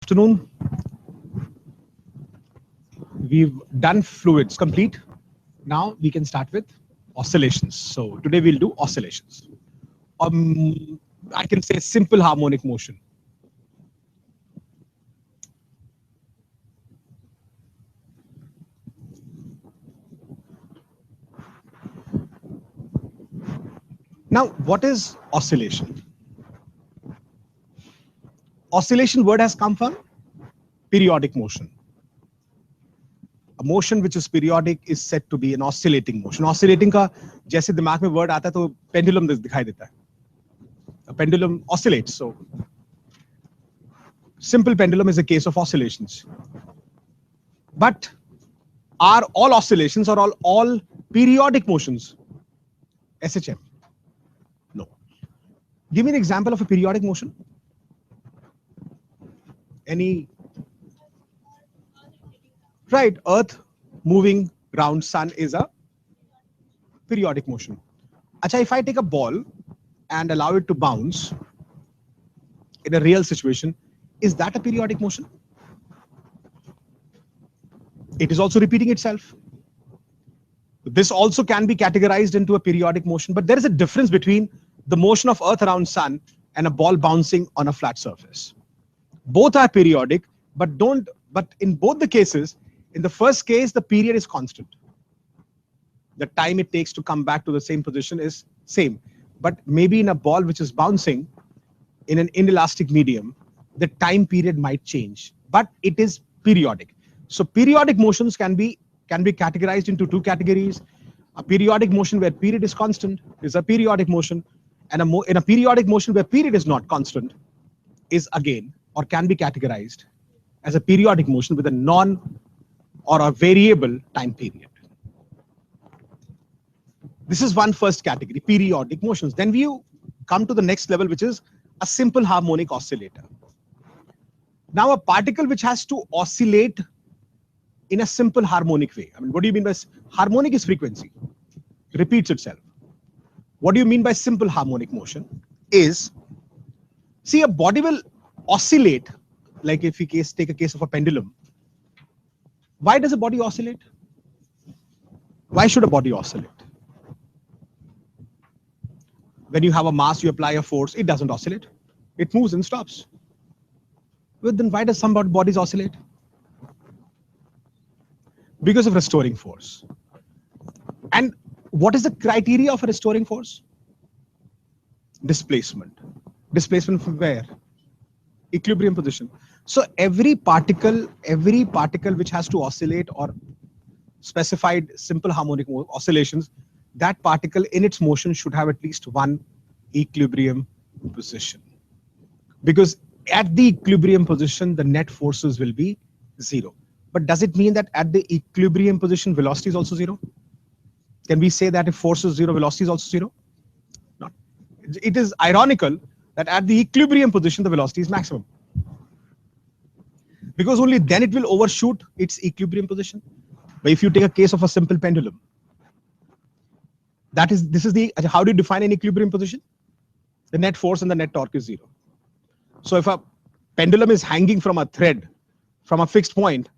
Afternoon. We've done fluids complete. Now we can start with oscillations. So today we'll do oscillations. I can say simple harmonic motion. Now, what is oscillation? Oscillation word has come from periodic motion. A motion which is periodic is said to be an oscillating motion. Oscillating का जैसे दिमाग में word आता है तो pendulum दिखाई देता है. A pendulum oscillates. So simple pendulum is a case of oscillations. But are all oscillations or all periodic motions SHM? No. Give me an example of a periodic motion. Any? Right, Earth moving round Sun is a periodic motion. Acha, if I take a ball and allow it to bounce in a real situation, is that a periodic motion? It is also repeating itself. This also can be categorized into a periodic motion, but there is a difference between the motion of Earth around Sun and a ball bouncing on a flat surface. Both are periodic, but in both the cases, in the first case, the period is constant. The time it takes to come back to the same position is same. But maybe in a ball which is bouncing in an inelastic medium, the time period might change, but it is periodic. So periodic motions can be categorized into two categories. A periodic motion where period is constant is a periodic motion, and in a periodic motion where period is not constant is again, or can be categorized as a periodic motion with a non or a variable time period. This is one first category, periodic motions. Then we come to the next level, which is a simple harmonic oscillator. Now a particle which has to oscillate in a simple harmonic way. I mean, what do you mean by harmonic? Is frequency, repeats itself. What do you mean by simple harmonic motion? Is, see, a body will oscillate, like if we take a case of a pendulum. Why does a body oscillate? Why should a body oscillate? When you have a mass, you apply a force, it doesn't oscillate. It moves and stops. Well, then why does some bodies oscillate? Because of restoring force. And what is the criteria of a restoring force? Displacement. Displacement from where? Equilibrium position. So every particle which has to oscillate or specified simple harmonic oscillations, that particle in its motion should have at least one equilibrium position. Because at the equilibrium position, the net forces will be zero. But does it mean that at the equilibrium position, velocity is also zero? Can we say that if force is zero, velocity is also zero? Not. It is ironical that at the equilibrium position, the velocity is maximum. Because only then it will overshoot its equilibrium position. But if you take a case of a simple pendulum, how do you define an equilibrium position? The net force and the net torque is zero. So if a pendulum is hanging from a thread, from a fixed point,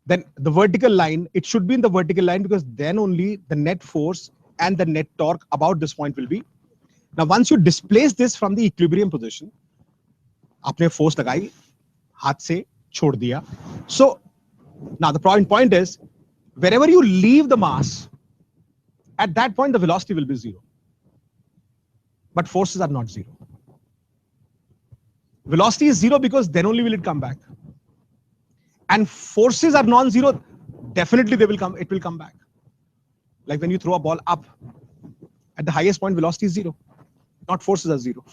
then the vertical line, it should be in the vertical line, because then only the net force and the net torque about this point will be. Now, once you displace this from the equilibrium position, आपने force लगाई, हाथ से छोड़ दिया. So now the point is, wherever you leave the mass, at that point the velocity will be zero. But forces are not zero. Velocity is zero because then only will it come back. And forces are non-zero, definitely it will come back. Like when you throw a ball up, at the highest point velocity is zero. Not forces are zero.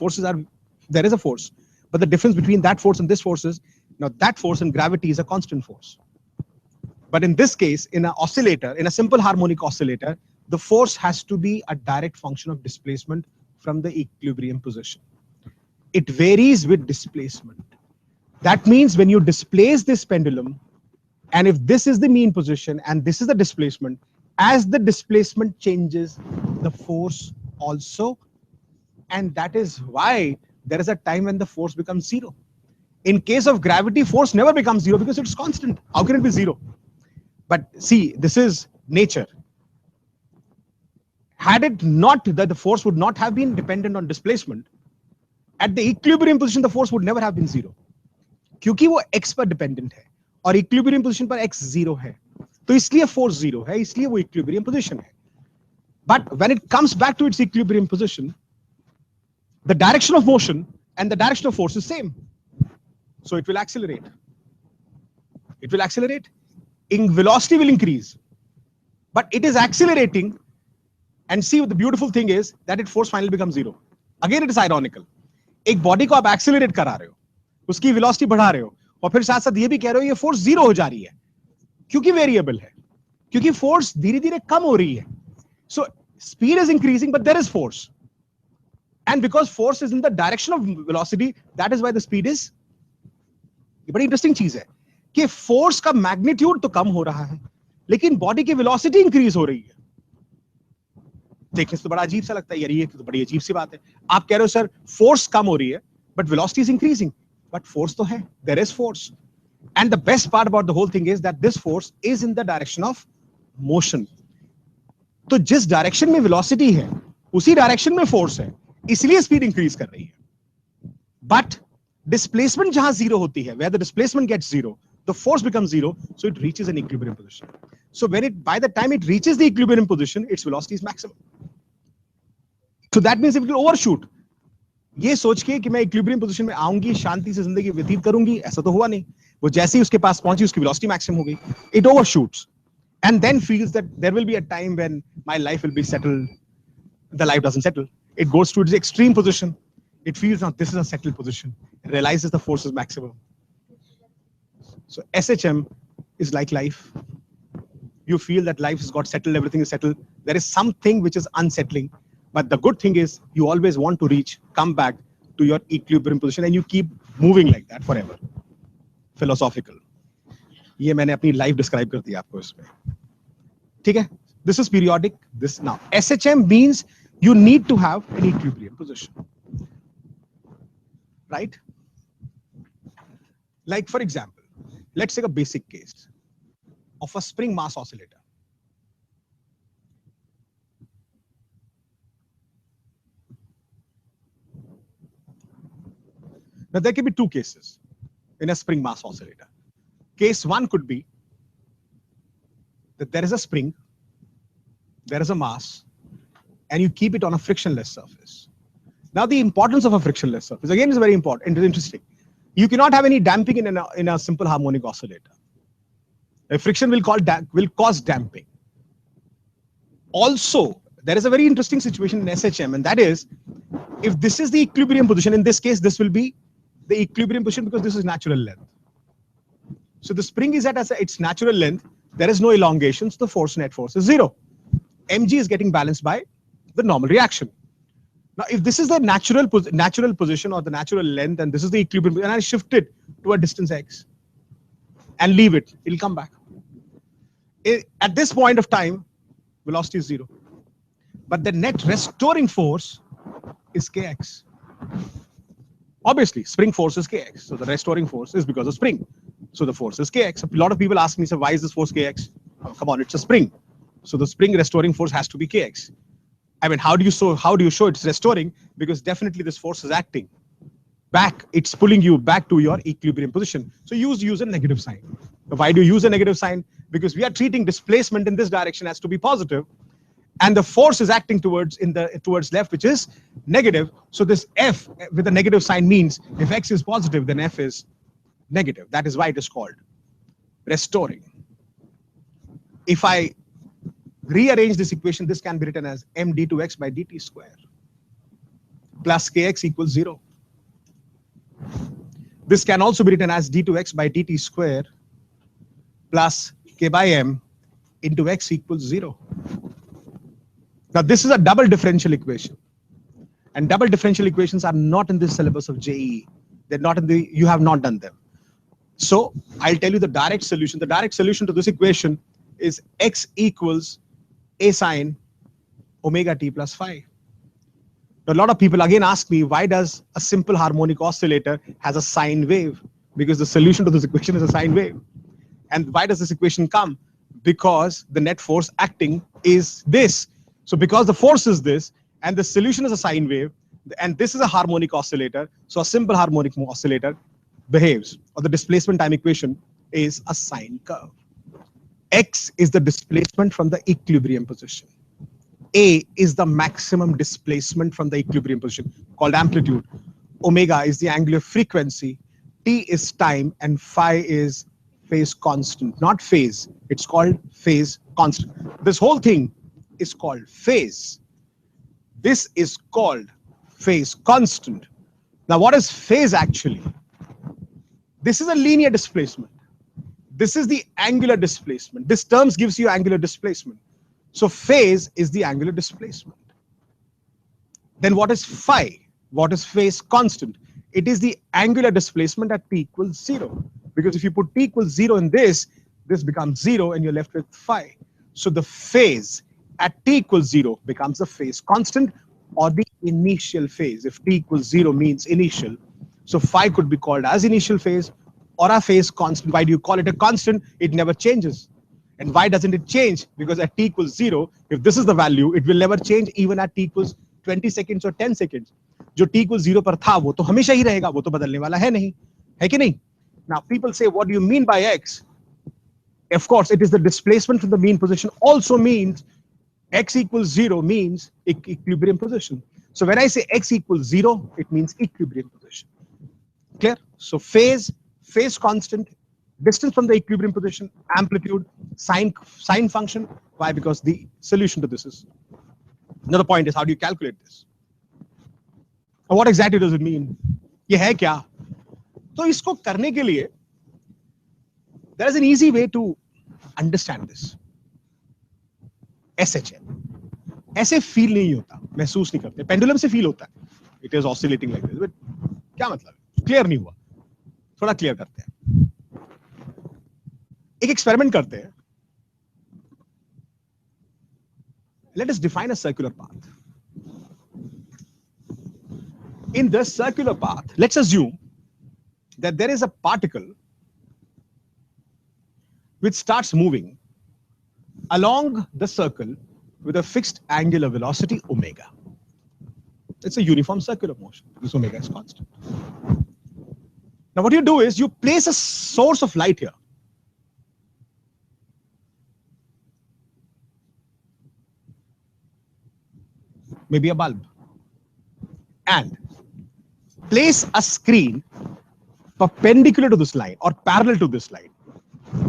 There is a force. But the difference between that force and this force is, now that force in gravity is a constant force. But in this case, in an oscillator, in a simple harmonic oscillator, the force has to be a direct function of displacement from the equilibrium position. It varies with displacement. That means when you displace this pendulum, and if this is the mean position and this is the displacement, as the displacement changes, the force also. And that is why there is a time when the force becomes zero. In case of gravity, force never becomes zero because it's constant. How can it be zero? But see, this is nature. Had it not that the force would not have been dependent on displacement, at the equilibrium position the force would never have been zero. क्योंकि वो x पर dependent है और equilibrium position पर x zero है, तो इसलिए force zero है, इसलिए वो इक्विलिब्रियम पोजीशन है. But when it comes back to its equilibrium position, the direction of motion and the direction of force is same. So it will accelerate. It will accelerate. Velocity will increase. But it is accelerating. And see, the beautiful thing is that its force finally becomes zero. Again, it is ironical. एक body को आप accelerate करा रहे हो, उसकी velocity बढ़ा रहे हो, और फिर साथ साथ ये भी कह रहे हो ये फोर्स जीरो हो जा रही है, क्योंकि वेरिएबल है, क्योंकि फोर्स धीरे धीरे कम हो रही है. So speed is increasing, but there is force. And because force is in the direction of velocity, that is why the speed is. ये बड़ी इंटरेस्टिंग चीज है कि फोर्स का मैग्नीट्यूड तो कम हो रहा है, लेकिन बॉडी की वेलोसिटी इंक्रीज हो रही है. देखने से तो बड़ा अजीब सा लगता है यार, ये तो बड़ी अजीब सी बात है. आप कह रहे हो सर फोर्स कम हो रही है, but velocity is increasing. But force तो है, there is force. And the best part about the whole thing is that this force is in the direction of motion. तो जिस डायरेक्शन में वेलोसिटी है उसी डायरेक्शन में फोर्स है, इसलिए स्पीड इंक्रीज कर रही है. बट डिस्प्लेसमेंट जहां जीरो होती है, where the displacement gets zero, the force becomes zero, so it reaches an equilibrium position. So by the time it reaches the equilibrium position, its velocity is maximum. So that means it will overshoot. ये सोच के कि मैं equilibrium position में आऊंगी, शांति से जिंदगी व्यतीत करूंगी, ऐसा तो हुआ नहीं. वो जैसे ही उसके पास पहुंची, उसकी वेलोसिटी मैक्सिमम हो गई. It overshoots and then feels that there will be a time when my life will be settled. The life doesn't settle. It goes to its extreme position. It feels now this is a settled position. It realizes the force is maximum. So SHM is like life. You feel that life has got settled, everything is settled. There is something which is unsettling. But the good thing is you always want to come back to your equilibrium position, and you keep moving like that forever. Philosophical. ये मैंने अपनी life describe कर दिया आपको इसमें. ठीक है? This is periodic. This now SHM means you need to have an equilibrium position. Right? Like for example, let's take a basic case of a spring mass oscillator. Now there can be two cases in a spring mass oscillator. Case one could be that there is a spring, there is a mass, and you keep it on a frictionless surface. Now the importance of a frictionless surface again is very important. Interesting. You cannot have any damping in a simple harmonic oscillator. A friction will cause damping. Also, there is a very interesting situation in SHM, and that is, if this is the equilibrium position, in this case, this will be the equilibrium position because this is natural length. So the spring is at its natural length. There is no elongation, so the net force is zero. Mg is getting balanced by the normal reaction. Now, if this is the natural position or the natural length, and this is the equilibrium, and I shift it to a distance x and leave it, it'll come back. At this point of time, velocity is zero. But the net restoring force is kx. Obviously, spring force is kx. So the restoring force is because of spring. So the force is kx. A lot of people ask me, so why is this force kx? Oh, come on, it's a spring. So the spring restoring force has to be kx. I mean, how do you show it's restoring? Because definitely this force is acting back. It's pulling you back to your equilibrium position. So use a negative sign. Why do you use a negative sign? Because we are treating displacement in this direction as to be positive, and the force is acting towards left, which is negative. So this F with a negative sign means if X is positive, then F is negative. That is why it is called restoring. If I rearrange this equation, this can be written as m d2x by dt square plus kx equals 0. This can also be written as d2x by dt square plus k by m into x equals 0. Now this is a double differential equation, and double differential equations are not in the syllabus of JEE. They're not in the, you have not done them. So I'll tell you the direct solution. The direct solution to this equation is x equals a sine omega t plus phi. Now, a lot of people again ask me, why does a simple harmonic oscillator has a sine wave? Because the solution to this equation is a sine wave. And why does this equation come? Because the net force acting is this. So because the force is this, and the solution is a sine wave, and this is a harmonic oscillator, so a simple harmonic oscillator behaves, or the displacement time equation is a sine curve. X is the displacement from the equilibrium position. A is the maximum displacement from the equilibrium position, called amplitude. Omega is the angular frequency. T is time, and phi is phase constant. Not phase, it's called phase constant. This whole thing is called phase. This is called phase constant. Now, what is phase actually? This is a linear displacement. This is the angular displacement. This term gives you angular displacement. So phase is the angular displacement. Then what is phi? What is phase constant? It is the angular displacement at t equals 0. Because if you put t equals 0 in this becomes 0 and you're left with phi. So the phase at t equals 0 becomes the phase constant, or the initial phase. If t equals 0 means initial, so phi could be called as initial phase or a phase constant. Why do you call it a constant? It never changes. And why doesn't it change? Because at t equals 0, if this is the value, it will never change even at t equals 20 seconds or 10 seconds. जो t equals 0 पर था वो तो हमेशा ही रहेगा, वो तो बदलने वाला है नहीं, है कि नहीं? Now people say, what do you mean by x? Of course, it is the displacement from the mean position. Also means x equals 0 means equilibrium position. So when I say x equals 0, it means equilibrium position. Clear? So phase constant, distance from the equilibrium position, amplitude, sine function. Why? Because the solution to this is. Another point is, how do you calculate this? And what exactly does it mean? ये है क्या? तो इसको करने के लिए there is an easy way to understand this. SHL. ऐसे feel नहीं होता, महसूस नहीं करते. पेंडुलम से फील होता है. It is oscillating like this. But क्या मतलब? क्लियर नहीं हुआ. थोड़ा क्लियर करते हैं. एक एक्सपेरिमेंट करते हैं. Let us define a circular path. In this circular path, let's assume that there is a particle which starts moving along the circle with a fixed angular velocity omega. It's a uniform circular motion. This omega is constant. Now what you do is you place a source of light here. Maybe a bulb. And place a screen perpendicular to this line or parallel to this line.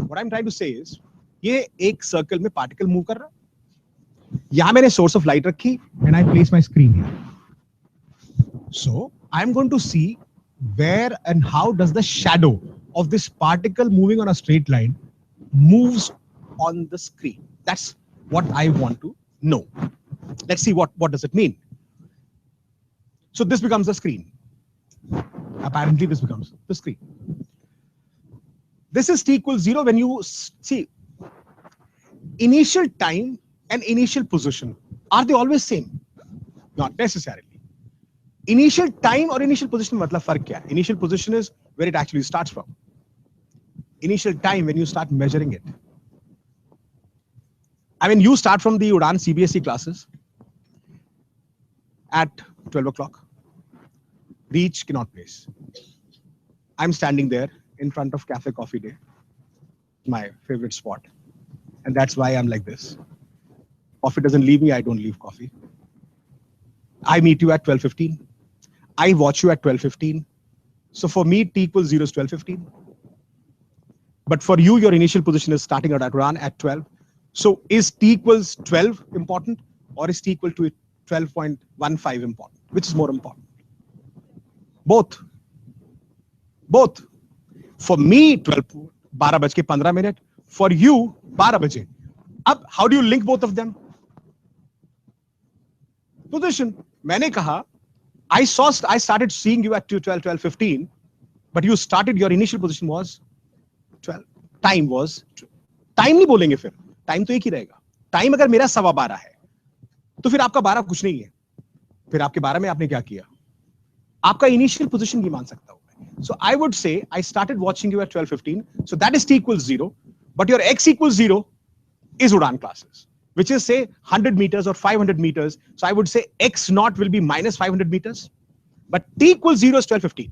What I'm trying to say is, ये एक circle में particle move कर रहा है. यहाँ मैंने source of light रखी and I place my screen here. So I'm going to see where and how does the shadow of this particle moving on a straight line moves on the screen. That's what I want to know. Let's see what does it mean. So this becomes the screen. Apparently this becomes the screen. This is t equals 0 when you see initial time and initial position. Are they always same? Not necessarily. Initial time or initial position मतलब फर्क क्या है? Initial position is where it actually starts from. Initial time when you start measuring it. I mean, you start from the Udaan Cbse classes at 12 o'clock. Reach Connaught Place. I'm standing there in front of Cafe Coffee Day, my favorite spot. And that's why I'm like this. Coffee doesn't leave me, I don't leave coffee. I meet you at 12:15. I watch you at 12:15. So for me, t equals 0 is 12:15. But for you, your initial position is starting out at Udaan at 12. So is t equals 12 important, or is t equal to 12.15 important? Which is more important? Both. For me, 12 बजे 15. For you, 12 बजे. Ab, how do you link both of them? Position. मैंने कहा, I started seeing you at 12:15, but you started, your initial position was 12. Time was 12. Time नहीं बोलेंगे फिर. Time तो एक ही रहेगा. Time अगर मेरा 12:15 है, तो फिर आपका 12 कुछ नहीं है. फिर आपके 12 में आपने क्या किया? आपका initial position नहीं मान सकता हूं मैं. So I would say I started watching you at 12:15. So that is t equals 0. But your x equals 0 is Udaan classes, which is say 100 meters or 500 meters. So I would say x naught will be minus 500 meters. But t equals 0 is 12:15.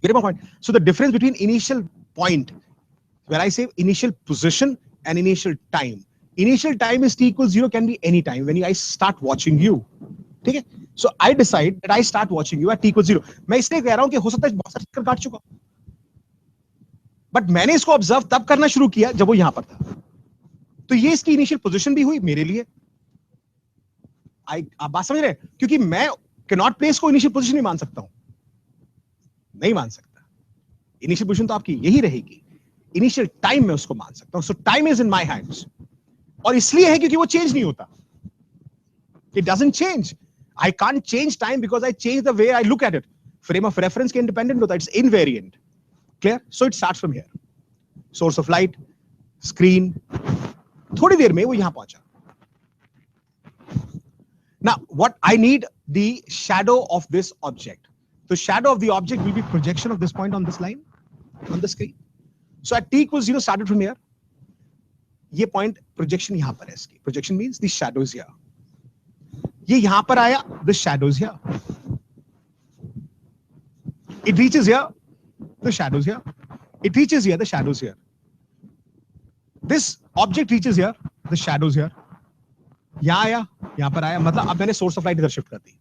Get my point? So the difference between initial point, where I say initial position and initial time. Initial time is t equals 0 can be any time when I start watching you. Okay? So I decide that I start watching you at t equals 0. मैं इसलिए कह रहा हूं कि हो सकता है बहुत सारा चक्कर काट चुका, बट मैंने इसको ऑब्जर्व तब करना शुरू किया जब वो यहां पर था. तो ये इसकी इनिशियल पोजीशन भी हुई मेरे लिए. आप बात समझ रहे हैं? क्योंकि मैं कैनॉट प्लेस को इनिशियल पोजीशन नहीं मान सकता हूं, नहीं मान सकता. इनिशियल पोजीशन तो आपकी यही रहेगी. इनिशियल टाइम में उसको मान सकता हूं. सो time is in my hands. और इसलिए है क्योंकि वो चेंज नहीं होता. It doesn't change. I can't change time because I change the way I look at it. Frame of reference के independent होता है. It's invariant. Clear? So it starts from here. Source of light, screen. थोड़ी देर में वो यहां पहुंचा. Now, what I need the shadow of this object. The shadow of the object will be projection of this point on this line on the screen. So at t equals 0 started from here. ये point projection यहां पर है इसकी. Projection means the shadow is here. ये यहां पर आया, the shadow is here. It reaches here, the shadow is here. It reaches here, the shadow is here. This object reaches here, the shadow is here. यहां आया, यहां पर आया, मतलब अब मैंने source of light इधर shift कर दी.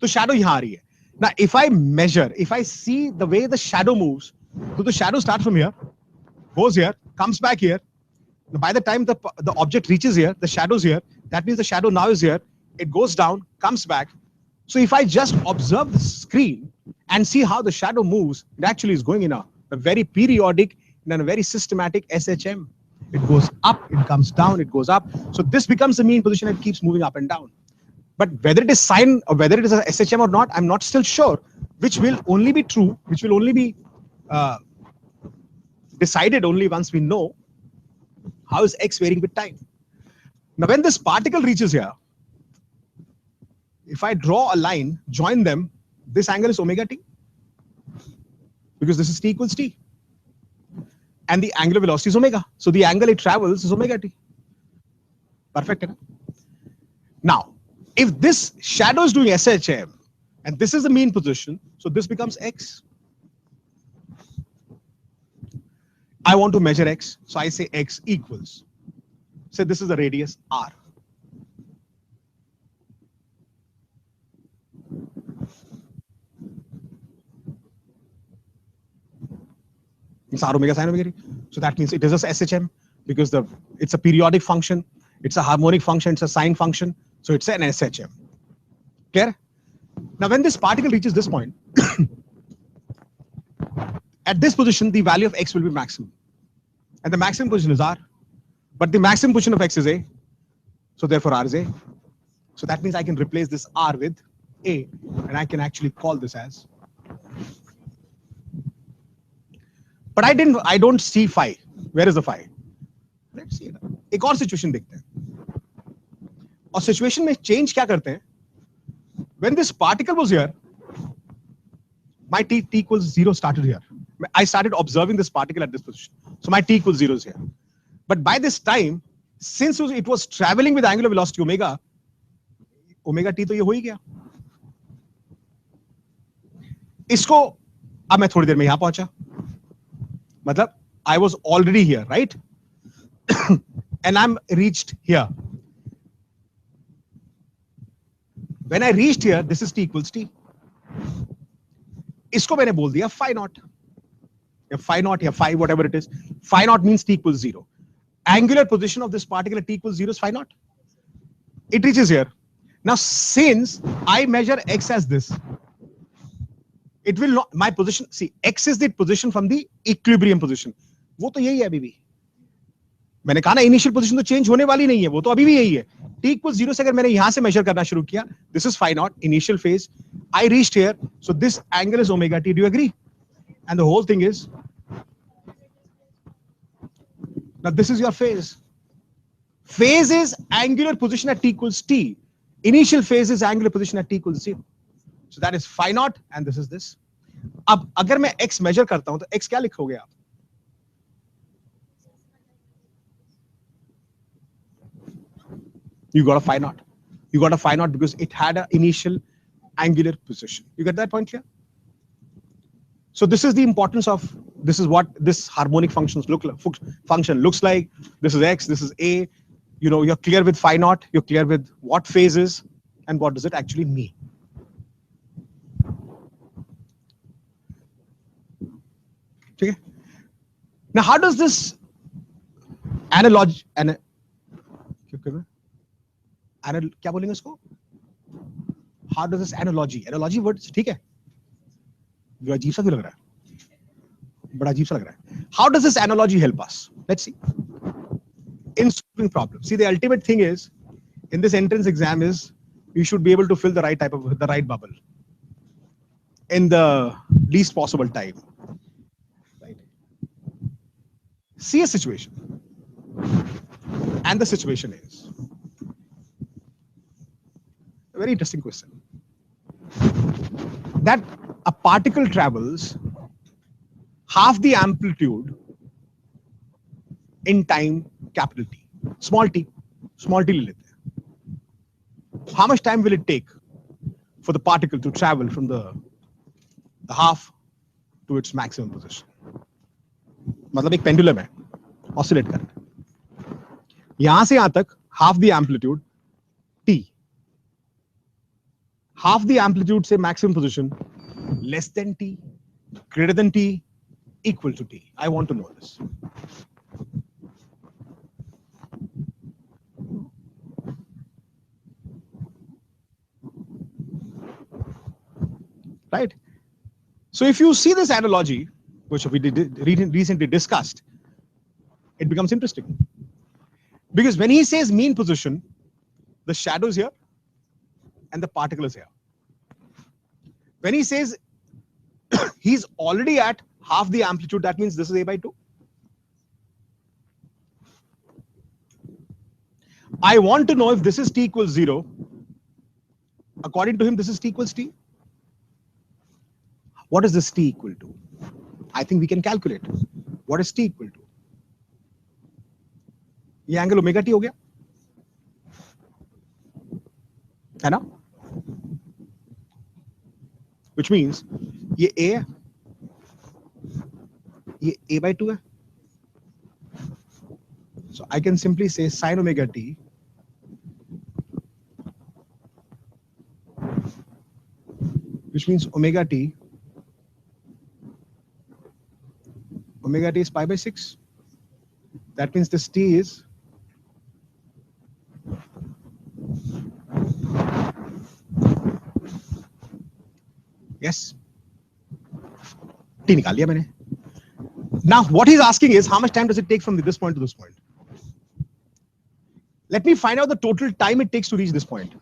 तो shadow यहां आ रही है. Now, if I measure, if I see the way the shadow moves, so the shadow starts from here, goes here, comes back here. By the time the object reaches here, the shadow is here. That means the shadow now is here. It goes down, comes back. So if I just observe the screen and see how the shadow moves, it actually is going in a very periodic and a very systematic SHM. It goes up, it comes down, it goes up. So this becomes the mean position. It keeps moving up and down. But whether it is sine or whether it is a SHM or not, I'm not still sure, which will only be true, which will only be decided only once we know how is x varying with time. Now when this particle reaches here, if I draw a line, join them, this angle is omega t, because this is t equals t. And the angular velocity is omega. So the angle it travels is omega t. Perfect. Right? Now, if this shadow is doing SHM, and this is the mean position, so this becomes x. I want to measure x, so I say x equals. Say this is the radius r. It's r omega sine omega t. So that means it is a SHM because it's a periodic function, it's a harmonic function, it's a sine function. So it's an SHM. Clear? Now when this particle reaches this point, at this position, the value of x will be maximum. And the maximum position is r. But the maximum position of x is a. So therefore r is a. So that means I can replace this r with a. And I can actually call this as. But I don't see phi. Where is the phi? Let's see it. एक और situation देखते हैं. और situation में change क्या करते हैं? When this particle was here, my t equals 0 started here. I started observing this particle at this position. So my t equals 0 is here. But by this time, since it was traveling with angular velocity omega, omega t तो ये हो ही गया. इसको अब मैं थोड़ी देर में यहां पहुंचा. मतलब I was already here, right? And I'm reached here. When I reached here, this is t equals t. इसको मैंने बोल दिया phi naught. Phi naught या phi, whatever it is. Phi naught means t equals 0. Angular position of this particle at t equals 0 is phi naught. It reaches here. Now, since I measure x as this, it will not, my position, see, x is the position from the equilibrium position. वो तो यही है अभी भी. मैंने कहा ना initial position तो चेंज होने वाली नहीं है, वो तो अभी भी यही है. t equals 0 से अगर मैंने यहां से मेजर करना शुरू किया, this is phi naught, initial phase. I reached here, so this angle is omega t. Do you agree? And the whole thing is, now this is your phase. Phase is angular position at t equals t. Initial phase is angular position at t equals 0. So that is phi naught, and this is this. अब अगर मैं x major करता हूं तो x क्या लिखोगे आप? You got a phi naught. You got a phi naught because it had an initial angular position. You get that point here? So this is the importance of, this is what this harmonic functions function looks like. This is x, this is a. You know, you're clear with phi naught, you're clear with what phases and what does it actually mean. Okay. Now, how does this analogy क्या बोलेंगे इसको? How does this analogy words ठीक है? जो अजीब सा लग रहा है, बड़ा अजीब सा लग रहा है. How does this analogy help us? Let's see. In solving problems, see, the ultimate thing is in this entrance exam is you should be able to fill the right bubble in the least possible time. Right? See a situation, and the situation is a very interesting question, that a particle travels half the amplitude in time capital T, small t ले लेते हैं. How much time will it take for the particle to travel from the half to its maximum position? मतलब एक pendulum है, oscillate कर रहा है, यहां से यहां तक half the amplitude t, half the amplitude से maximum position, less than t, greater than t, equal to t. I want to know this. Right? So if you see this analogy, which we recently discussed, it becomes interesting. Because when he says mean position, the shadow is here and the particle is here. When he says he's already at half the amplitude, that means this is a by 2. I want to know if this is t equals 0. According to him, this is t equals t. What is this t equal to? I think we can calculate. What is t equal to? ये angle omega T हो गया, है ना? Which means ये a है, ये a by 2 है. So I can simply say sin omega t which means omega t is pi by 6. That means this t is yes, t निकाल लिया मैंने. Now what he's asking is how much time does it take from this point to this point? Let me find out the total time it takes to reach this point.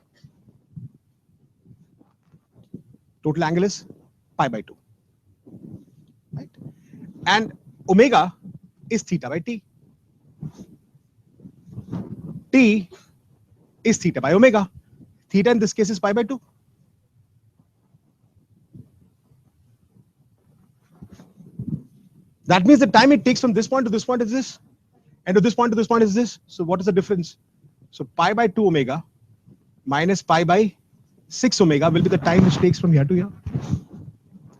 Total angle is pi by 2, right? And omega is theta by t. T is theta by omega. Theta in this case is pi by 2. That means the time it takes from this point to this point is this, and to this point is this. So what is the difference? So pi by 2 omega minus pi by 6 omega will be the time which takes from here to here.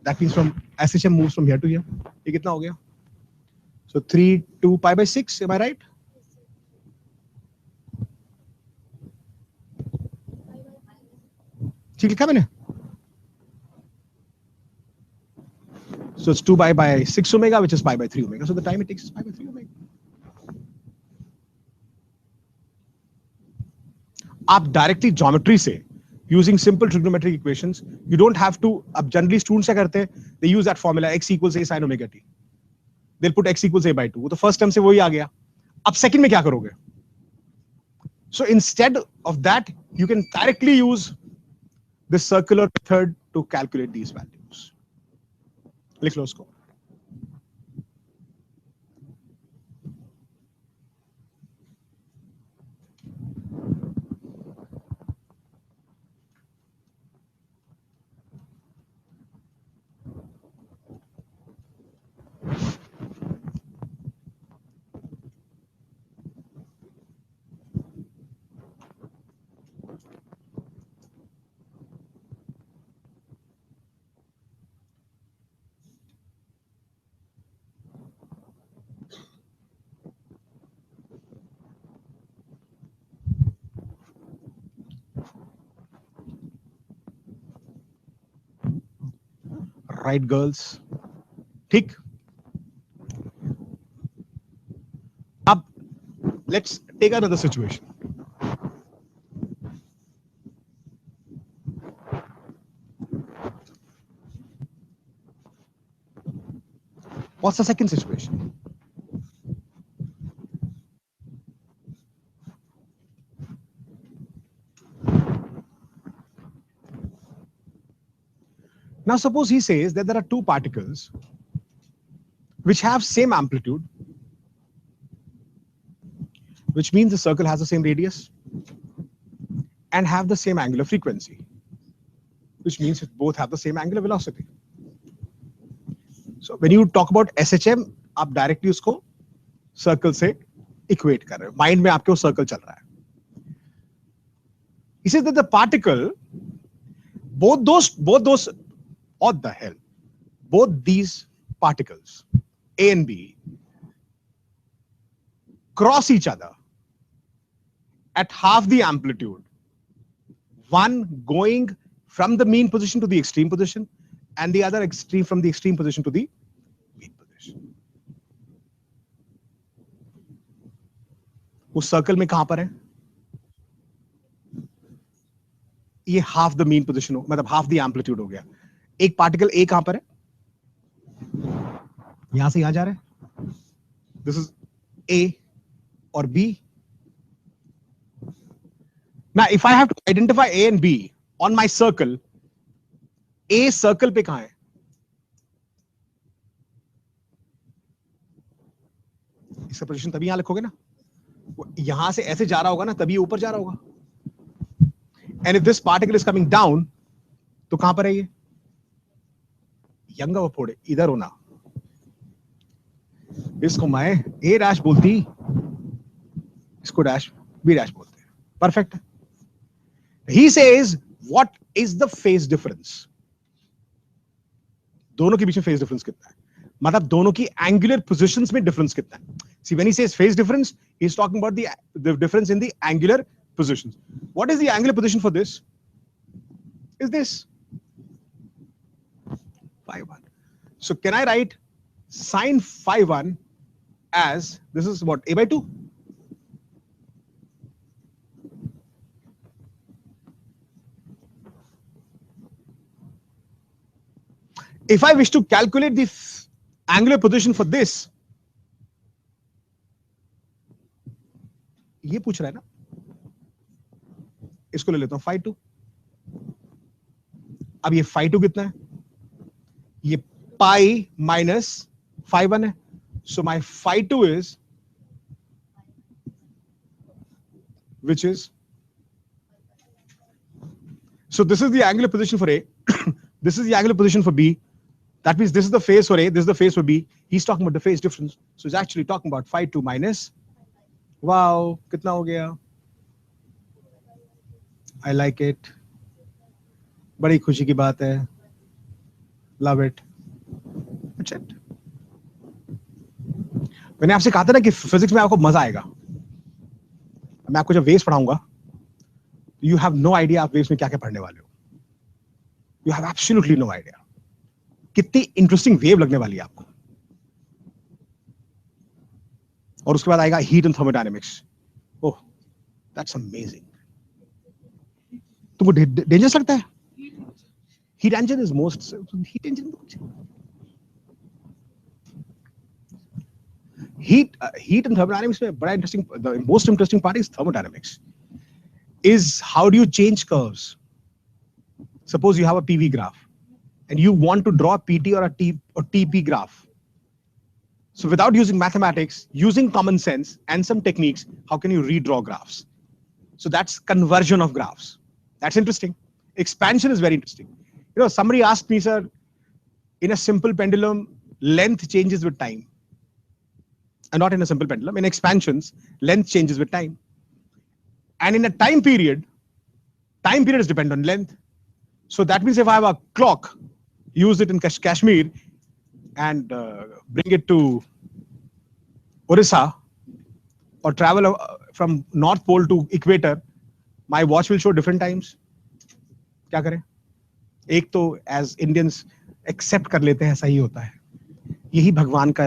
That means from SHM moves from here to here. ये कितना हो गया? So 3 to pi by 6. Am I right? ठीक लिखा मैंने? So it's 2 pi by 6 omega, which is pi by 3 omega. So the time it takes is pi by 3 omega. आप directly geometry से using simple trigonometric equations, you don't have to. अब generally students क्या करते हैं? They use that formula x equals a sin omega t. They'll put x equals a by 2. वो तो first term से वही आ गया. अब second में क्या करोगे? So instead of that, you can directly use this circular method to calculate these values. लिख लो उसको. right girls, ठीक. अब let's take another situation. What's the second situation? Now suppose he says that there are two particles which have same amplitude, which means the circle has the same radius and have the same angular frequency, which means both have the same angular velocity. So when you talk about SHM, आप directly उसको circle से equate कर रहे हो, mind में आपके वो circle चल रहा है. He says that the particle, both those, what the hell, both these particles, A and B, cross each other at half the amplitude, one going from the mean position to the extreme position and the other extreme from the extreme position to the mean position. उस circle में कहां पर है? ये half the mean position हो, मतलब half the amplitude हो गया. एक पार्टिकल ए कहां पर है? यहां से यहां जा रहा है. दिस इज ए और B. Now if I have to identify A and B on my circle, A circle पे कहां है? इसका पोजीशन तभी यहां लिखोगे ना, यहां से ऐसे जा रहा होगा ना, तभी ऊपर जा रहा होगा. And if this particle is coming down, तो कहां पर है ये? यंगा वो फोड़े इधर होना. इसको मैं A डैश बोलती, इसको डैश B डैश बोलते हैं. Perfect. He says, what is the phase difference? दोनों के बीच में phase difference कितना है? मतलब दोनों की angular positions में difference कितना है? See, when he says phase difference, he's talking about the difference in the angular positions. What is the angular position for this? Is this phi1? So can I write sine phi1 as, this is what, A by 2? If I wish to calculate the angular position for this, ये पूछ रहा है ना, इसको ले लेता हूं phi2. अब ये phi2 कितना है? ये pi minus phi1 है. So my phi2 is, which is, so this is the angular position for A, this is the angular position for B. That means this is the phase for A, this is the phase for B. He's talking about the phase difference. So he's actually talking about phi2 minus, wow, कितना हो गया? I like it. बड़ी खुशी की बात है. Love it. That's it. मैंने आपसे कहा था ना कि फिजिक्स में आपको मजा आएगा. मैं आपको जब वेव्स पढ़ाऊंगा, you have no idea आप वेव्स में क्या क्या पढ़ने वाले हो. You have absolutely no idea. कितनी इंटरेस्टिंग वेव लगने वाली है आपको. और उसके बाद आएगा heat and thermodynamics. Oh, that's amazing. तुमको डेंजरस लगता है? Heat engine is most, heat engine heat and thermodynamics में बड़ा interesting, the most interesting part is thermodynamics. Is how do you change curves? Suppose you have a PV graph and you want to draw a PT or a TP graph. So without using mathematics, using common sense and some techniques, how can you redraw graphs? So that's conversion of graphs. That's interesting. Expansion is very interesting. You know, somebody asked me, sir, in a simple pendulum, length changes with time. And not in a simple pendulum. In expansions, length changes with time. And in a time period is dependent on length. So that means if I have a clock, use it in Kashmir and bring it to Orissa or travel from North Pole to Equator, my watch will show different times. क्या करें? एक तो as Indians, accept कर लेते हैं, सही होता है। यही भगवान का,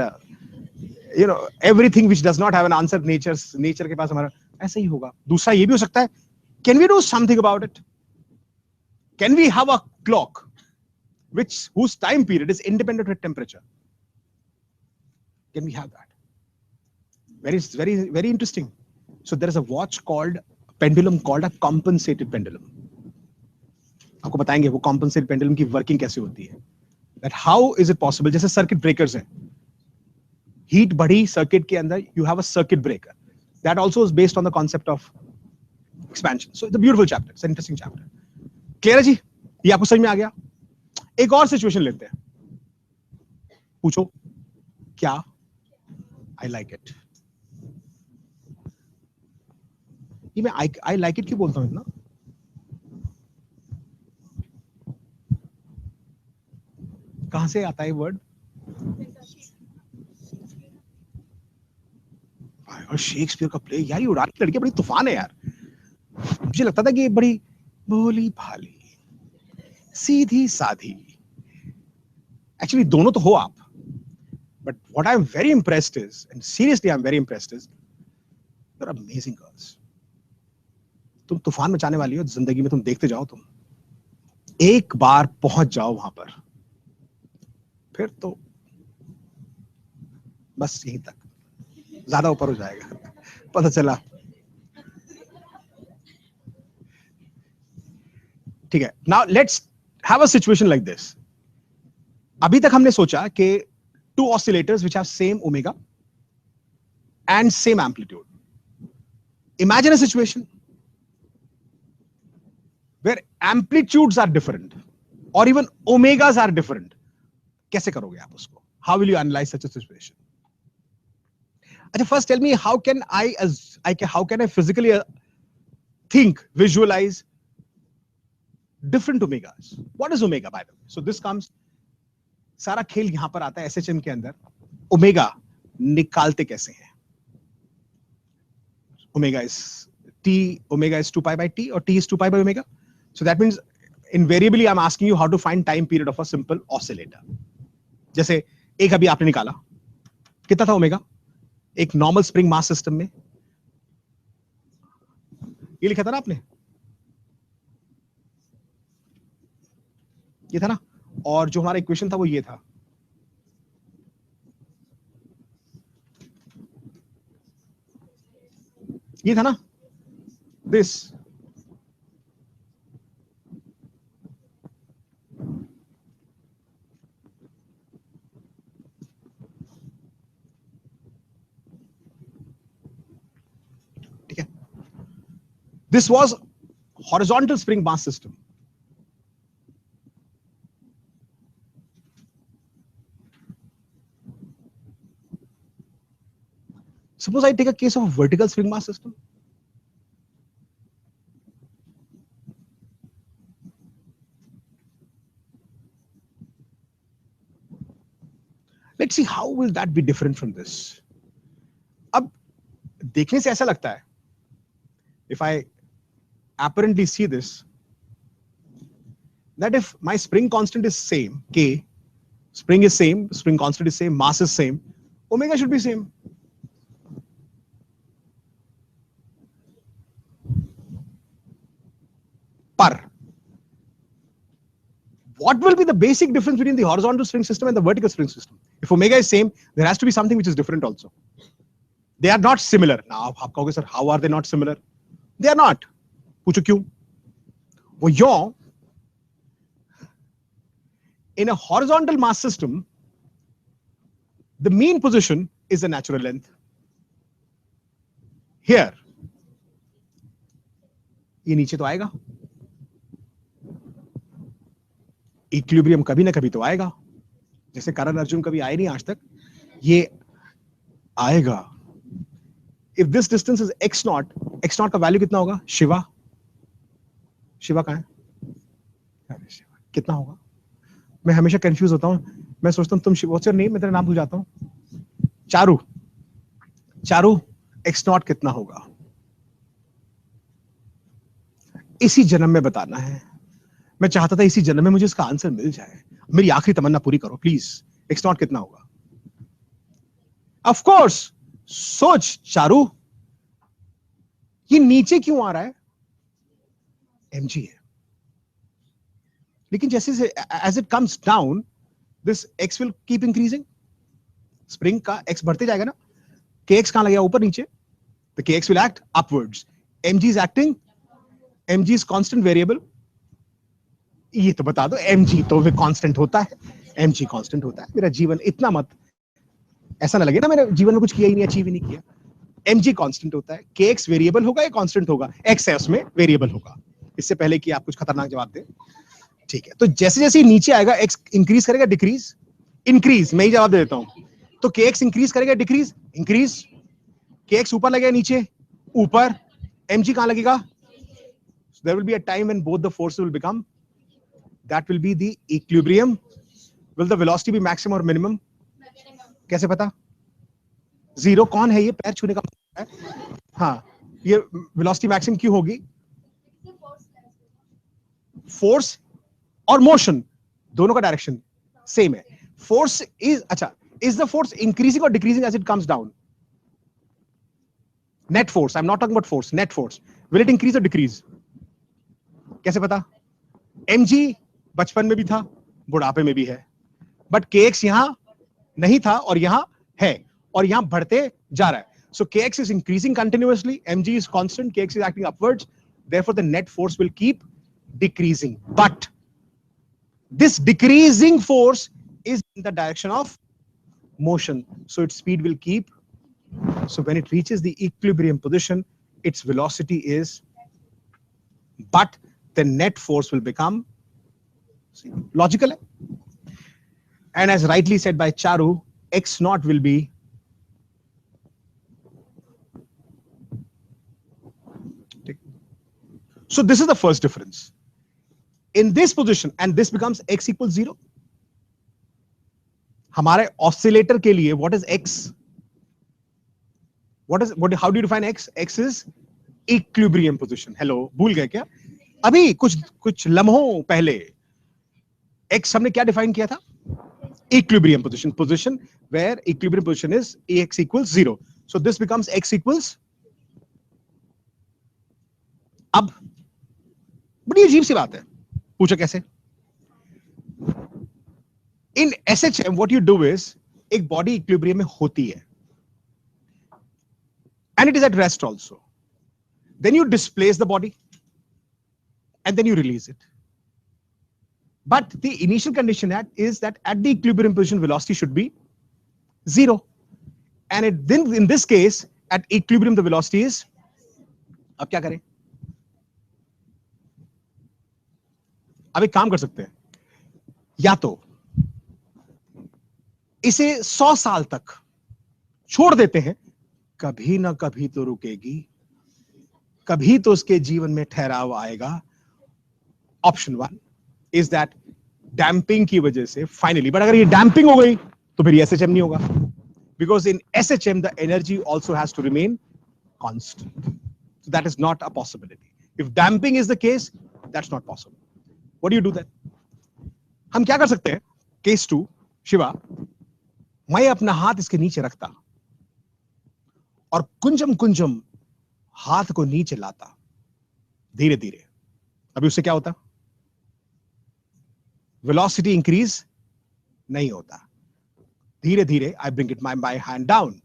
you know, everything which does not have an answer, nature के पास हमारा ऐसा ही होगा। दूसरा ये भी हो सकता है, can we do something about it? Can we have a clock which whose time period is independent with temperature? Can we have that? Very interesting. So there is a watch called pendulum called a compensated pendulum. आपको बताएंगे वो compensated pendulum की working कैसे होती है, that how is it possible. जैसे circuit breakers हैं, heat बढ़ी सर्किट के अंदर, you have a circuit breaker that also is based on the concept of expansion. So it's a beautiful chapter, it's an interesting chapter. Clear है जी? ये आपको समझ में आ गया? एक और सिचुएशन लेते हैं, पूछो क्या? I like it. ये मैं आई लाइक इट क्यों बोलता हूं इतना? कहां से आता है वर्ड? और शेक्सपियर का प्ले यार, ये उड़ान की लड़की बड़ी तूफान है यार। मुझे लगता था कि ये बड़ी भोली भाली सीधी साधी, एक्चुअली दोनों तो हो आप, but what I am very impressed is, and seriously I am very impressed is, they are amazing girls. तुम तूफान मचाने वाली हो जिंदगी में, तुम देखते जाओ, तुम एक बार पहुंच जाओ वहां पर, फिर तो बस यहीं तक, ज्यादा ऊपर हो जाएगा। पता चला, ठीक है। Now let's have a situation like this. अभी तक हमने सोचा कि two oscillators which have same omega and same amplitude. Imagine a situation where amplitudes are different और इवन ओमेगास आर डिफरेंट। कैसे करोगे आप उसको? How will you analyse such a situation? अच्छा, first tell me, how can I physically think, visualize different omegas? What is omega, by the way? So this comes, सारा खेल यहां पर आता है SHM के अंदर। ओमेगा निकालते कैसे हैं? Omega is 2 pi by t or t is 2 pi by omega. So that means invariably I'm asking you how to find time period of a simple oscillator. जैसे एक अभी आपने निकाला, कितना था ओमेगा एक नॉर्मल स्प्रिंग मास सिस्टम में? ये लिखा था ना आपने, ये था ना, और जो हमारा इक्वेशन था वो ये था, ये था ना, दिस। ठीक है, this was horizontal spring mass system. Suppose I take a case of a vertical spring mass system. Let's see how will that be different from this. अब देखने से ऐसा लगता है, if I apparently see this, that if my spring constant is same, K, spring is same, spring constant is same, mass is same, omega should be same. पर what will be the basic difference between the horizontal spring system and the vertical spring system? If omega is same, there has to be something which is different also. They are not similar. Now आप कहोगे sir, how are they not similar? They are not. पूछो क्यों? वो यों, in a horizontal mass system, the mean position is the natural length. Here, ये नीचे तो आएगा, इक्विलिब्रियम कभी ना कभी तो आएगा, जैसे करण अर्जुन कभी आए नहीं आज तक, ये आएगा। If this distance is x0, x0 का वैल्यू कितना होगा? शिवा कहाँ है? कितना होगा? मैं हमेशा कंफ्यूज होता हूं, मैं सोचता हूं तुम शिवा, व्हाट्स योर नेम? मैं तेरा नाम भूल जाता हूं। चारू, x0 कितना होगा? इसी जन्म में बताना है। मैं चाहता था इसी जन्म में मुझे इसका आंसर मिल जाए, मेरी आखिरी तमन्ना पूरी करो प्लीज। x नॉट कितना होगा? ऑफ कोर्स, सोच चारू, ये नीचे क्यों आ रहा है? mg है। लेकिन जैसे as it comes down, this x will keep increasing. Spring का x बढ़ते जाएगा ना, kx कहां लगेगा? ऊपर नीचे। The kx will act upwards. mg is acting, mg is constant variable. ये तो बता दो, mg तो वे कांस्टेंट होता है, mg कांस्टेंट होता है। मेरा जीवन इतना मत, ऐसा ना लगे ना मेरे जीवन में कुछ किया ही नहीं, अचीव ही नहीं किया। mg कांस्टेंट होता है, kx वेरिएबल होगा या कांस्टेंट होगा? x है उसमें, वेरिएबल होगा। इससे पहले कि आप कुछ खतरनाक जवाब दें, ठीक है। तो जैसे जैसे नीचे आएगा x इंक्रीज करेगा, डिक्रीज? इंक्रीज। मैं ही जवाब दे देता हूं। तो kx इंक्रीज करेगा, डिक्रीज? इंक्रीज। kx ऊपर लगेगा, नीचे? ऊपर। mg कहां लगेगा? So there will be a time when both the forces will become, that will be the equilibrium. Will the velocity be maximum or minimum? कैसे पता? जीरो। कौन है ये? पैर छूने का है? हाँ, ये वेलोसिटी मैक्सिमम क्यों होगी? फोर्स और मोशन दोनों का डायरेक्शन सेम है। फोर्स इज, अच्छा, इज द फोर्स इंक्रीजिंग और decreasing as it comes down? Net force, I am not talking about force, net force, will it increase और डिक्रीज? कैसे पता? mg बचपन में भी था, बुढ़ापे में भी है, बट kx यहां नहीं था और यहां है, और यहां बढ़ते जा रहा है। So kx is increasing continuously, mg is constant, kx is acting upwards, therefore the net force will keep decreasing. But this decreasing force is in the direction of motion, so its speed will keep. So when it reaches the equilibrium position, its velocity is, but the net force will become, see, logical hai? And as rightly said by Charu, x naught will be so this is the first difference in this position, and this becomes x equals 0. हमारे oscillator के लिए what is x? How do you define x? X is equilibrium position. Hello, भूल गए क्या? अभी कुछ लम्हों पहले x हमने क्या डिफाइन किया था? Equilibrium position where equilibrium position is x equals 0. So this becomes x equals, अब बड़ी अजीब सी बात है, पूछो कैसे? In SHM what you do is, एक बॉडी इक्विलिब्रियम में होती है and it is at rest also. Then you displace the body and then you release it. But the initial condition is that at the equilibrium position velocity should be 0. And then in this case at equilibrium the velocity is, अब क्या करें? अब एक काम कर सकते हैं, या तो इसे 100 साल तक छोड़ देते हैं, कभी ना कभी तो रुकेगी, कभी तो उसके जीवन में ठहराव आएगा। ऑप्शन 1 इज दैट डैम्पिंग की वजह से फाइनली, बट अगर ये डैम्पिंग हो गई तो फिर एसएचएम नहीं होगा, because in SHM the energy also has to remain constant, so that is not a possibility. If damping is the case, that's not possible. What do you do then? हम क्या कर सकते हैं? केस 2, शिवा, मैं अपना हाथ इसके नीचे रखता और कुंजम कुंजम हाथ को नीचे लाता धीरे धीरे, अभी उससे क्या होता? वेलोसिटी इंक्रीज नहीं होता, धीरे धीरे I bring it my hand down,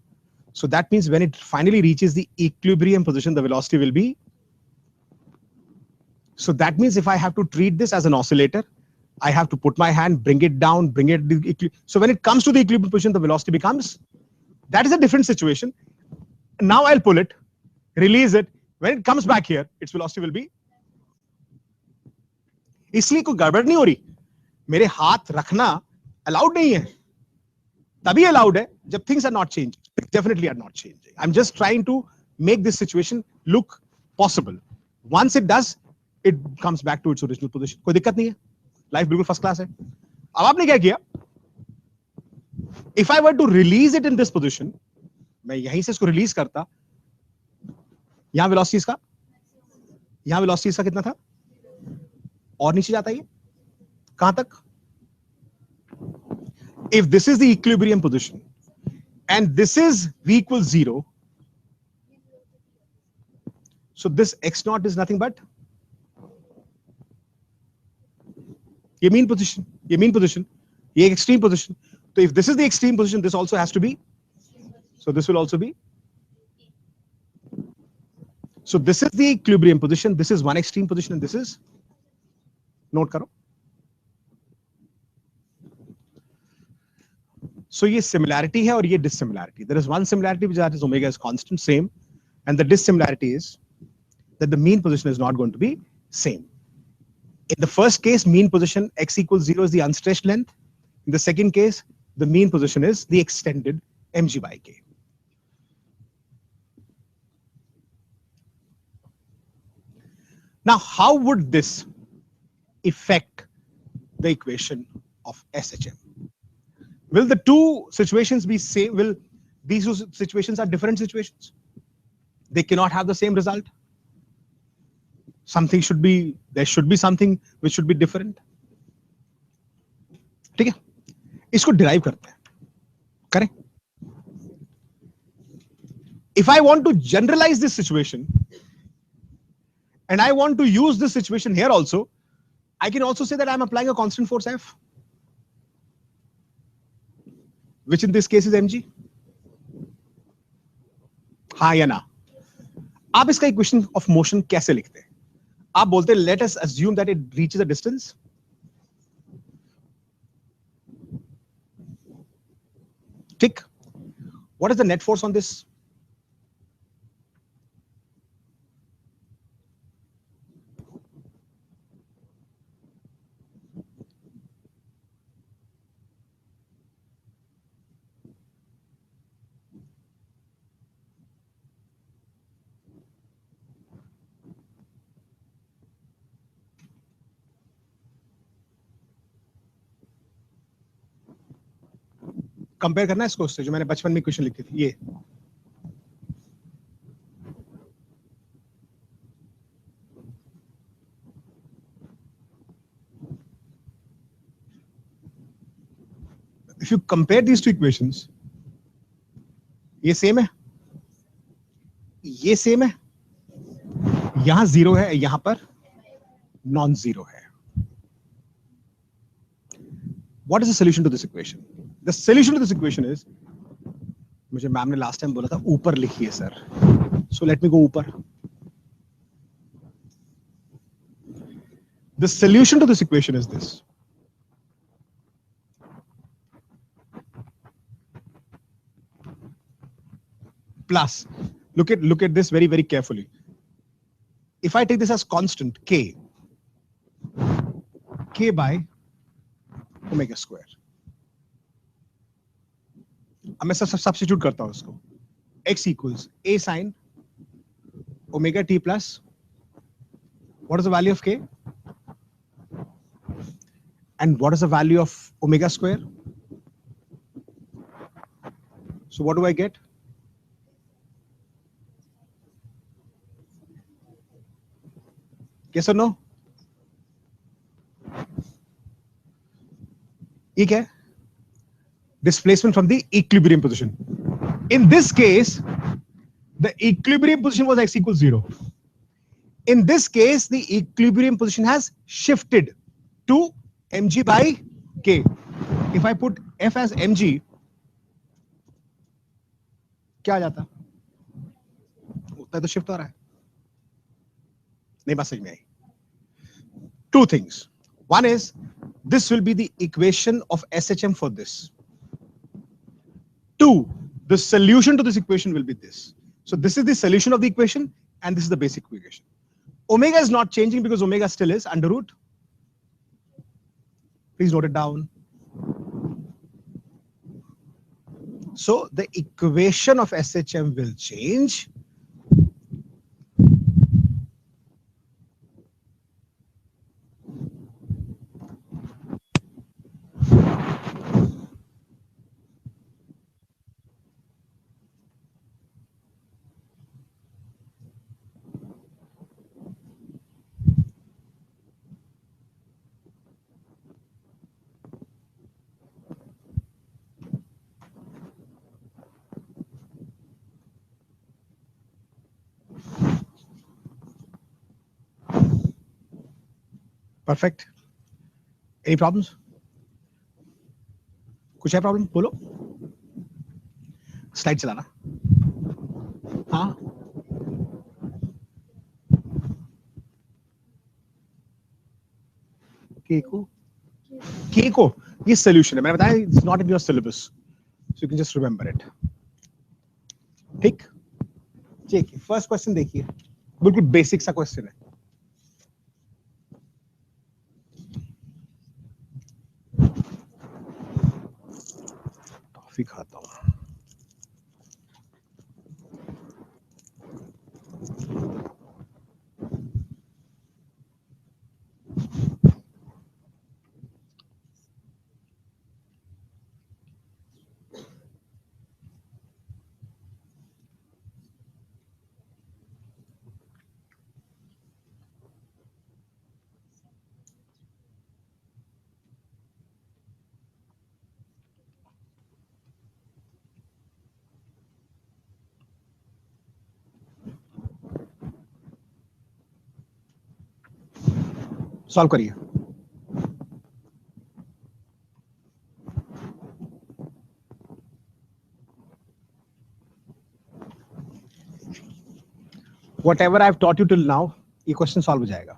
so that means when it finally reaches the equilibrium position the velocity will be, so that means if I have to treat this as an oscillator, I have to put my hand, bring it down, bring it, so when it comes to the equilibrium position the velocity becomes, that is a different situation. Now I'll pull it, release it, when it comes back here its velocity will be, इसलिए कोई गड़बड़ नहीं हो रही, मेरे हाथ रखना allowed नहीं है, तभी अलाउड है जब things are not changing, definitely are not changing. I'm just trying to make this situation look possible. Once it does, it comes back to its original position. कोई दिक्कत नहीं है, लाइफ बिल्कुल फर्स्ट क्लास है। अब आपने क्या किया? If I were to release it in this position, मैं यहीं से इसको रिलीज करता, यहां वेलोसिटी इसका कितना था? और नीचे जाता है ये कहां तक? If this is the equilibrium position and this is v equals 0, so this x naught is nothing but ये mean position, ये mean position, ये extreme position. So if this is the extreme position, this also has to be, so this will also be, so this is the equilibrium position, this is one extreme position and this is, note करो. So ये similarity है और ये dissimilarity. There is one similarity which is omega is constant, same, and the dissimilarity is that the mean position is not going to be same. In the first case, mean position x equals 0 is the unstretched length. In the second case, the mean position is the extended mg by k. Now, how would this affect the equation of SHM? Will the two situations be same? Will these two situations are different situations? They cannot have the same result. Something should be, there should be something which should be different. ठीक है, इसको derive करते हैं, करें. If I want to generalize this situation and I want to use this situation here also, I can also say that I'm applying a constant force F, which in this case is mg. हाँ या ना? आप इसका equation of motion कैसे लिखते हैं? आप बोलते हैं let us assume that it reaches a distance. ठीक. What is the net force on this? Compare करना है इसको उससे जो मैंने बचपन में इक्वेशन लिखी थी ये. If you compare these two equations, ये सेम है, ये सेम है, यहां जीरो है, यहां पर नॉन जीरो है. What is the solution to this equation? The solution to this equation is, मुझे मैम ने लास्ट टाइम बोला था ऊपर लिखिए sir, so let me go ऊपर. The solution to this equation is this. Plus, look at this very carefully. If I take this as constant k by omega square, अब मैं substitute करता हूं इसको. x equals a sin omega t plus, what is the value of k and what is the value of omega square? So what do I get? Yes or no? ये क्या है? Displacement from the equilibrium position. In this case, the equilibrium position was x equals 0. In this case, the equilibrium position has shifted to mg by k. If I put f as mg, क्या आ जाता? उतना तो shift हो रहा है. नहीं बात समझ में आई. Two things. One is, this will be the equation of SHM for this. Two, the solution to this equation will be this. So this is the solution of the equation and this is the basic equation. Omega is not changing because omega still is under root. Please note it down. So the equation of SHM will change. Perfect. Any problems? कुछ है problem? बोलो. Slide चलाना. हाँ. के को ये solution है, मैंने बताया, it's not in your syllabus, so you can just remember it. ठीक. देखिए फर्स्ट क्वेश्चन, देखिए बिल्कुल बेसिक सा क्वेश्चन है. टॉफी खाता हूँ. सॉल्व करिए. Whatever I've taught you till now, ये क्वेश्चन सॉल्व हो जाएगा.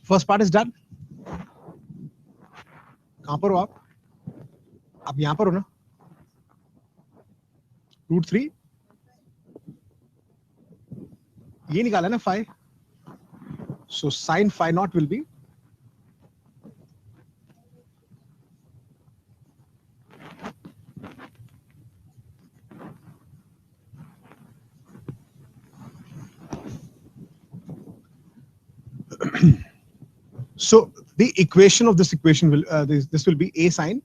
First part is done. कहां पर हो आप? आप यहां पर हो ना? √3 ये निकाला ना phi. So sine phi naught will be so the equation of this equation will this will be a sine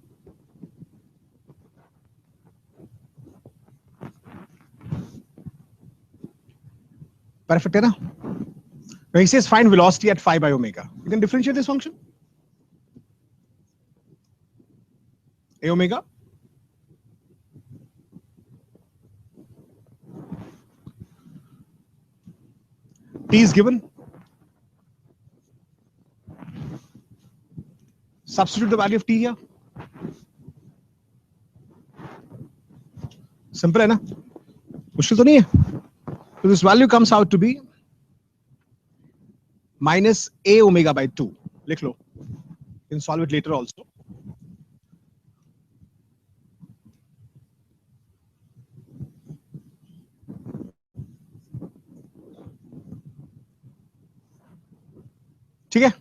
perfect है ना. When he says find velocity at phi by omega, you can differentiate this function a omega t is given. Substitute the value of t here. Simple है ना? मुश्किल तो नहीं है. So this value comes out to be minus a omega by 2. लिख लो. You can solve it later also. ठीक है.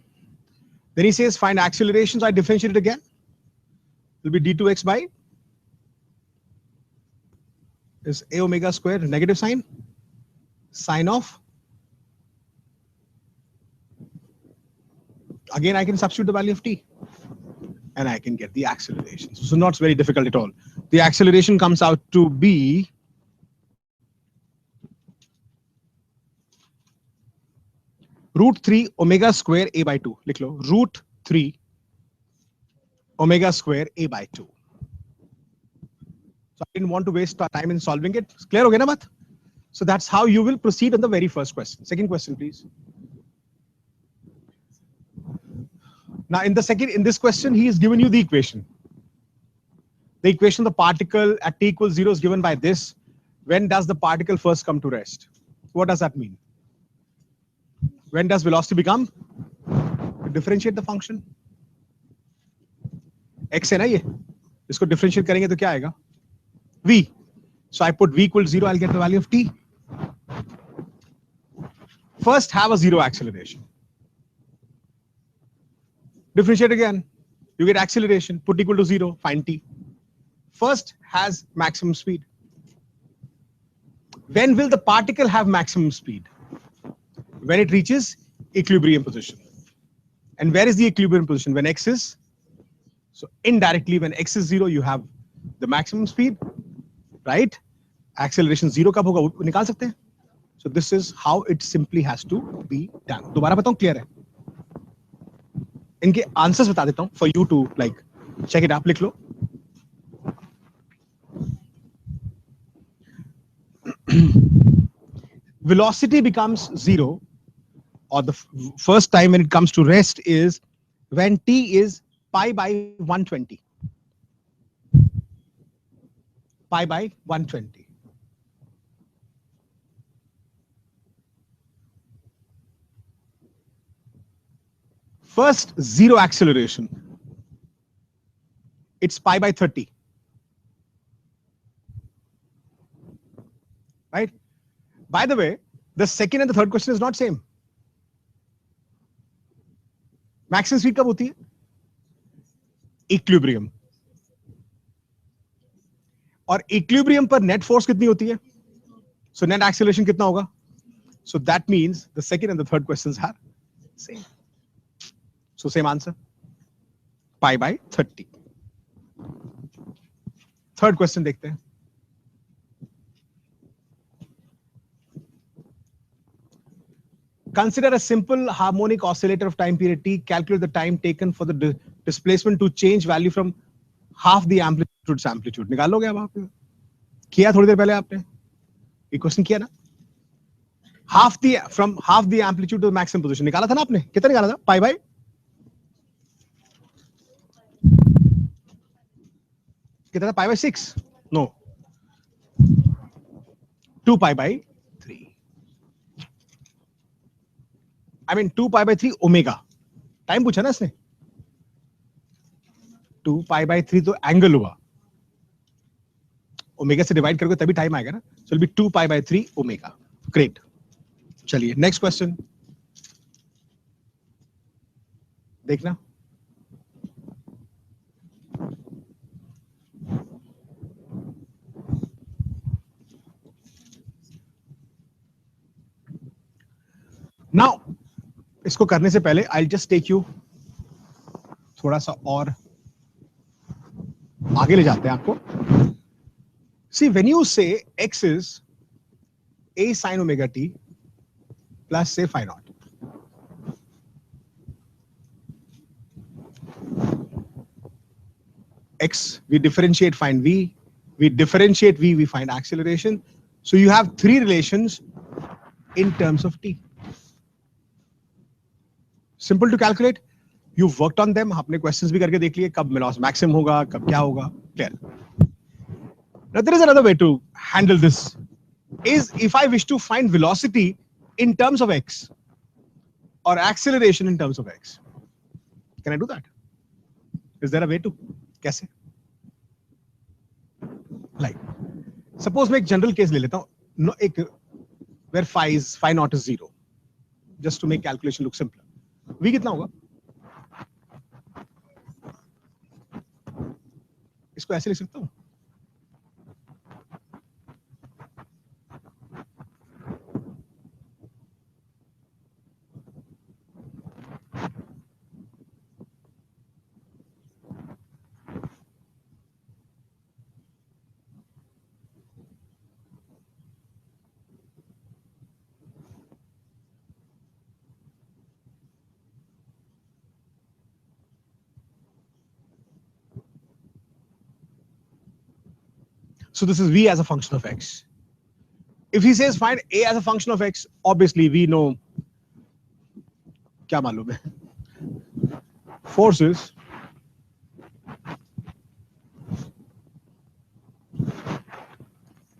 Then he says find acceleration, so I differentiate it again. It will be d2x by is a omega square negative sign, sine of. Again, I can substitute the value of t and I can get the acceleration. So not very difficult at all. The acceleration comes out to be √3 omega square a by 2. लिख लो √3 omega square a by 2. So I didn't want to waste time in solving it. Clear हो गया ना बात? So that's how you will proceed on the very first question. Second question, please. Now in this question, he has given you the equation. The equation of the particle at t equals 0 is given by this. When does the particle first come to rest? What does that mean? When does velocity become? Differentiate the function. X है ना ये. इसको differentiate करेंगे तो क्या आएगा? V. So I put V equals 0, I'll get the value of t. First have a 0 acceleration. Differentiate again. You get acceleration. Put equal to 0, find t. First has maximum speed. When will the particle have maximum speed? When it reaches equilibrium position. And where is the equilibrium position? When x is, so indirectly when x is 0, you have the maximum speed, right? Acceleration 0 कब होगा वो निकाल सकते हैं. So this is how it simply has to be done. दोबारा बताऊं, clear है? इनके आंसर्स बता देता हूं for you to like check it up. लिख लो. Velocity becomes 0, or the first time when it comes to rest is when t is pi by 120. Pi by 120. First 0 acceleration. It's pi by 30. Right? By the way, the second and the third question is not same. Maximum speed कब होती है? Equilibrium. और equilibrium पर net force कितनी होती है? So net acceleration कितना होगा? So that means the second and the third questions are same. So same answer. Pi by 30. Third question देखते हैं. Consider a simple harmonic oscillator of time period t. Calculate the time taken for the displacement to change value from half the amplitude to its amplitude. निकाल लोगे अब आप? किया थोड़ी देर पहले आपने. ये क्वेश्चन किया ना? From half the amplitude to the maximum position. निकाला था ना आपने? कितना निकाला था? Pi by? कितना था? Pi by 6? No. 2 pi by 3. I mean 2 pi by 3 omega. Time पूछा ना इसने. 2 pi by 3 तो एंगल हुआ. ओमेगा से डिवाइड करोगे तभी टाइम आएगा ना. So it'll be 2 pi by 3 omega. Great. चलिए नेक्स्ट क्वेश्चन देखना. नाउ इसको करने से पहले आई जस्ट टेक यू थोड़ा सा और आगे ले जाते हैं आपको. सी व्हेन यू से x is a sin omega t plus say phi naught. X we differentiate, find v. We differentiate v, we find acceleration. So you have three relations in terms of t. Simple to calculate. You've worked on them. आपने questions भी करके देख लिए कब maximum होगा, कब क्या होगा. Clear. Now there is another way to handle this. Is if I wish to find velocity in terms of x or acceleration in terms of x. Can I do that? Is there a way to? कैसे? Like, suppose मैं एक general case ले लेता हूँ. No, where phi naught is 0. Just to make calculation look simpler. V कितना होगा? इसको ऐसे लिख सकता हूँ. So this is v as a function of x. If he says find a as a function of x, obviously we know क्या मालूम है, forces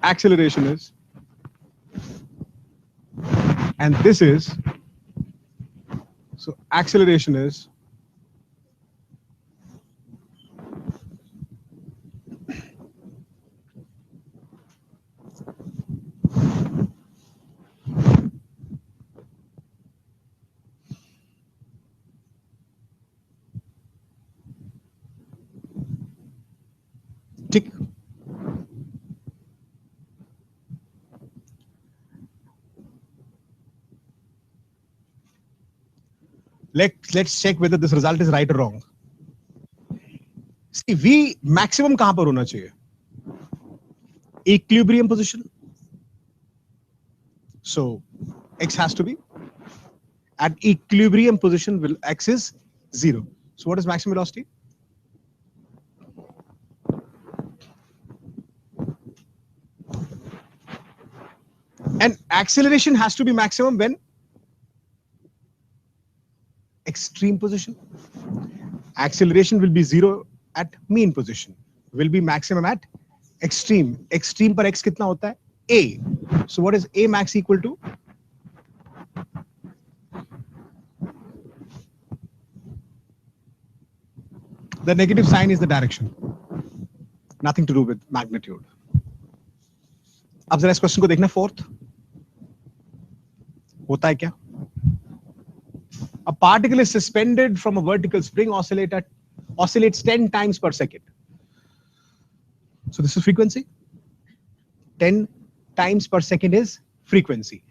acceleration is, and this is, so acceleration is tick. Let's check whether this result is right or wrong. See, V maximum कहां पर होना चाहिए? Equilibrium position. So x has to be at equilibrium position. Will x is 0. So what is maximum velocity? And acceleration has to be maximum when extreme position. Acceleration will be 0 at mean position. Will be maximum at extreme. Extreme पर x कितना होता है? A. So what is A max equal to? The negative sign is the direction. Nothing to do with magnitude. अब जरा इस question को देखना, fourth होता है क्या? A particle is suspended from a vertical spring oscillates 10 times per second. So this is frequency. 10 times per second is frequency.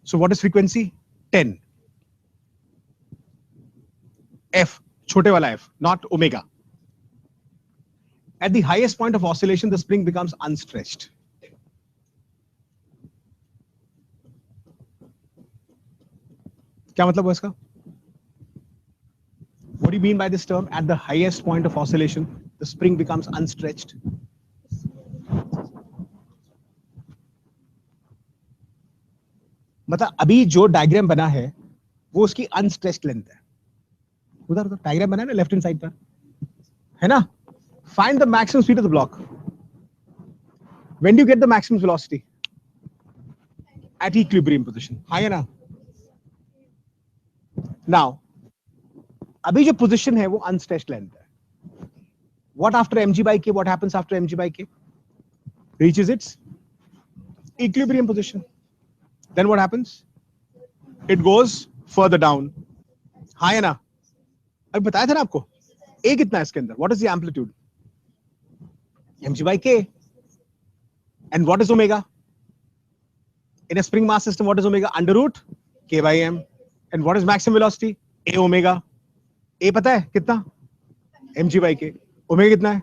So what is frequency? 10. F, छोटे वाला f, not omega. At the highest point of oscillation, the spring becomes unstretched. क्या मतलब है इसका? What do you mean by this term? At the highest point of oscillation, the spring becomes unstretched. मतलब अभी जो diagram बना है वो उसकी अनस्ट्रेच्ड लेंथ है. उधर उधर डायग्राम बना है ना लेफ्ट हैंड साइड पर, है ना? Find the maximum speed of the block. When do you get the maximum velocity? At equilibrium position. हाँ या ना? Now, अभी जो position है वो unstretched length है. What after mg by k? What happens after mg by k? Reaches its equilibrium position. Then what happens? It goes further down. हाँ या ना? अभी बताया था ना आपको. A कितना है इसके अंदर? What is the amplitude? mg by k. And what is omega? In a spring mass system, what is omega? Under root k by m. And what is maximum velocity? A omega. A पता है कितना? mg by k. Omega कितना है?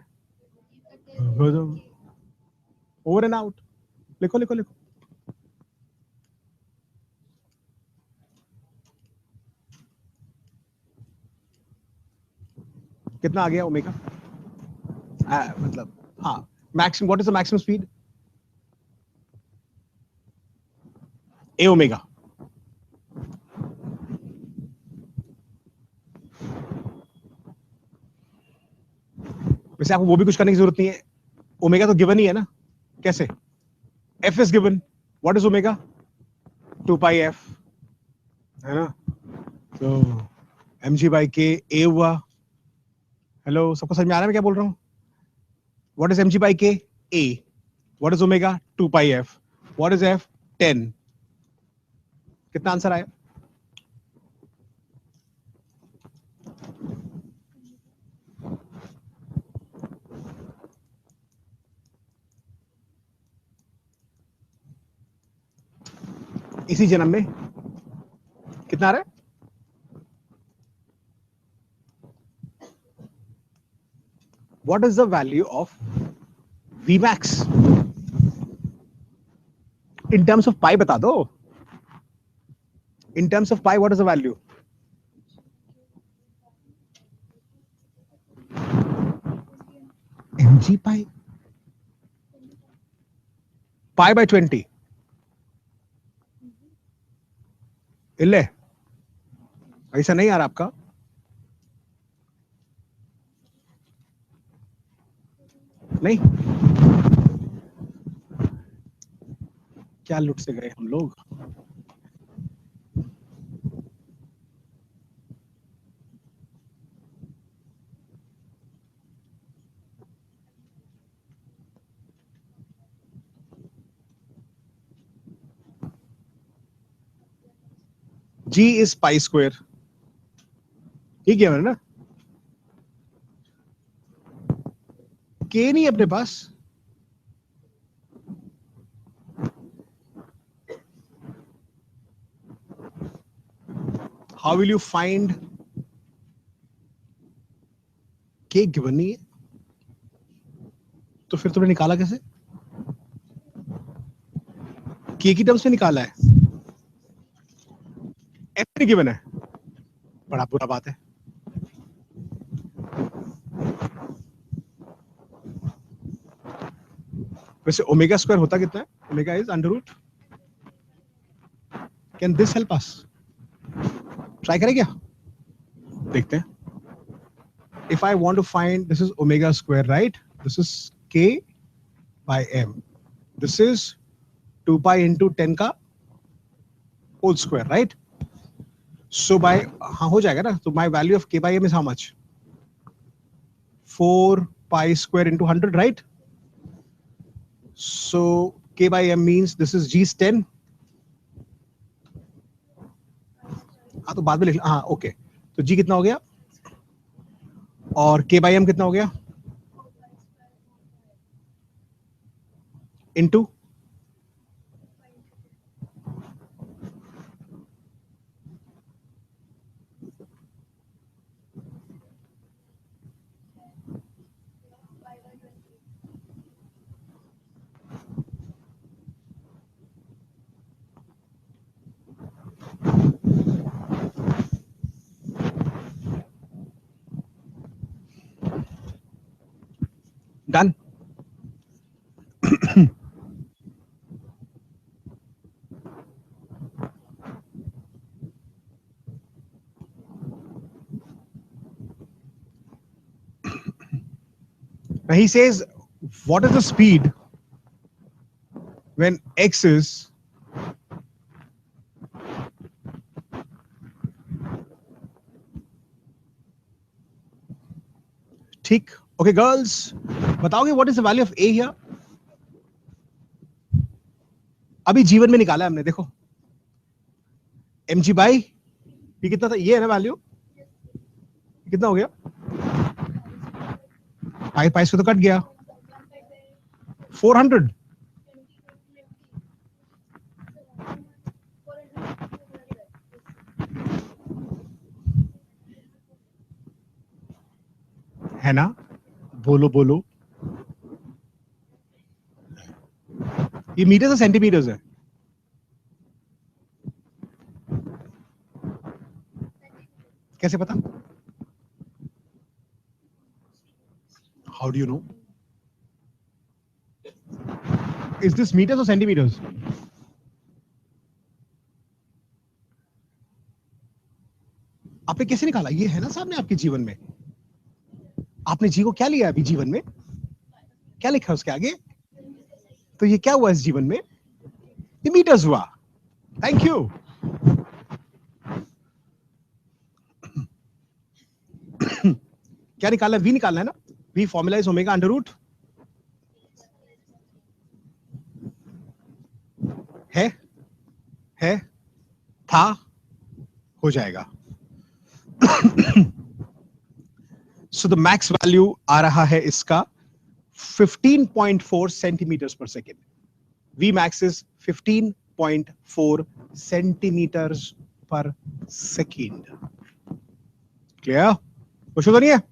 Over and out. लिखो लिखो लिखो. कितना आ गया ओमेगा? मतलब हाँ, maximum. What is the maximum speed? A omega. वैसे आपको वो भी कुछ करने की जरूरत नहीं है. ओमेगा तो गिवन ही है ना. कैसे? F is given. What is omega? 2 pi f, है ना? तो mg by k a हुआ. हेलो, सबको समझ में आ रहा है मैं क्या बोल रहा हूँ? What is mg by k? A. What is omega? 2 pi f. What is f? 10. कितना आंसर आया? इसी जन्म में कितना आ रहा है? What is the value of Vmax? In terms of pi बता दो. In terms of pi, what is the value? mg pi. Pi by 20 इल्ले ऐसा नहीं आ रहा आपका? नहीं, क्या लुट से गए हम लोग? G is pi square. ये क्या है ना? K नहीं अपने पास. How will you find K given नहीं है? तो फिर तुमने निकाला कैसे? K की टर्म्स में निकाला है. F नहीं गिवन है. बड़ा बुरा बात है. वैसे ओमेगा स्क्वायर होता कितना है? Omega is under root. Can this help us? Try करें क्या? देखते हैं. If I want to find, this is omega square, right? This is K by M. This is 2 pi into 10 का whole square, right? So by, हाँ हो जाएगा ना? So my value of K by M is how much? 4 pi square into 100, right? So K by M means this is G is 10. हाँ तो बाद में लिख, हाँ ओके. तो G कितना हो गया? और K by M कितना हो गया? Into done. Now he says, what is the speed when x is ठीक. Okay girls, बताओगे what is the value of a here? अभी जीवन में निकाला है हमने, देखो mg by ये कितना था? ये है ना वैल्यू? कितना हो गया? पाई पाई से तो कट गया. 400. है ना? बोलो बोलो. ये मीटर्स और सेंटीमीटर्स है? कैसे पता? How do you know? Is this meters or centimeters? आपने कैसे निकाला? ये है ना सामने आपके जीवन में. आपने जी को क्या लिया अभी जीवन में? क्या लिखा है उसके आगे? तो ये क्या हुआ इस जीवन में? ये मीटर्स हुआ. Thank you. क्या निकालना है? वी निकालना है ना? V formula is omega under root. है था, हो जाएगा. सो द मैक्स वैल्यू आ रहा है इसका 15.4 centimetres per second. V max is 15.4 centimetres per second. Clear? कुछ तो नहीं है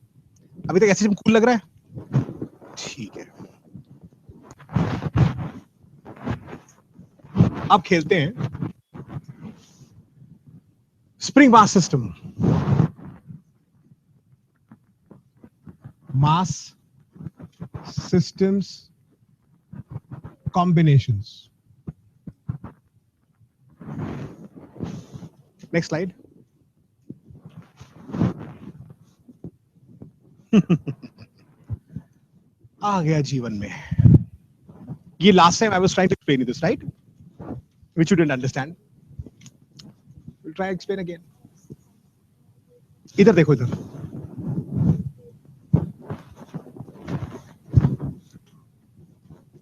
अभी तक? ऐसे कूल लग रहा है? ठीक है. अब खेलते हैं स्प्रिंग मास सिस्टम. मास systems combinations. Next slide. आ गया जीवन में. ये last time I was trying to explain you this, right? Which you didn't understand. We'll try to explain again. इधर देखो इधर.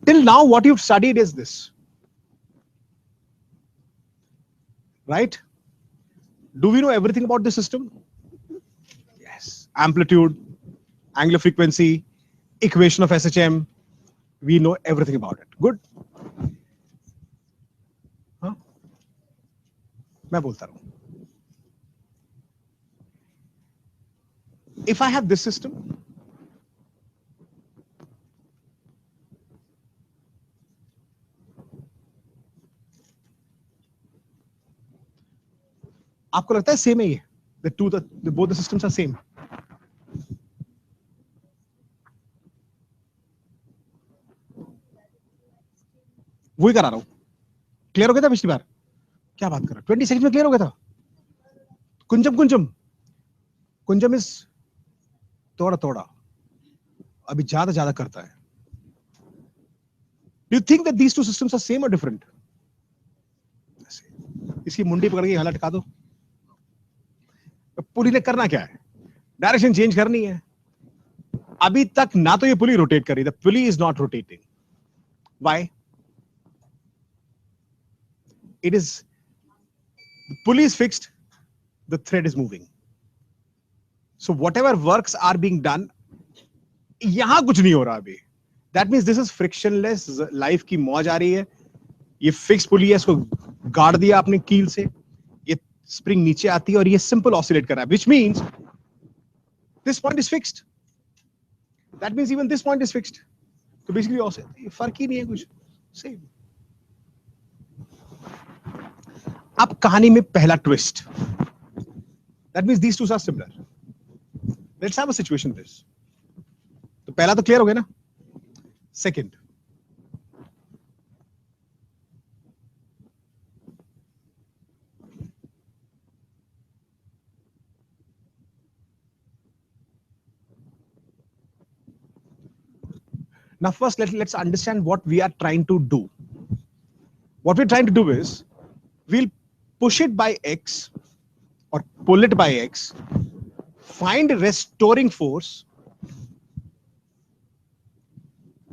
Till now, what you've studied is this, right? Do we know everything about the system? Yes. Amplitude, angular frequency, equation of SHM. We know everything about it. Good. हाँ? मैं बोलता रहूं. If I have this system, आपको लगता है same है ये? Both the systems are same. वही करा रहा हूं. क्लियर हो गया था पिछली बार? क्या बात कर रहा? 20 सेकंड में क्लियर हो गया था. कुंजम इज थोड़ा अभी ज्यादा करता है. Do you think that these two systems are same or different? इसकी मुंडी पकड़ के हालत लटका दो. पुली ने करना क्या है? डायरेक्शन चेंज करनी है. अभी तक ना तो ये पुली रोटेट कर रही. The pulley is not rotating. Why? It is, the pulley is fixed, the thread is moving. So whatever works are being done, यहां कुछ नहीं हो रहा अभी. That means this is frictionless. Life की मौज आ रही है. ये फिक्स पुली है, इसको गाड़ दिया आपने कील से. ये स्प्रिंग नीचे आती है और ये सिंपल ऑसिलेट कर रहा है. Which means this point is fixed. That means even this point is fixed. तो basically फर्क ही नहीं है कुछ. Same. अब कहानी में पहला twist. That means these two are similar. Let's have a situation this. तो पहला तो क्लियर हो गया ना? Second. Now first let's understand what we are trying to do. What we're trying to do is we'll push it by X or pull it by X, find restoring force.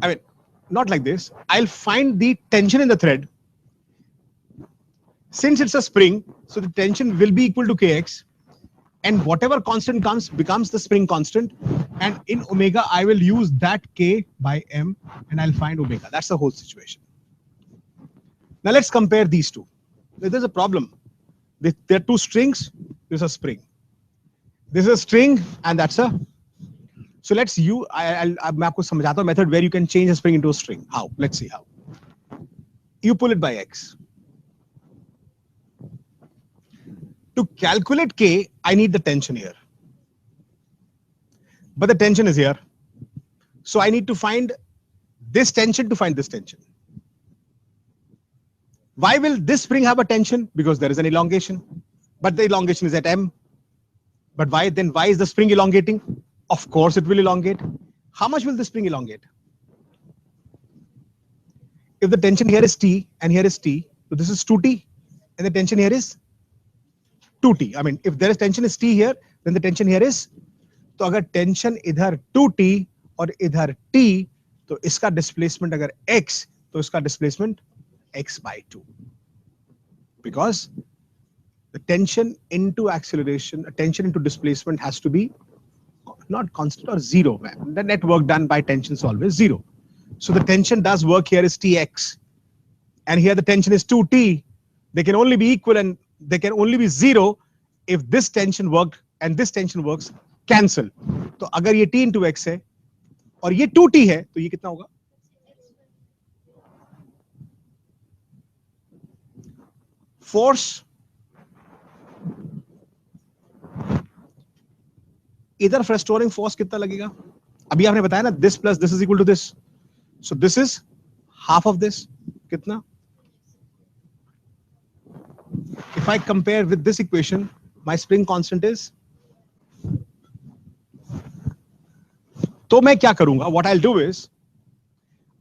I mean, not like this. I'll find the tension in the thread. Since it's a spring, so the tension will be equal to Kx, and whatever constant comes becomes the spring constant. And in omega, I will use that K by M and I'll find omega. That's the whole situation. Now let's compare these two. There's a problem. There are two strings. There's a spring. This is a string and that's a. So let's use. मैं आपको समझाता हूँ method where you can change a spring into a string. How? Let's see how. You pull it by X. To calculate K, I need the tension here. But the tension is here. So I need to find this tension to find this tension. Why will this spring have a tension? Because there is an elongation. But the elongation is at M. But why then? Why is the spring elongating? Of course it will elongate. How much will the spring elongate? If the tension here is T and here is T, so this is 2T and the tension here is 2T. I mean, if there is tension is T here, then the tension here is. तो अगर tension इधर 2T और इधर T, तो इसका displacement अगर X, तो इसका displacement X by 2. Because the tension into acceleration, tension into displacement has to be not constant or zero. The net work done by tension is always zero. So the tension does work here is Tx. And here the tension is 2T. They can only be equal and they can only be zero if this tension worked and this tension works cancel. तो अगर ये T into X है और ये 2T है तो ये कितना होगा? Force इधर restoring force कितना लगेगा? अभी आपने बताया ना this plus this is equal to this. So this is half of this कितना? If I compare with this equation, my spring constant is, तो मैं क्या करूंगा? What I'll do is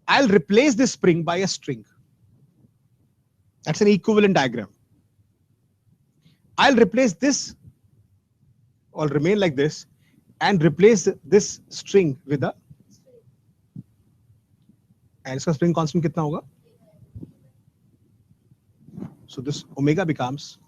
I'll replace this spring by a string. That's an equivalent diagram. I'll replace this, or remain like this, and replace this string with a, and इसका spring constant कितना होगा? So this omega becomes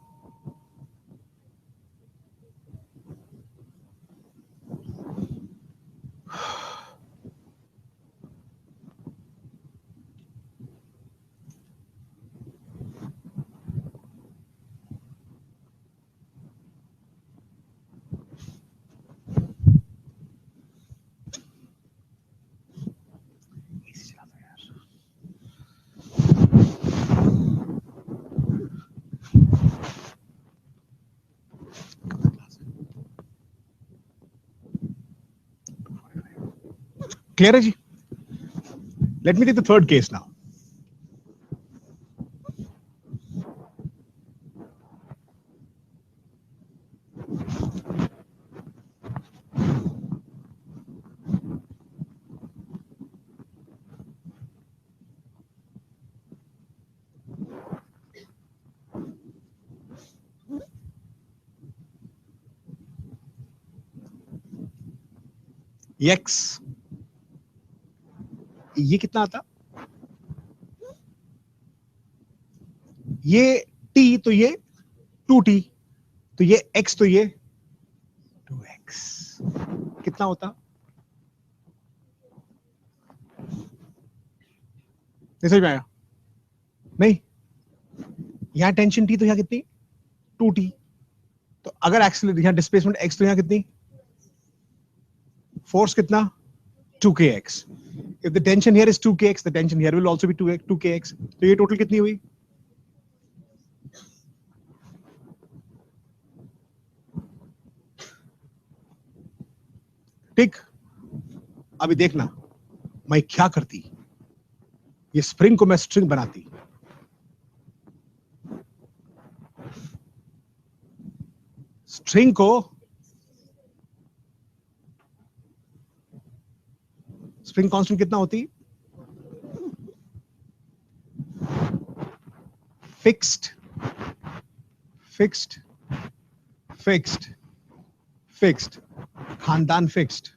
clear है जी? Let me take the third case now. X, ये कितना आता? ये t, तो ये 2t, तो ये x, तो ये 2x, कितना होता? नहीं समझ में आया? नहीं, यहां टेंशन t, तो यहां कितनी? 2t, तो अगर एक्सीलरेशन, यहां डिस्प्लेसमेंट x, तो यहां कितनी? फोर्स कितना? 2kx. If the tension here is 2kx, the tension here will also be 2kx. तो ये टोटल कितनी हुई? ठीक, अभी देखना मैं क्या करती, ये स्प्रिंग को मैं स्ट्रिंग बनाती, स्ट्रिंग को, स्प्रिंग कांस्टेंट कितना होती? फिक्स्ड, फिक्स्ड, फिक्स्ड, फिक्स्ड, खानदान फिक्स्ड,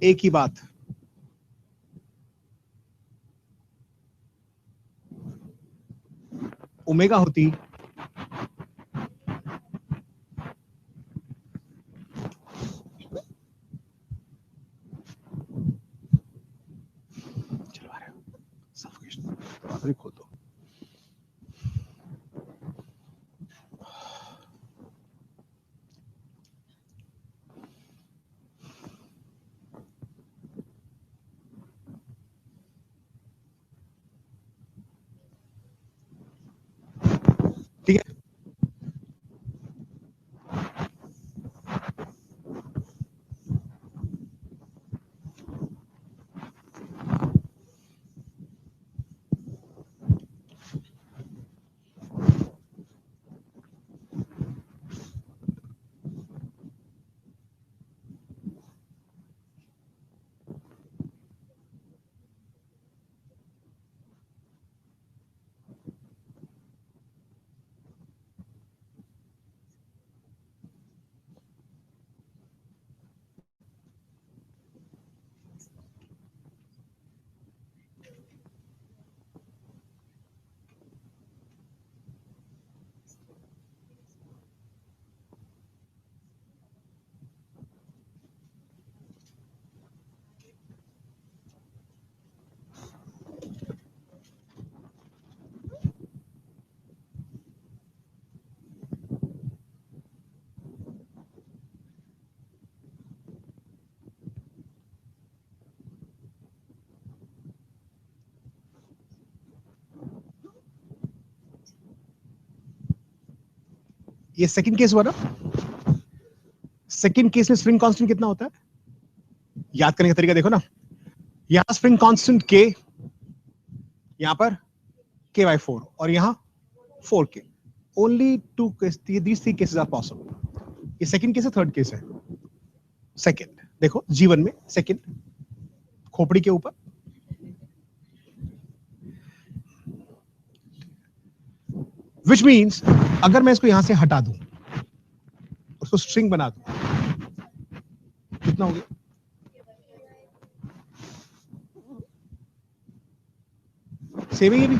एक ही बात, ओमेगा होती चलवा रहे हो सफोकेशन, खोल दो। ठीक है, ये सेकंड केस हुआ ना, सेकंड केस में स्प्रिंग कांस्टेंट कितना होता है? याद करने का तरीका देखो ना, यहां स्प्रिंग कांस्टेंट K, यहां पर K/4 और यहां 4K. Only two cases, these three cases are possible. ये सेकंड केस है, थर्ड केस है. सेकंड देखो जीवन में सेकंड खोपड़ी के ऊपर. Which means अगर मैं इसको यहां से हटा दूं, उसको स्ट्रिंग बना दूं, कितना हो गया? सेम है ये भी.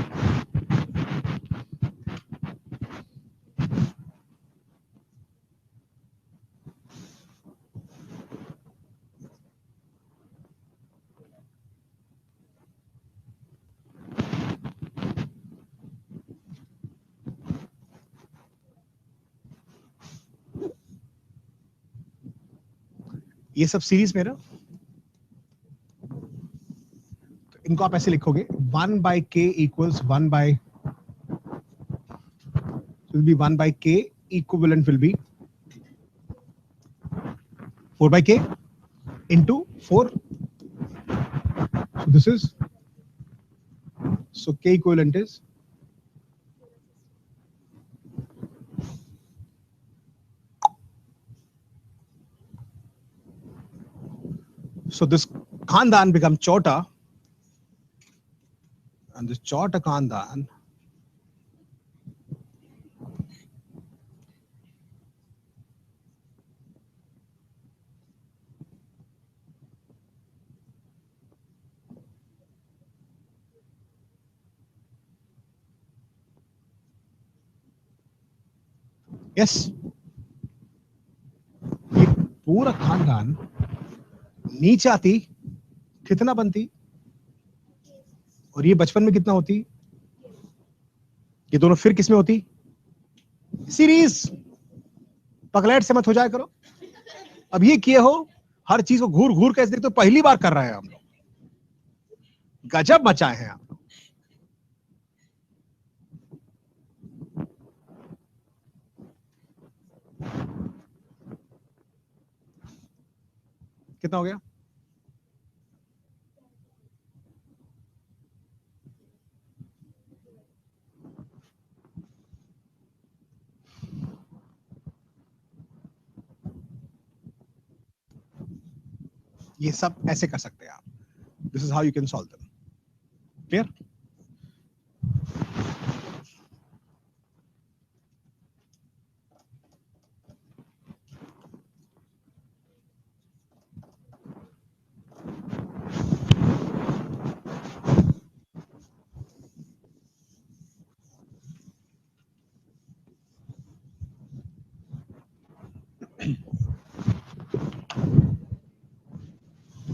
ये सब सीरीज में ना, तो इनको आप ऐसे लिखोगे 1/k equals 1 by, will be 1/k, equivalent will be 4/k into 4. So this is, so k equivalent is, so this Khandan becomes Chota, and this Chota Khandan yes, ये पूरा खानदान नीचे आती कितना बनती, और ये बचपन में कितना होती, ये दोनों फिर किसमें होती? सीरीज. पगलेट से मत हो जाया करो. अब ये किए हो, हर चीज को घूर घूर कैसे देखते हो, पहली बार कर रहे हैं हम लोग. गजब मचाए हैं आप लोग. कितना हो गया? ये सब ऐसे कर सकते हैं आप. This is how you can solve them. Clear?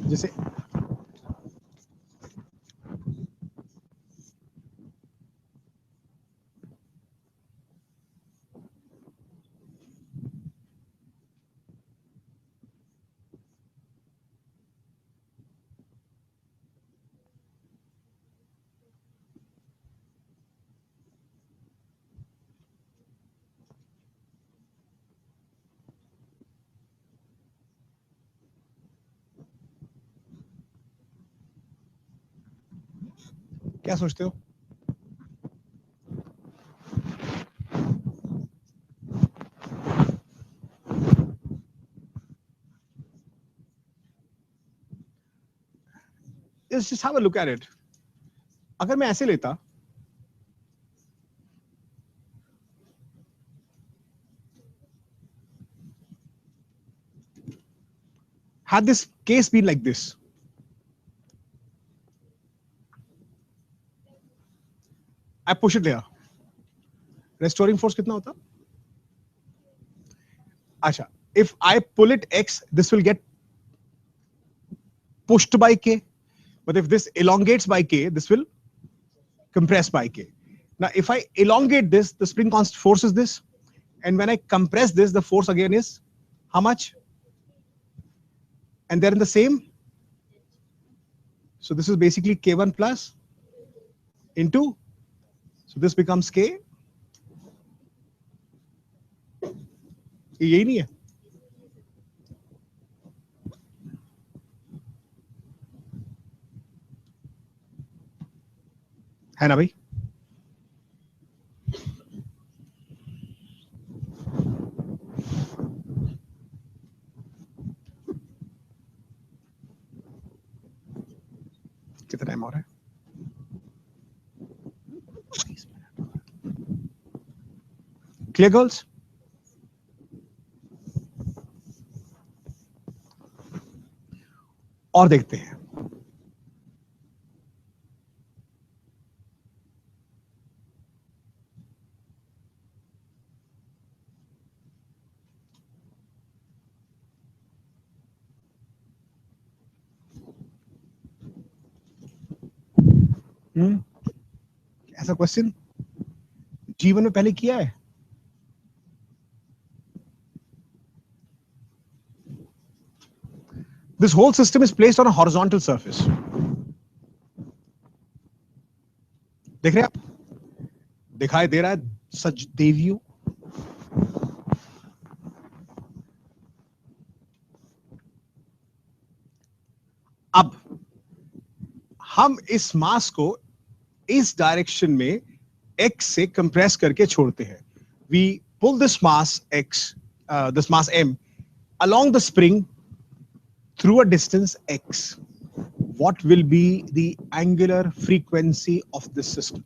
जैसे क्या सोचते हो? Just have a look at it. अगर मैं ऐसे लेता, had this case been like this, I push it there, restoring force कितना होता? अच्छा, if I pull it x, this will get pushed by k, but if this elongates by k, this will compress by k. Now if I elongate this, the spring constant force is this, and when I compress this, the force again is how much? And they're in the same, so this is basically k1 plus into, so this becomes k. यही नहीं है? है ना भाई? कितना time हो रहा है? Clear girls? और देखते हैं। ऐसा क्वेश्चन जीवन में पहले किया है? This whole system is placed on a horizontal surface. देख रहे हैं आप? दिखाई दे रहा है सच देवियों? अब हम इस मास को इस डायरेक्शन में x से कंप्रेस करके छोड़ते हैं. We pull this mass x, this mass m, along the spring through a distance x. What will be the angular frequency of this system?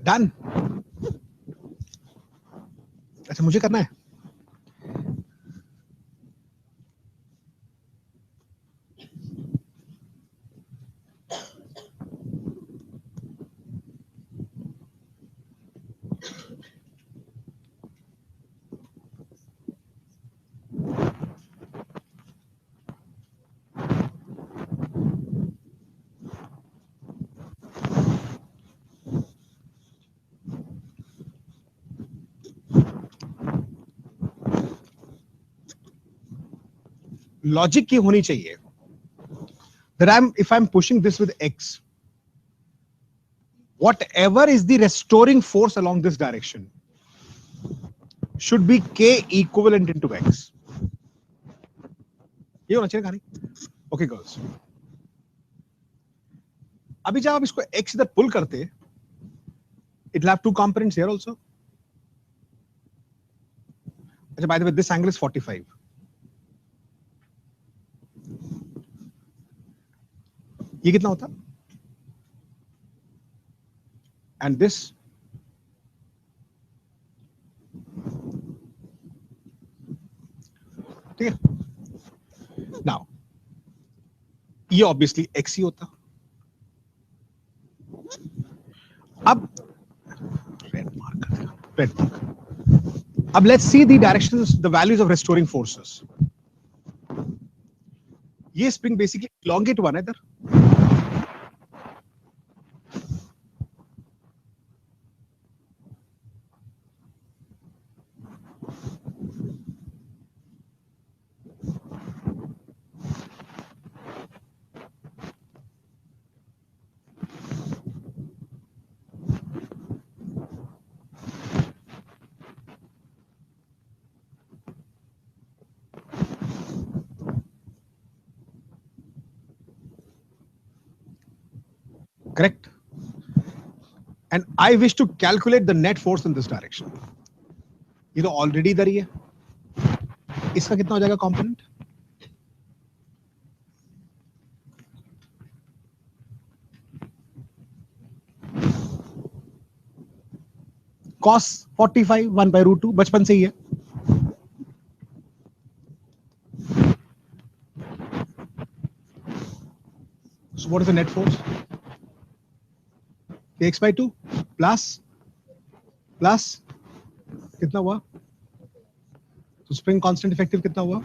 Done. अच्छा मुझे करना है. लॉजिक ये होनी चाहिए that if I'm pushing this with x, whatever is the restoring force along this direction should be k equivalent into x. ये होना चाहिए कहानी. ओके गर्ल्स, अभी जब आप इसको x इधर पुल करते, it will have two components here also. अच्छा, by the way, this angle is 45. ये कितना होता? And this ठीक है. Now ये obviously x ही होता. अब red mark. अब let's see the directions, the values of restoring forces. ये स्प्रिंग बेसिकली elongate हुआ ना इधर. correct? And I wish to calculate the net force in this direction. ये तो already इधर ही है. इसका कितना हो जाएगा component? Cos 45 1/√2 बचपन से ही है. So what is the net force? kx/2 plus कितना हुआ? तो स्प्रिंग कांस्टेंट इफेक्टिव कितना हुआ?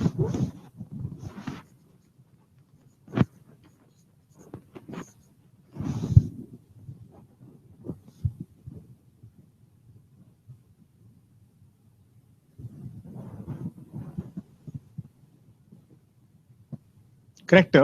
करेक्ट.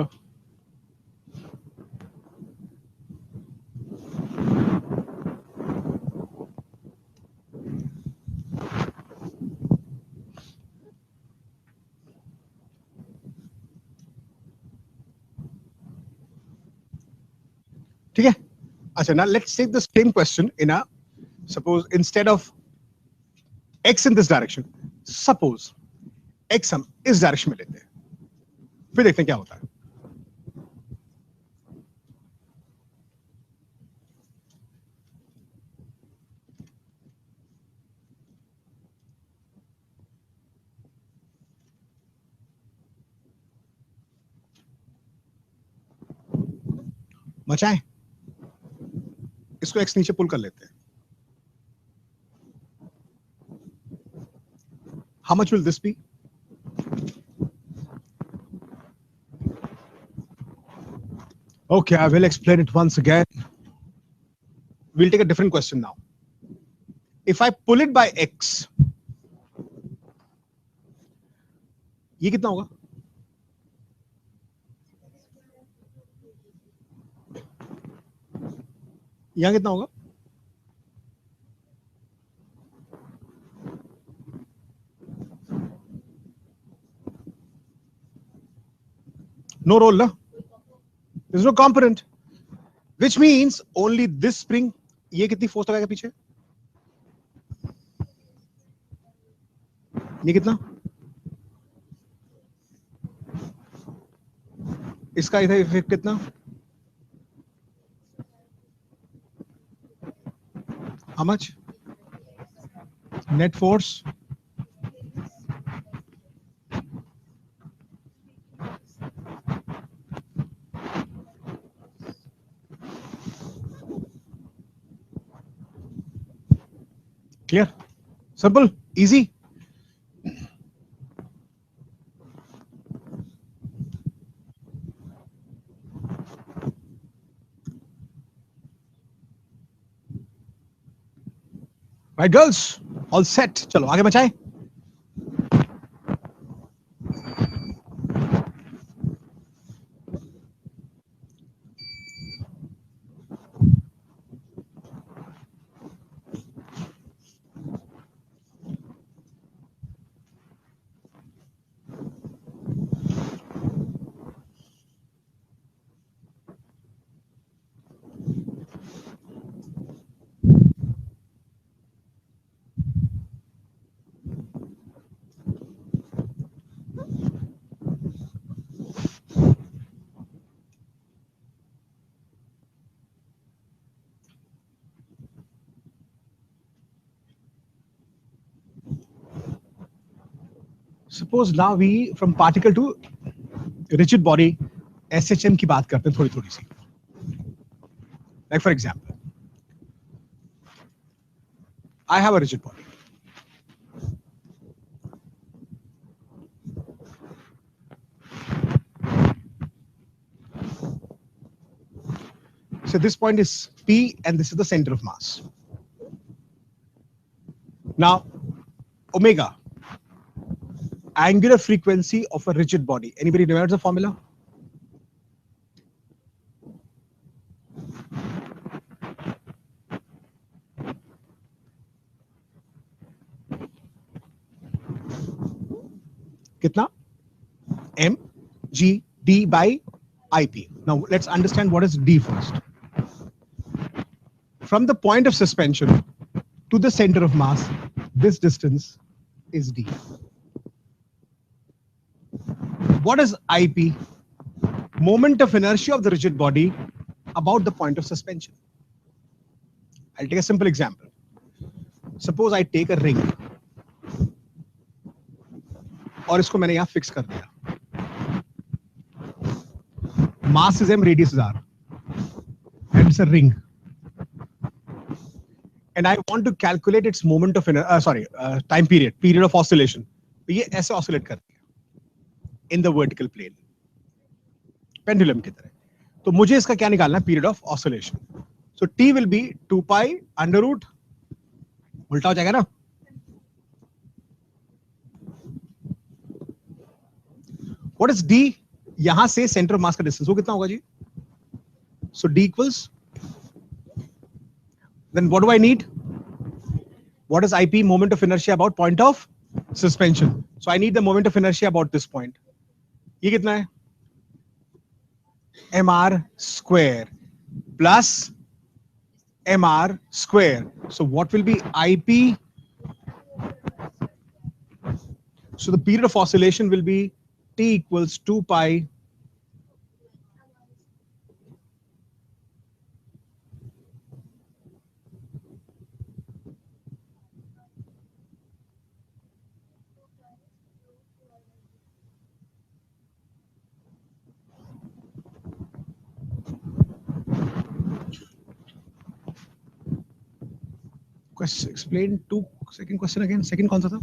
ठीक है. अच्छा, now let's take the same question in a, suppose instead of x in this direction, suppose x हम इस डायरेक्शन में लेते हैं, फिर देखते हैं क्या होता है. मचाएं, इसको x नीचे पुल कर लेते हैं. How much will this be? Okay, I will explain it once again. We'll take a different question now. If I pull it by x, ये कितना होगा? यहाँ कितना होगा? No roll, no? There's no component, which means only this spring. ये कितनी force लगाएगा पीछे? ये कितना? इसका इधर इफेक्ट कितना? How much? Net force. Clear? Simple? Easy? Right, girls? All set. चलो आगे बचाएं. Suppose now we from particle to rigid body SHM की बात करते हैं थोड़ी थोड़ी सी. Like for example, I have a rigid body. So this point is P and this is the center of mass. Now, omega, angular frequency of a rigid body. Anybody remembers the formula? Kitna? mg d by ip. Now let's understand what is d first. from the point of suspension to the center of mass, this distance is d. What is IP? Moment of inertia of the rigid body about the point of suspension. I'll take a simple example. Suppose I take a ring और इसको मैंने यहाँ fix कर दिया. Mass is m, radius is r, and it's a ring. And I want to calculate its moment of time period of oscillation. तो ये ऐसे oscillate करती है in the vertical plane, pendulum की तरह. तो मुझे इसका क्या निकालना है? Period of oscillation. So t will be 2 pi under root, उल्टा हो जाएगा ना. What is d? यहां से center of mass का distance वो कितना होगा जी? So d equals, then what do I need? What is IP? Moment of inertia about point of suspension. So I need the moment of inertia about this point. ये कितना है? mr square plus mr square. So what will be IP? So the period of oscillation will be t equals 2 pi question. Explain two. Second question again. Second कौन सा था?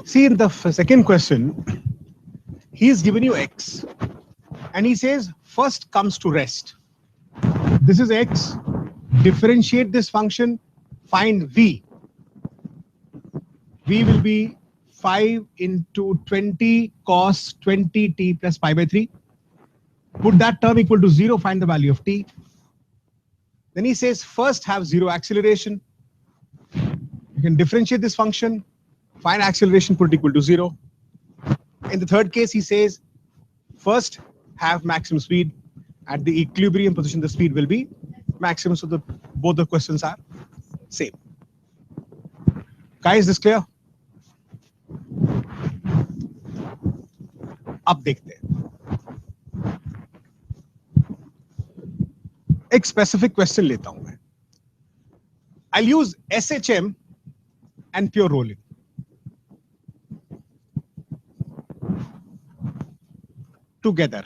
See, in the second question, he is given you x, and he says first comes to rest. This is x. Differentiate this function. Find v. V will be 5 into 20 cos 20 t plus pi by 3. Put that term equal to 0, find the value of t. Then he says first have 0 acceleration. You can differentiate this function, find acceleration, put it equal to 0. In the third case, he says first have maximum speed. At the equilibrium position, the speed will be maximum. So both the questions are same. Guys, is this clear? अब देखते हैं. एक specific question लेता हूं मैं. I'll use SHM and pure rolling. Together.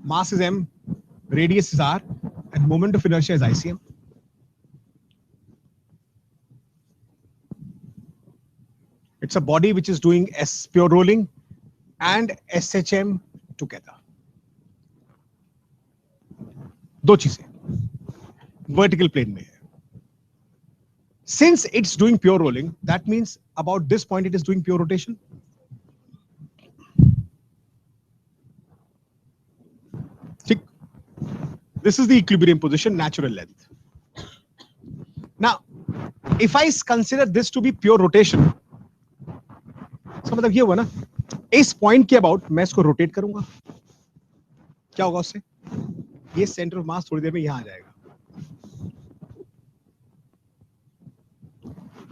Mass is m, radius is r, and moment of inertia is ICM. It's a body which is doing pure rolling and SHM together. दो चीजें vertical plane में है. Since it's doing pure rolling, that means about this point it is doing pure rotation. This is the equilibrium position, natural length. Now, if I consider this to be pure rotation, इसका मतलब ये हुआ ना, इस point के about मैं इसको rotate करूंगा, क्या होगा उससे? ये सेंटर ऑफ मास थोड़ी देर में यहां आ जाएगा.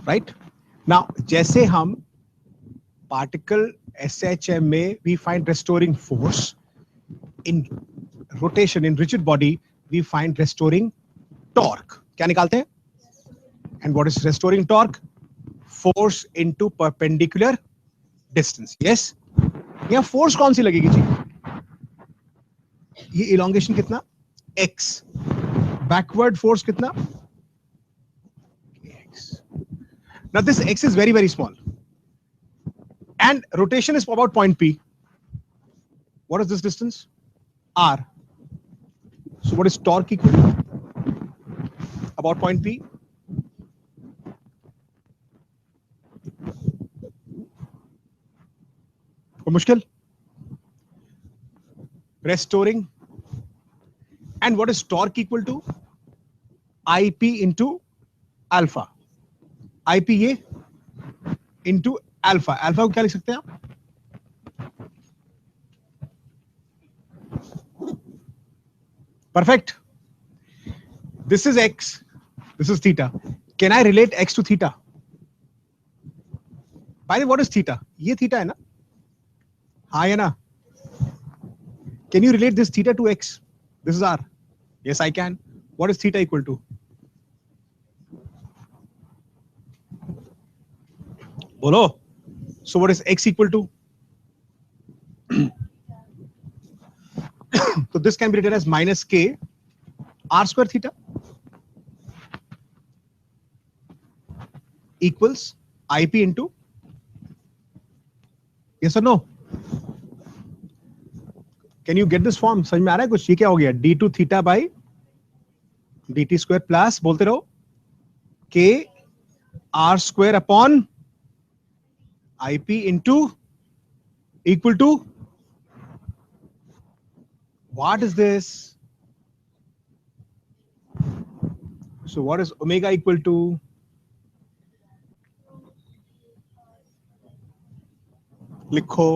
राइट नाउ जैसे हम पार्टिकल SHM में we find restoring force, in rotation in rigid body we find restoring torque. क्या निकालते हैं? And what is restoring torque? Force into perpendicular distance. Yes. यहाँ force कौन सी लगेगी जी? ये elongation कितना? X. Backward force कितना? X. Now this X is very, very small. And rotation is about point P. What is this distance? R. So what is torque equal to? About point P. कोई मुश्किल? restoring. And what is torque equal to? IP into alpha. IP ये into alpha. Alpha को क्या लिख सकते हैं आप? Perfect. This is x. This is theta. Can I relate x to theta? By the way, what is theta? ये theta है ना? हाँ है ना? Can you relate this theta to x? This is r. Yes, I can. What is theta equal to? Bolo. So what is x equal to? So this can be written as minus k r square theta equals ip into, yes or no? Can you get this form? समझ में आ रहा है कुछ? ये क्या हो गया? d2 theta by dt square plus बोलते रहो k r square upon ip into equal to, what is this? So what is omega equal to? लिखो.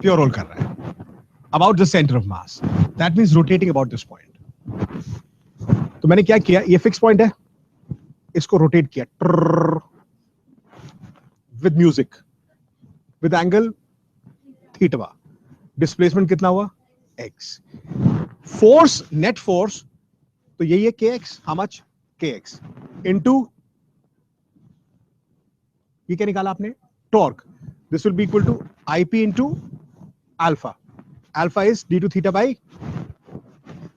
प्योर रोल कर रहा है. About the center of mass. That means rotating about this point. तो मैंने क्या किया? ये फिक्स पॉइंट है, इसको रोटेट किया with music, with angle theta. Displacement कितना हुआ? x. फोर्स, नेट फोर्स तो यही है kx. How much? kx into, ये क्या निकाला आपने? Torque. This will be equal to ip into alpha. Alpha is d2 theta by,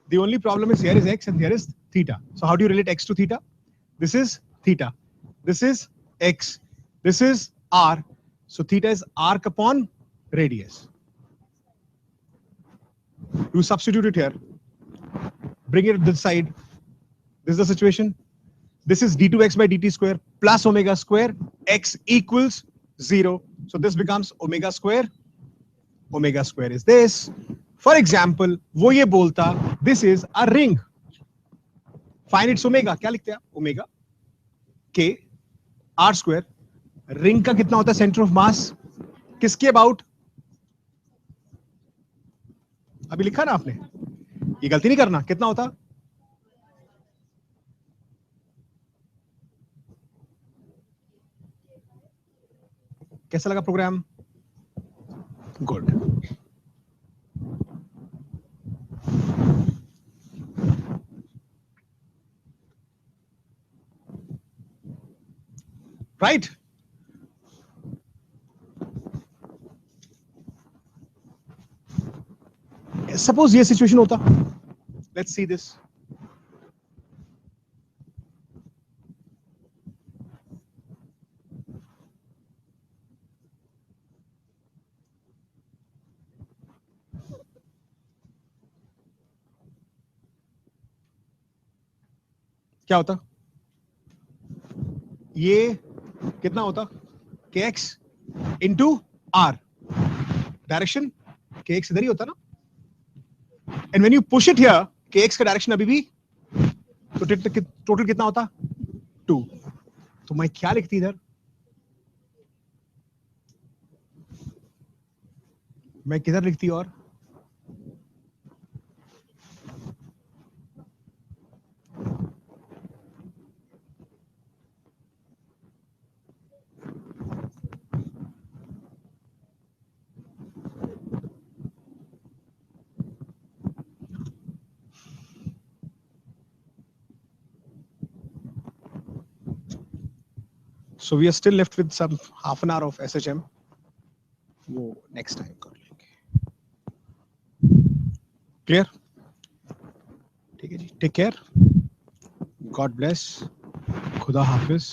the only problem is here is x and here is theta. So how do you relate x to theta? This is theta, this is x, this is r. So theta is arc upon radius. You substitute it here, bring it to this side. This is the situation. This is d2x by dt square plus omega square, x equals 0. So this becomes omega square. Omega square is this. For example, वो ये बोलता this is a ring. Find its omega. क्या लिखते हैं आप? Omega k r square. Ring का कितना होता है center of mass? किसके about? अभी लिखा ना आपने, ये गलती नहीं करना. कितना होता? कैसा लगा प्रोग्राम? गुड. राइट. सपोज ये सिचुएशन होता. Let's see this. क्या होता? ये कितना होता? kx into r. Direction kx इधर ही होता ना. And when you push it here, kx का डायरेक्शन अभी भी, तो टोटल कितना होता? 2. तो मैं क्या लिखती इधर? मैं किधर लिखती? और so we are still left with some half an hour of SHM. वो next time कर लेंगे. Clear? ठीक है जी. Take care. God bless. खुदा हाफिज.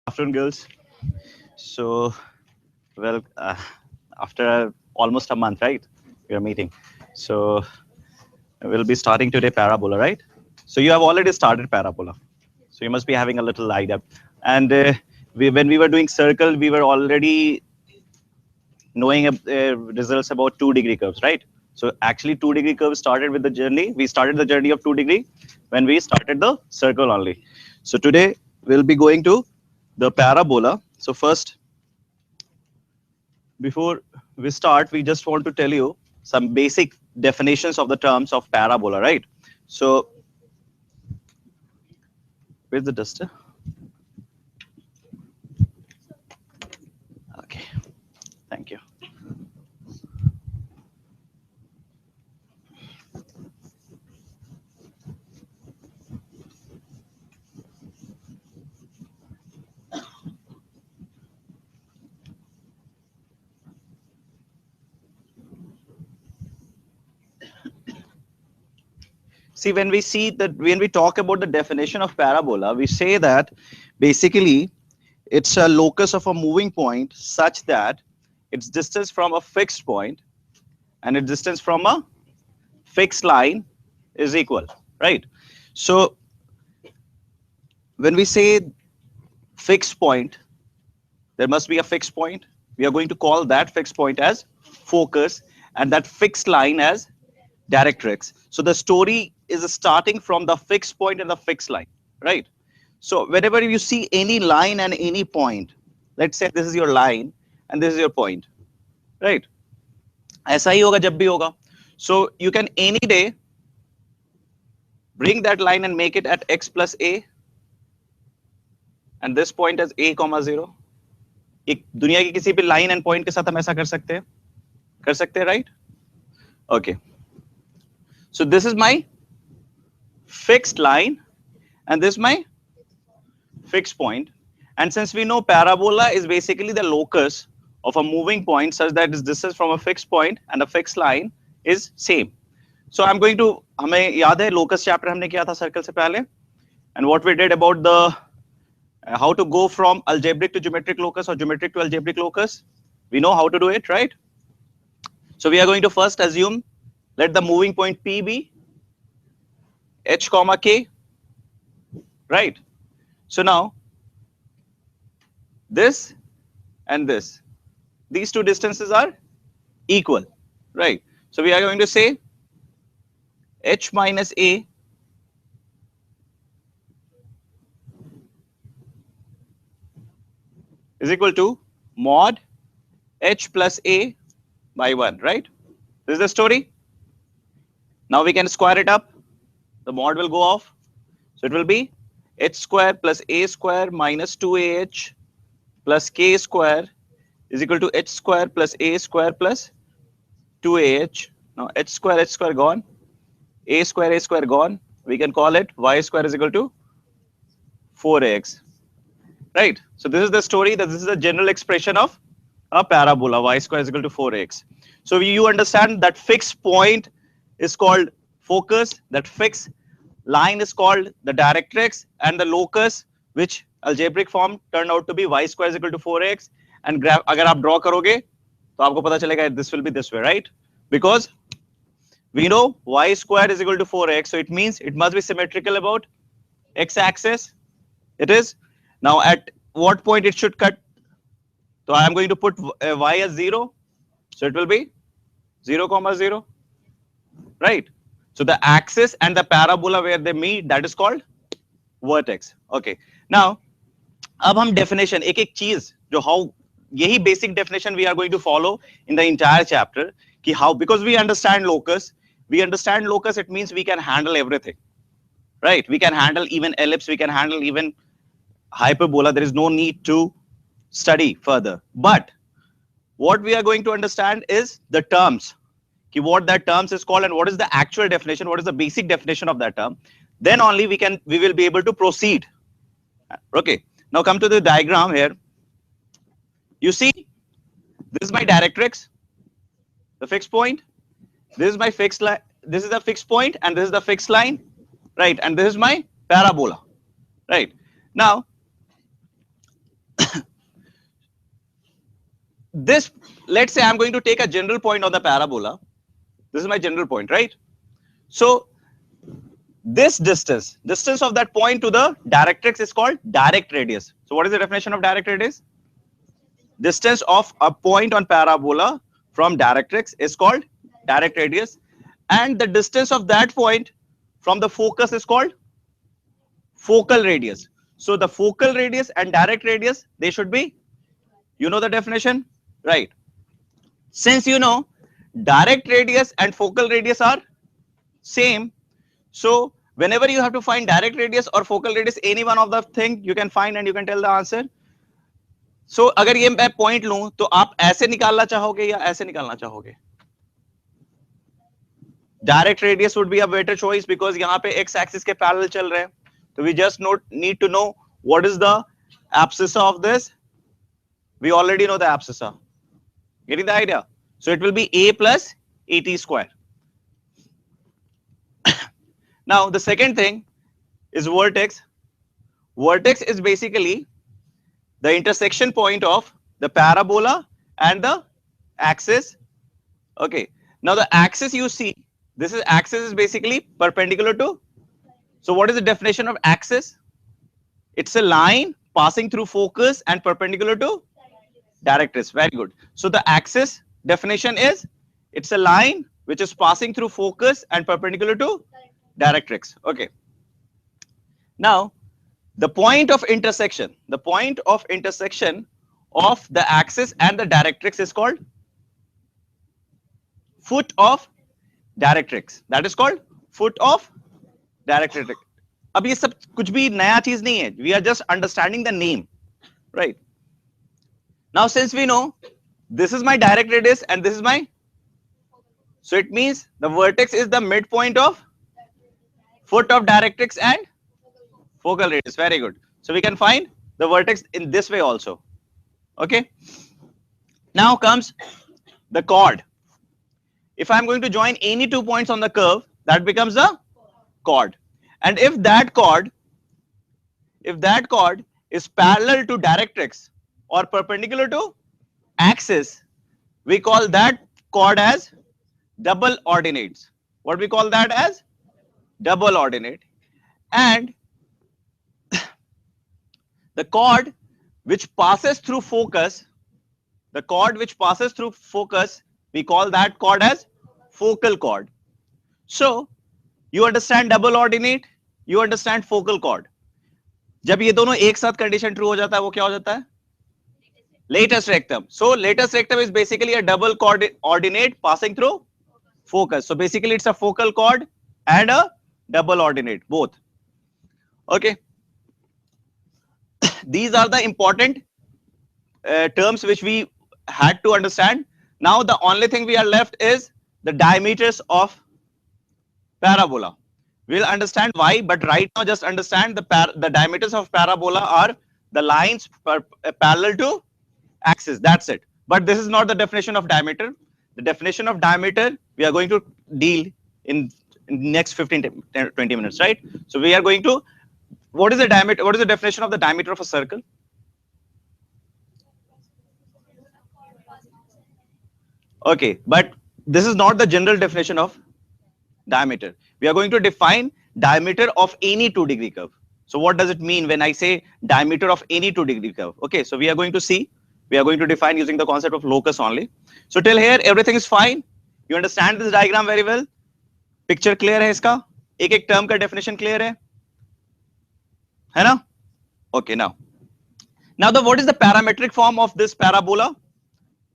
Afternoon, girls. So, well, after almost a month, right? We are meeting. So, we'll be starting today Parabola, right? So, you have already started Parabola. So, you must be having a little light up. And when we were doing circle, we were already knowing results about 2-degree curves, right? So, actually, 2-degree curve started with the journey. We started the journey of 2-degree when we started the circle only. So, today we'll be going to the Parabola. So, first, before we start, we just want to tell you some basic definitions of the terms of parabola, right? So, where's the duster? Okay, thank you. See, when we talk about the definition of parabola, we say that basically it's a locus of a moving point such that its distance from a fixed point and its distance from a fixed line is equal, right? So when we say fixed point, there must be a fixed point. We are going to call that fixed point as focus and that fixed line as directrix. So the story is starting from the fixed point and the fixed line, right? So whenever you see any line and any point, let's say this is your line and this is your point, right? ऐसा ही होगा जब भी होगा. So you can any day bring that line and make it at x plus a and this point as a comma 0. एक दुनिया की किसी भी लाइन एंड पॉइंट के साथ हम ऐसा कर सकते हैं, right? Okay. So this is my fixed line and this is my fixed point. And since we know parabola is basically the locus of a moving point such that its distance from a fixed point and a fixed line is same. So I'm going to, हमें याद है locus chapter हमने किया था circle से पहले, and what we did about the how to go from algebraic to geometric locus or geometric to algebraic locus. We know how to do it, right? So we are going to first assume, let the moving point P be h comma k, right? So now this and this, these two distances are equal, right? So we are going to say h minus a is equal to mod h plus a by 1, right? This is the story. Now we can square it up. The mod will go off. So it will be h square plus a square minus 2ah plus k square is equal to h square plus a square plus 2ah. Now h square gone. A square gone. We can call it y square is equal to 4ax. Right? So this is the story, that this is a general expression of a parabola, y square is equal to 4x. So you understand that fixed point is called focus, that fixed line is called the directrix, and the locus, which algebraic form turned out to be y square is equal to 4x. And अगर आप draw करोगे तो आपको पता चलेगा this will be this way, right? Because we know y square is equal to 4x, so it means it must be symmetrical about x-axis. It is. Now at what point it should cut? So I am going to put y as 0. So it will be 0 comma 0, right? So the axis and the parabola where they meet, that is called vertex. Okay. Now, अब हम definition एक चीज जो how यही basic definition we are going to follow in the entire chapter कि how, because we understand locus, it means we can handle everything, right? We can handle even ellipse, we can handle even hyperbola. There is no need to study further. But what we are going to understand is the terms, what that terms is called and what is the actual definition, what is the basic definition of that term. Then only we will be able to proceed. Okay. Now come to the diagram here. You see, this is my directrix, the fixed point. This is my fixed line. This is the fixed point, and this is the fixed line, right? And this is my parabola, right? Now, this, let's say I'm going to take a general point on the parabola. This is my general point, right? So this distance of that point to the directrix is called direct radius. So what is the definition of direct radius? Distance of a point on parabola from directrix is called direct radius, and the distance of that point from the focus is called focal radius. So the focal radius and direct radius, they should be, you know the definition, right? Since you know direct radius and focal radius are same, so whenever you have to find direct radius or focal radius, any one of the thing you can find and you can tell the answer. So अगर ये मैं point लूं तो आप ऐसे निकालना चाहोगे या ऐसे निकालना चाहोगे? Direct radius would be a better choice because यहाँ पे x axis के parallel चल रहे हैं. So we just need to know what is the abscissa of this. We already know the abscissa. Getting the idea? So it will be a plus at square. Now the second thing is vertex. Vertex is basically the intersection point of the parabola and the axis. Okay. Now the axis you see, this is axis is basically perpendicular to. So what is the definition of axis? It's a line passing through focus and perpendicular to directrix. Very good. So the axis definition is it's a line which is passing through focus and perpendicular to directrix. Okay. Now the point of intersection of the axis and the directrix is called foot of directrix. That is called foot of directrix. अब ये सब कुछ भी नया चीज नहीं है. We are just understanding the name, right? Now since we know this is my direct radius and this is my, so it means the vertex is the midpoint of foot of directrix and focal radius. Very good. So we can find the vertex in this way also. Okay. Now comes the chord. If I'm going to join any 2 points on the curve, that becomes a chord. And if that chord is parallel to directrix or perpendicular to axis, we call that chord as double ordinates. What we call that as double ordinate. And the chord which passes through focus, we call that chord as focal chord. So you understand double ordinate, you understand focal chord. जब ये दोनों एक साथ condition true हो जाता है, वो क्या हो जाता है? Latus rectum. So latus rectum is basically a double chord ordinate passing through focus. So basically it's a focal chord and a double ordinate, both. Okay. These are the important terms which we had to understand. Now the only thing we are left is the diameters of parabola. We'll understand why, but right now just understand the diameters of parabola are the lines parallel to axis. That's it. But this is not the definition of diameter. The definition of diameter we are going to deal in next 15 to 20 minutes, right? So we are going to, what is the diameter? What is the definition of the diameter of a circle? Okay, but this is not the general definition of diameter. We are going to define diameter of any 2-degree curve. So what does it mean when I say diameter of any 2-degree curve? Okay, so we are going to see, we are going to define using the concept of locus only. So till here everything is fine. You understand this diagram very well. Picture clear है इसका? एक term का definition clear है ना? Okay, now what is the parametric form of this parabola?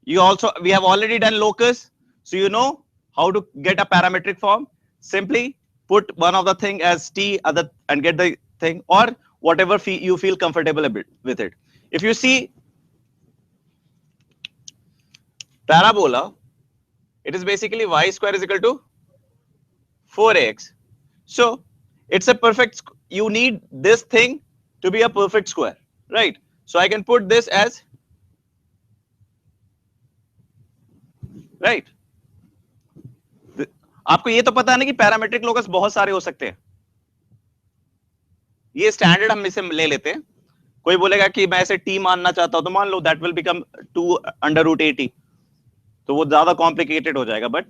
We have already done locus, so you know how to get a parametric form. Simply put one of the thing as t other and get the thing, or whatever you feel comfortable a bit with it. If you see parabola, it is basically y square is equal to 4x. So it's a perfect, you need this thing to be a perfect square, right? So I can put this as, right? आपको ये तो पता है ना कि parametric locus बहुत सारे हो सकते हैं. ये स्टैंडर्ड हम इसे ले लेते हैं. कोई बोलेगा कि मैं ऐसे t मानना चाहता हूं तो मान लो that will become 2 under root 80, तो वो ज्यादा complicated हो जाएगा, but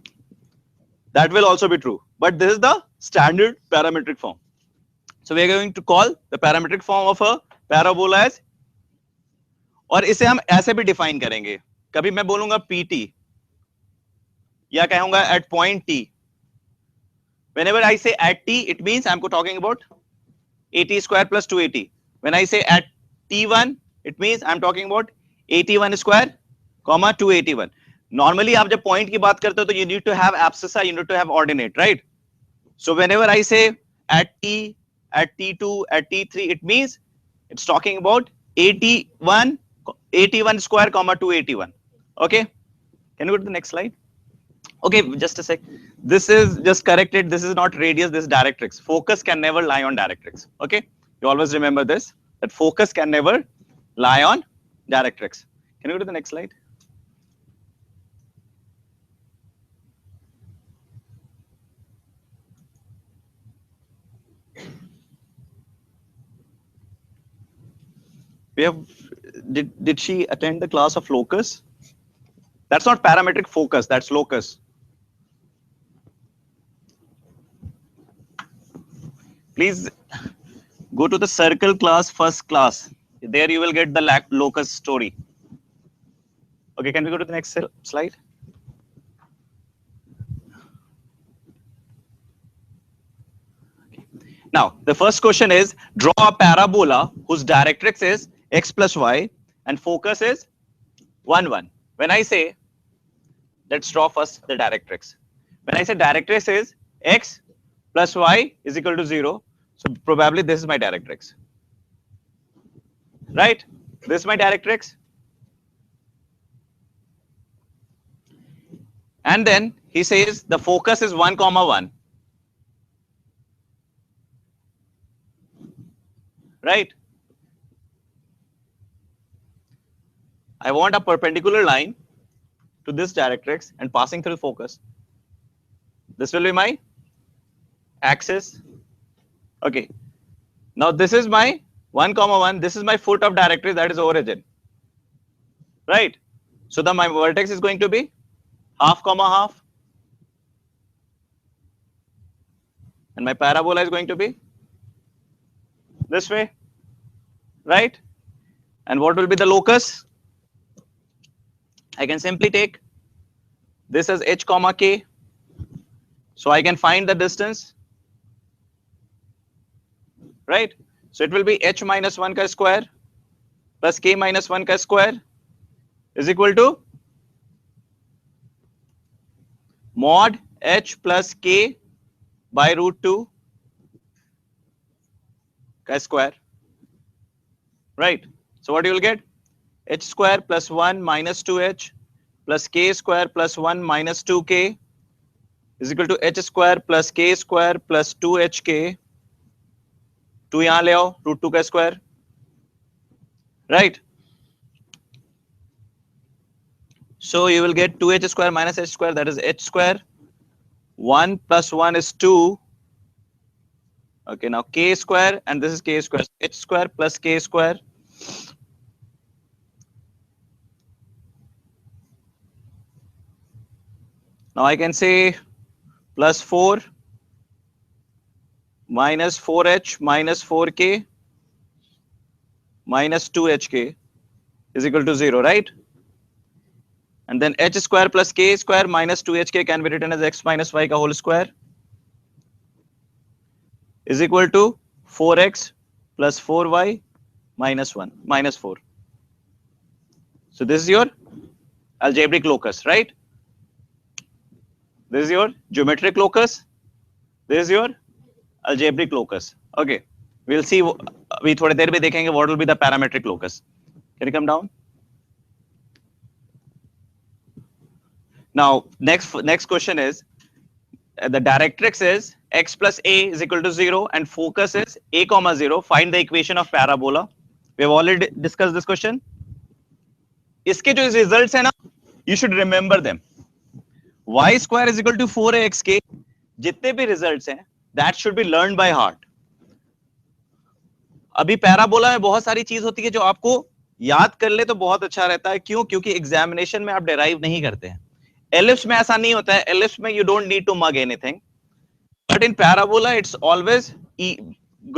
that will also be true, but this is the standard parametric form. So we are going to call the parametric form of a parabola as, और इसे हम ऐसे भी define करेंगे, कभी मैं बोलूंगा pt या कहूंगा at point t. Whenever I say at t, it means I'm talking about 80 square plus 280. When I say at t1, it means I'm talking about 81 square, comma 281. Normally, आप जब point की बात करते हो तो you need to have abscissa, you need to have ordinate, right? So whenever I say at t, at t2, at t3, it means it's talking about 81 square, comma 281. Okay? Can you go to the next slide? Okay, just a sec. This is just corrected. This is not radius, this is directrix. Focus can never lie on directrix. Okay, you always remember this, that focus can never lie on directrix. Can you go to the next slide? We have, did she attend the class of locus? That's not parametric focus, that's locus. Please go to the circle class, first class. There you will get the locus story. Okay, can we go to the next slide? Okay. Now, the first question is, draw a parabola whose directrix is x plus y and focus is 1, 1. When I say, let's draw first the directrix. When I say directrix is x plus y is equal to 0, so probably this is my directrix. Right? This is my directrix. And then he says the focus is 1, 1. Right? I want a perpendicular line to this directrix and passing through focus. This will be my axis. Okay. Now this is my 1, 1. This is my foot of directrix, that is origin. Right? So my vertex is going to be half, half. And my parabola is going to be this way. Right? And what will be the locus? I can simply take this as h, k. So I can find the distance. Right? So it will be h minus 1 ka square plus k minus 1 ka square is equal to mod h plus k by root 2 ka square. Right? So what you will get? H square plus 1 minus 2h plus k square plus 1 minus 2k is equal to h square plus k square plus 2hk. 2 यहाँ ले आओ, root 2 का square. Right? So you will get 2h square minus h square, that is h square. 1 plus 1 is 2. Okay, now k square and this is k square. H square plus k square. Now I can say plus 4 minus 4h minus 4k minus 2hk is equal to 0, right? And then h square plus k square minus 2hk can be written as x minus y ka whole square is equal to 4x plus 4y minus 1 minus 4. So this is your algebraic locus, right? This is your geometric locus. This is your algebraic locus. Okay, we'll see. We थोड़ी देर में देखेंगे what will be the parametric locus. Can you come down? Now next question is the directrix is x plus a is equal to 0 and focus is a comma 0. Find the equation of parabola. We have already discussed this question. इसके जो results है ना, you should remember them. Y square is equal to 4axk. जितने भी results हैं, that should be learned by heart. अभी parabola में बहुत सारी चीज होती है जो आपको याद कर ले तो बहुत अच्छा रहता है। क्यों? क्योंकि एग्जामिनेशन में आप डिराइव नहीं करते हैं। एलिप्स में ऐसा नहीं होता है। एलिप्स में you don't need to mug anything, but in parabola it's always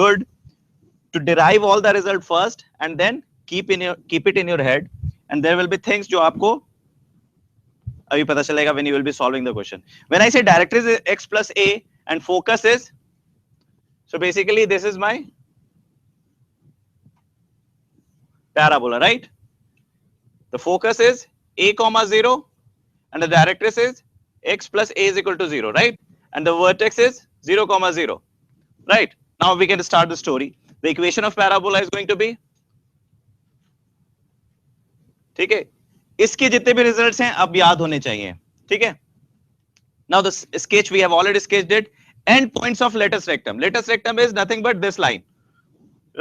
good to derive all the result first and then keep it in your head, and there will be things जो आपको अभी पता चलेगा when you will be solving the question. When I say directrix is x plus a and focus is, so basically this is my parabola, right? The focus is a comma 0 and the directrix is x plus a is equal to 0, right? And the vertex is 0 comma 0, right? Now we can start the story. The equation of parabola is going to be, ठीक है, इसके जितने भी results हैं अब याद होने चाहिए, ठीक है। Now the sketch we have already sketched it. End points of latus rectum. Latus rectum is nothing but this line,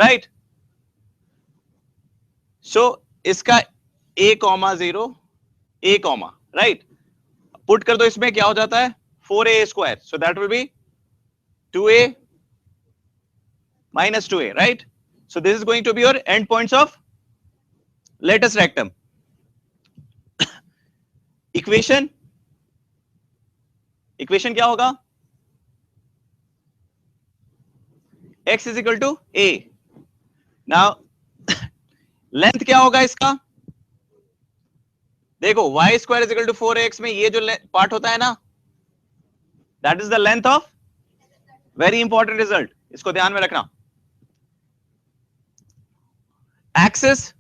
right? So इसका a comma 0 a comma, right? Put कर दो इसमें, क्या हो जाता है 4a square. So that will be 2a minus 2a, right? So this is going to be your end points of latus rectum. Equation क्या होगा? x is equal to a. Now length क्या होगा इसका? देखो y square is equal to 4ax में ये जो part होता है ना, that is the length of, very important result, इसको ध्यान में रखना. Axis,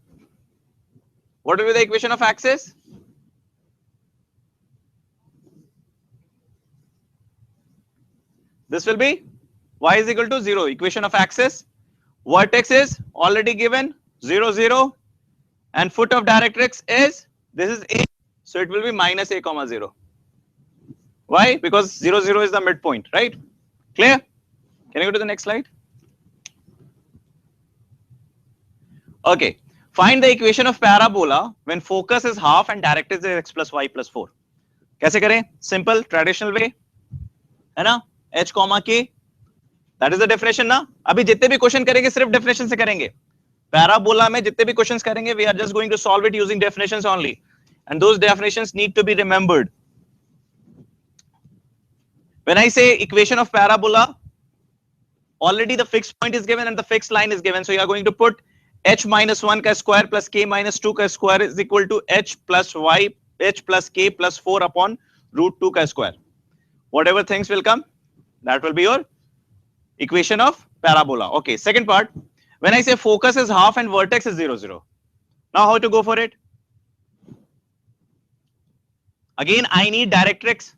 what will be the equation of axis? This will be y is equal to 0. Equation of axis. Vertex is already given 0 0, and foot of directrix is, this is a, so it will be minus a comma 0. Why? Because 0 0 is the midpoint, right? Clear? Can you go to the next slide? Okay. Find the equation of parabola when focus is half and directrix is x plus y plus 4. कैसे करें? Simple, traditional way, है ना? h comma k, that is the definition ना. अभी जितने भी question करेंगे सिर्फ डेफिनेशन से करेंगे. पैराबोला में जितने भी क्वेश्चंस करेंगे we are just going to solve it using definitions only, and those definitions need to be remembered. When I say equation of parabola, already the fixed point is given and the fixed line is given, so you are going to put h minus 1 का square plus k minus 2 का square is equal to h plus y, h plus k plus 4 upon root 2 का square. Whatever things will come, that will be your equation of parabola. Okay, second part. When I say focus is half and vertex is 0 0. Now how to go for it? Again, I need directrix.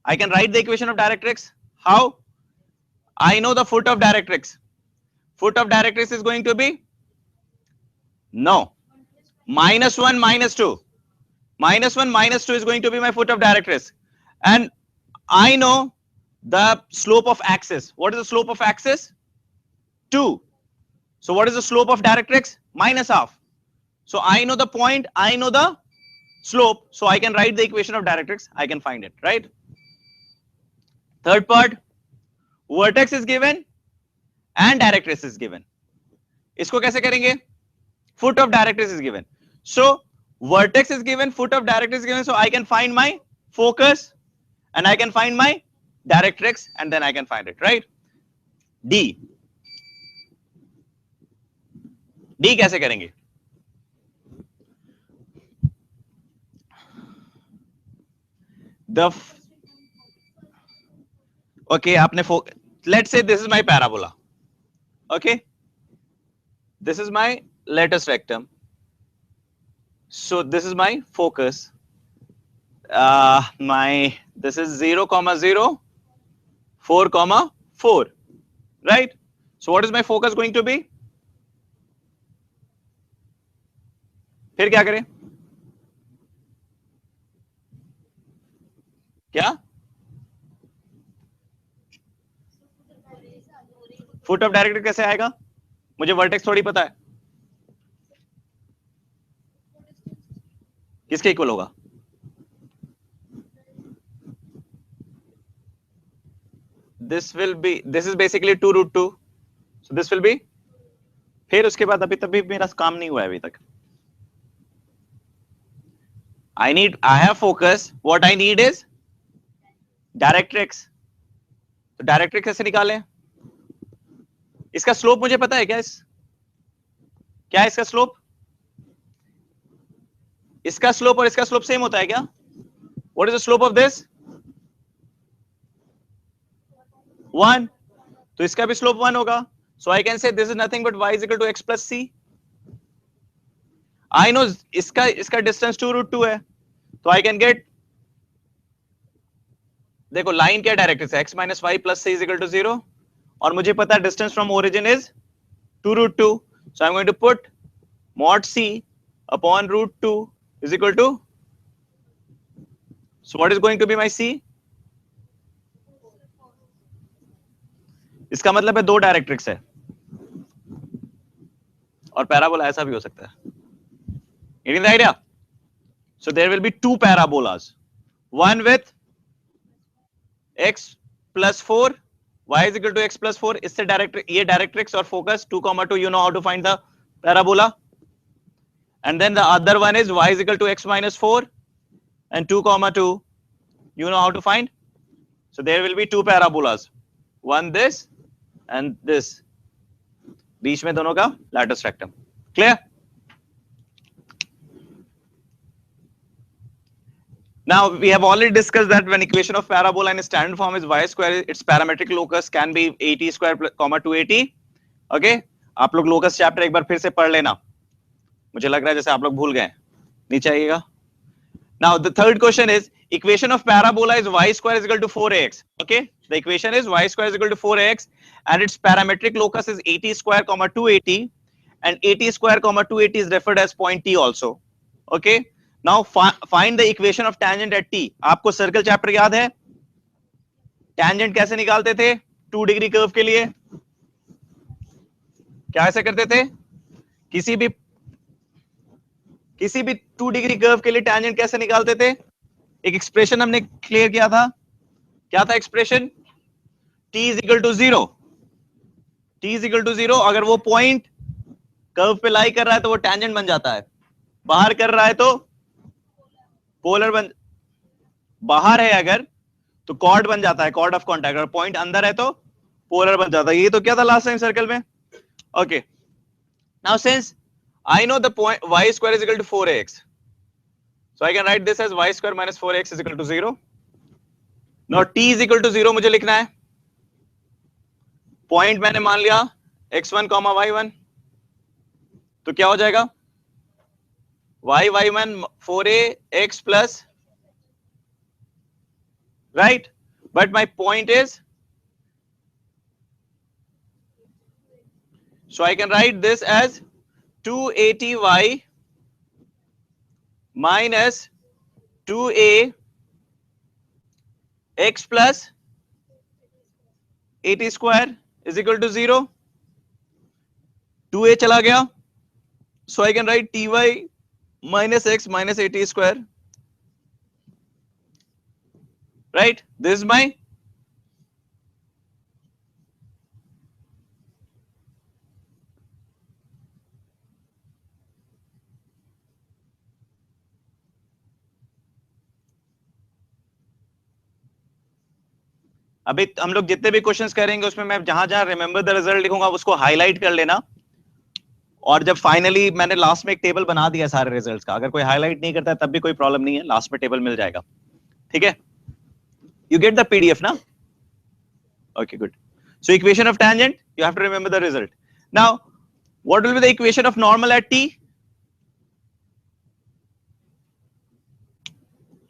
I can write the equation of directrix. How? I know the foot of directrix. Foot of directrix is going to be, no, minus 1 minus 2. Minus 1 minus 2 is going to be my foot of directrix. And I know the slope of axis. What is the slope of axis? 2. So what is the slope of directrix? Minus half. So I know the point, I know the slope, so I can write the equation of directrix. I can find it, right? Third part, vertex is given and directrix is given. इसको कैसे करेंगे? Foot of directrix is given. So vertex is given, foot of directrix is given, so I can find my focus and I can find my directrix, and then I can find it, right? D. D कैसे करेंगे? Okay, आपने let's say this is my parabola. Okay, this is my latus rectum. So this is my focus. This is 0 comma 0, 4 comma 4, right? So what is my focus going to be? फिर क्या करें? क्या? Foot of director कैसे आएगा? मुझे vertex थोड़ी पता है. किसके इक्वल होगा? This will be, this is basically 2 root 2. So this will be फिर उसके बाद अभी तभी मेरा काम नहीं हुआ है अभी तक. I have focus. What I need is directrix. तो डायरेक्ट्रिक्स कैसे निकालें? इसका स्लोप मुझे पता है क्या? क्या है इसका स्लोप? इसका स्लोप और इसका स्लोप सेम होता है क्या? What is the slope of this? 1. तो इसका भी स्लोप 1 होगा. So I can say this is nothing but y is equal to x plus c. I know इसका डिस्टेंस 2√2 है. तो I can get, देखो लाइन क्या डायरेक्ट्रिक्स है, x minus y plus c is equal to 0. और मुझे पता है distance from origin is 2√2. So I'm going to put mod c upon √2 is equal to, so what is going to be my c? इसका मतलब है 2 directrix है और parabola ऐसा भी हो सकता है. Getting the idea? So there will be 2 parabolas, one with x plus 4, y is equal to x plus 4. इससे ये डायरेक्ट्रिक्स और focus 2,2, you know how to find the parabola. And then the other one is y is equal to x minus 4 and 2,2, you know how to find. So there will be 2 parabolas, one this and this. बीच में दोनों का latus rectum. Clear? Now we have already discussed that when equation of parabola in standard form is y square, its parametric locus can be 80 square comma 280. Okay, आप लोग locus chapter एक बार फिर से पढ़ लेना. मुझे लग रहा है जैसे आप लोग भूल गए. नीचे आइएगा. Now the third question is equation of parabola is y square is equal to 4ax. Okay, the equation is y square is equal to 4ax and its parametric locus is 80 square comma 280 and 80 square comma 280 is referred as point t also. Okay, now find the equation of tangent at t. आपको circle chapter याद है? tangent कैसे निकालते थे 2 degree curve के लिए? क्या ऐसे करते थे? किसी भी 2 डिग्री कर्व के लिए tangent कैसे निकालते थे? एक एक्सप्रेशन हमने क्लियर किया था. क्या था expression? t is equal to 0. t is equal to 0. अगर वो पॉइंट कर्व पे लाई कर रहा है तो वो टेंजेंट बन जाता है. बाहर कर रहा है तो पोलर बाहर है अगर तो कॉर्ड बन जाता है, कॉर्ड ऑफ कॉन्टैक्ट. और पॉइंट अंदर है तो पोलर बन जाता है. ये तो क्या था लास्ट टाइम सर्कल में. Okay, now since I know the point y square is equal to 4ax, so I can write this as y square minus 4x is equal to 0. Now t is equal to 0 मुझे लिखना है. Point मैंने मान लिया x1 y1, तो क्या हो जाएगा? y1 4ax plus, right? But my point is, so I can write this as 280y minus 2a x plus 80 square is equal to 0. 2a चला गया, so I can write ty minus x minus 80 square, right? This is my अभी हम लोग जितने भी questions करेंगे उसमें मैं जहां जहां रिमेंबर द रिजल्ट लिखूंगा उसको हाईलाइट कर लेना. और जब फाइनली मैंने लास्ट में एक टेबल बना दिया सारे रिजल्ट्स का, अगर कोई हाईलाइट नहीं करता है तब भी कोई प्रॉब्लम नहीं है, लास्ट में टेबल मिल जाएगा. ठीक है, यू गेट द पीडीएफ ना? Okay, good. So equation of tangent, you have to remember the result. Now what will be the equation of normal at T?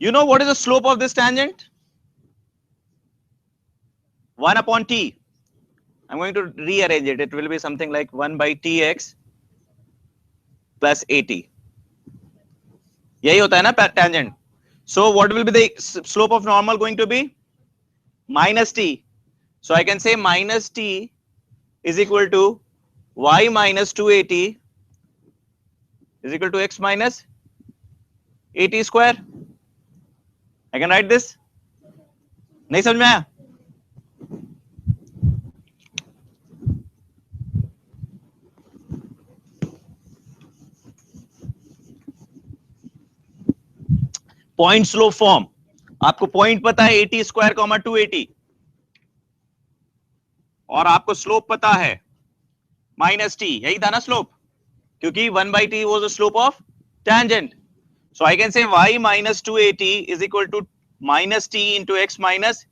You know what is the slope of this tangent? 1 upon t. I'm going to rearrange it. It will be something like 1 by tx plus 80. यही होता है ना tangent. So what will be the slope of normal going to be? Minus t. So I can say minus t is equal to y minus 280 is equal to x minus 80 square. I can write this. नहीं समझ में आया? Point slope form, आपको point पता है 80 square comma 280, और आपको slope पता है माइनस टी, यही था ना स्लोप, क्योंकि 1/t was the slope of tangent. So I can say y minus 280 is equal to minus t into x minus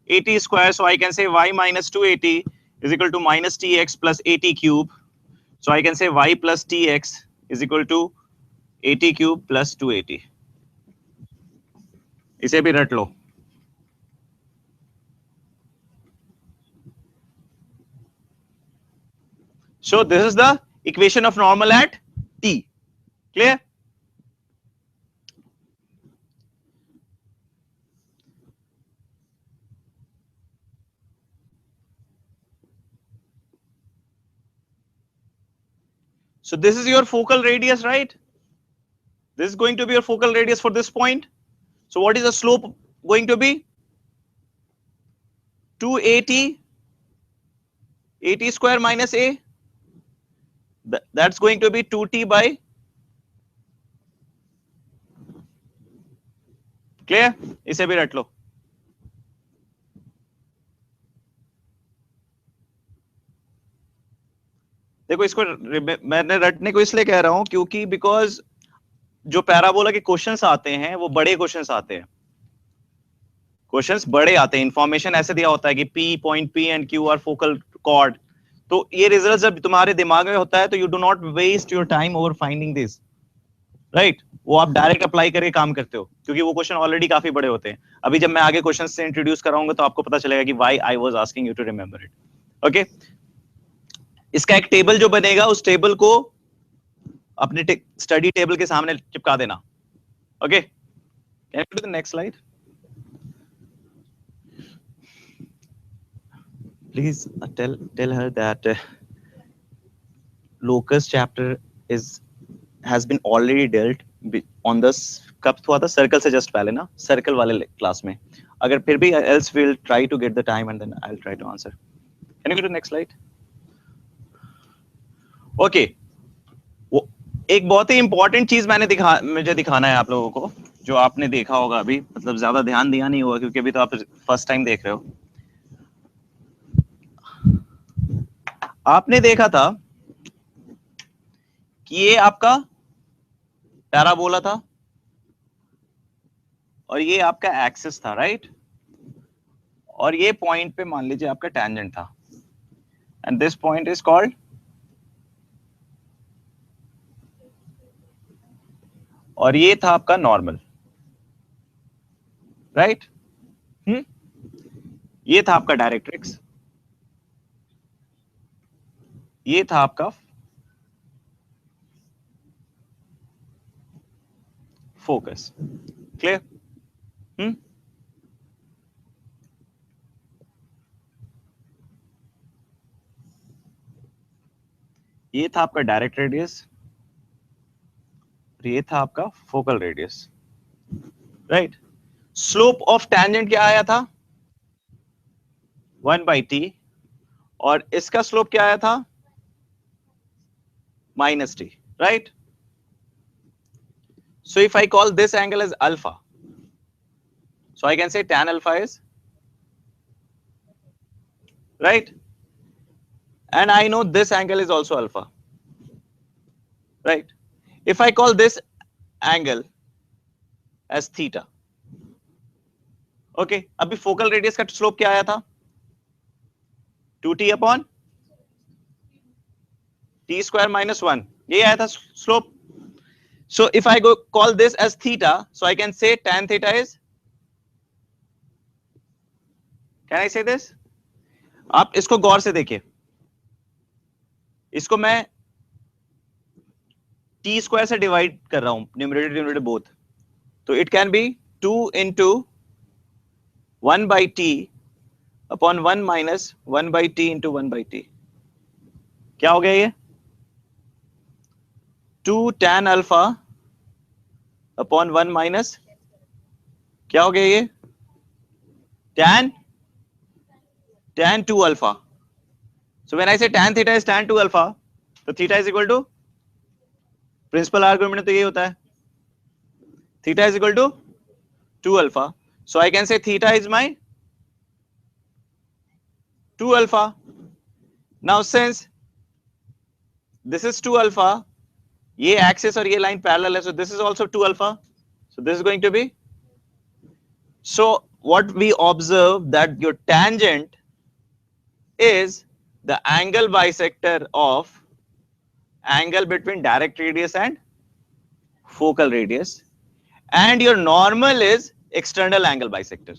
80 square. So I can say y minus 280 is equal to minus tx plus 80 cube. So I can say y plus tx is equal to 80 cube plus 280. इसे भी रट लो. So this is the equation of normal at t. Clear? So this is your focal radius, right? This is going to be your focal radius for this point. So what is the slope going to be? 280, 80 square minus a. That's going to be 2t by. Clear? इसे भी रट लो. देखो इसको मैंने रटने को इसलिए कह रहा हूं क्योंकि बिकॉज जो पैराबोला के क्वेश्चंस आते हैं वो बड़े क्वेश्चंस आते हैं, क्वेश्चंस बड़े आते हैं. इंफॉर्मेशन ऐसे दिया होता है कि P point P and Q are focal chord. तो ये रिजल्ट जब तुम्हारे दिमाग में होता है तो you do not waste your time over finding this, right? वो आप डायरेक्ट अप्लाई करके काम करते हो क्योंकि वो क्वेश्चन ऑलरेडी काफी बड़े होते हैं. अभी जब मैं आगे क्वेश्चन से इंट्रोड्यूस कराऊंगा तो आपको पता चलेगा कि why I was asking you to remember it. Okay, इसका एक टेबल जो बनेगा उस टेबल को अपने स्टडी टेबल के सामने चिपका देना. Okay, can you go to the next slide please? Tell her that locus chapter has been already dealt on this. कब हुआ था? सर्कल से जस्ट पहले ना, सर्कल वाले क्लास में. अगर फिर भी else we'll try to get the time and then I'll try to answer. Can you go to the next slide? Okay, वो एक बहुत ही इंपॉर्टेंट चीज मुझे दिखाना है आप लोगों को, जो आपने देखा होगा अभी, मतलब ज्यादा ध्यान दिया नहीं होगा क्योंकि अभी तो आप फर्स्ट टाइम देख रहे हो. आपने देखा था कि ये आपका पैराबोला था और ये आपका एक्सिस था, राइट? और ये पॉइंट पे मान लीजिए आपका टेंजेंट था, and this point is called, और ये था आपका नॉर्मल, राइट? ये था आपका डायरेक्ट्रिक्स, ये था आपका फोकस. क्लियर? ये था आपका डायरेक्ट रेडियस, ये था आपका focal radius, right? Slope of tangent क्या आया था? 1/t, और इसका स्लोप क्या आया था? -t, right? So if I call this angle as alpha, so I can say tan alpha is, right? And I know this angle is also alpha, right? If I call this angle as theta, okay, अभी focal radius का slope क्या आया था? 2t upon t square minus 1, ये आया था slope. So if I go call this as theta, so I can say tan theta is, can I say this? आप इसको गौर से देखिए, इसको मैं t स्क्वायर से डिवाइड कर रहा हूं, न्यूमरेटर डिनोमिनेटर बोथ, तो it can be 2 into 1/t upon 1 minus 1/t into 1/t. क्या हो गया ये? 2 tan alpha upon 1 minus, क्या हो गया ये? tan 2 alpha. So when I say tan theta is tan 2 alpha, तो theta is equal to, principal argument में तो ये होता है, theta is equal to 2 alpha. So I can say theta is my 2 alpha. Now since this is 2 alpha, ये axis और ये line parallel है, so this is also 2 alpha. So this is going to be. So what we observe that your tangent is the angle bisector of angle between direct radius and focal radius, and your normal is external angle bisector.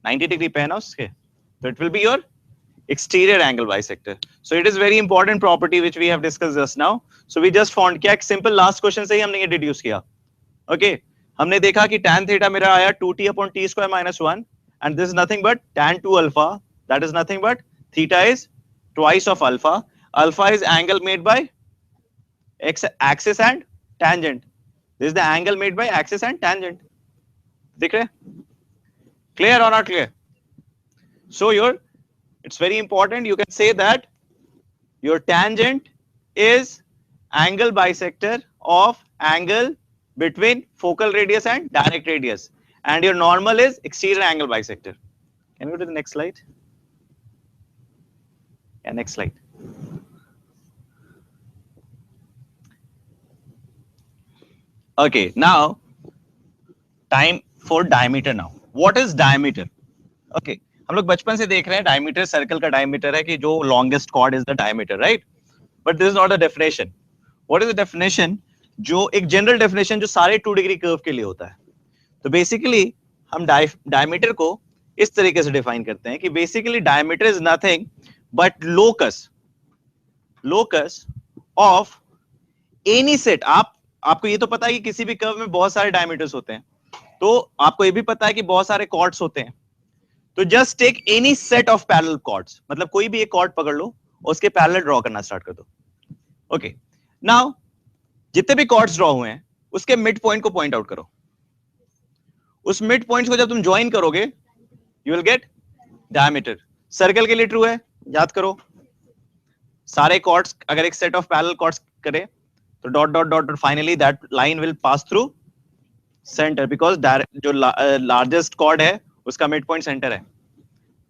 90 degree पे है ना उसके, so it will be your exterior angle bisector. So it is very important property which we have discussed just now. So we just found क्या simple last question से ही हमने ये deduce किया. Okay, हमने देखा कि tan theta मेरा आया 2t upon t square minus 1, and this is nothing but tan 2 alpha, that is nothing but theta is twice of alpha. Alpha is angle made by x axis and tangent. This is the angle made by axis and tangent. दिख रहे? Clear or not clear? So it's very important. You can say that your tangent is angle bisector of angle between focal radius and direct radius, and your normal is exterior angle bisector. Can you go to the next slide? Yeah, next slide. Okay, now time for diameter now. What is diameter? Okay, हम लोग बचपन से देख रहे हैं diameter circle का diameter है कि जो longest chord is the diameter, right? But this is not a definition. What is the definition? जो एक general definition जो सारे 2 degree curve के लिए होता है. तो basically हम diameter को इस तरीके से define करते हैं कि basically diameter is nothing but locus of any set. आपको ये तो पता है कि किसी भी कर्व में बहुत सारे डायमीटर्स होते हैं, तो आपको ये भी पता है कि बहुत सारे कॉर्ड्स होते हैं. तो just take any set of parallel chords, मतलब कोई भी एक कॉर्ड पकड़ लो और उसके पैरेलल ड्रॉ करना स्टार्ट कर दो. ओके, नाउ जितने भी कॉर्ड्स ड्रॉ हुए हैं उसके मिड पॉइंट को पॉइंट आउट करो. उस मिड पॉइंट्स को जब तुम ज्वाइन करोगे you will get diameter. Circle के लिए ट्रू है, याद करो. सारे कॉर्ड्स अगर एक सेट ऑफ पैरेलल कॉर्ड्स करें तो dot dot dot finally that line will pass through centre, because जो लार्जेस्ट कॉर्ड है उसका मिड पॉइंट सेंटर है.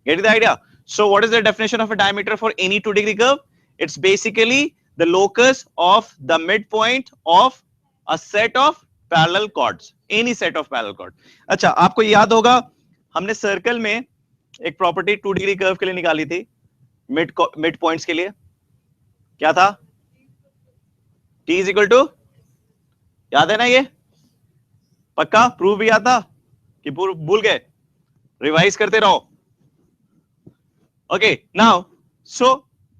Get the idea? So what is the definition of a diameter for any 2 degree curve? It's basically the locus of the mid point of a set of parallel chords, any set of parallel chord. अच्छा, आपको याद होगा हमने circle में एक property 2 degree curve के लिए निकाली थी मिड पॉइंट्स के लिए. क्या था? T is equal to, याद है ना? ये पक्का प्रूव भी आता कि भूल गए? रिवाइज करते रहो. Okay, now so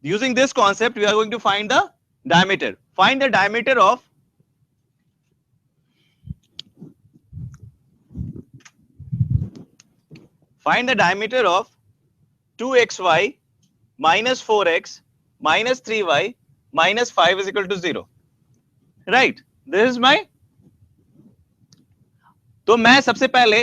using this concept we are going to find the diameter. Find the diameter of find the diameter of 2xy minus 4x minus 3y minus 5 is equal to 0. Right, this is my. तो मैं सबसे पहले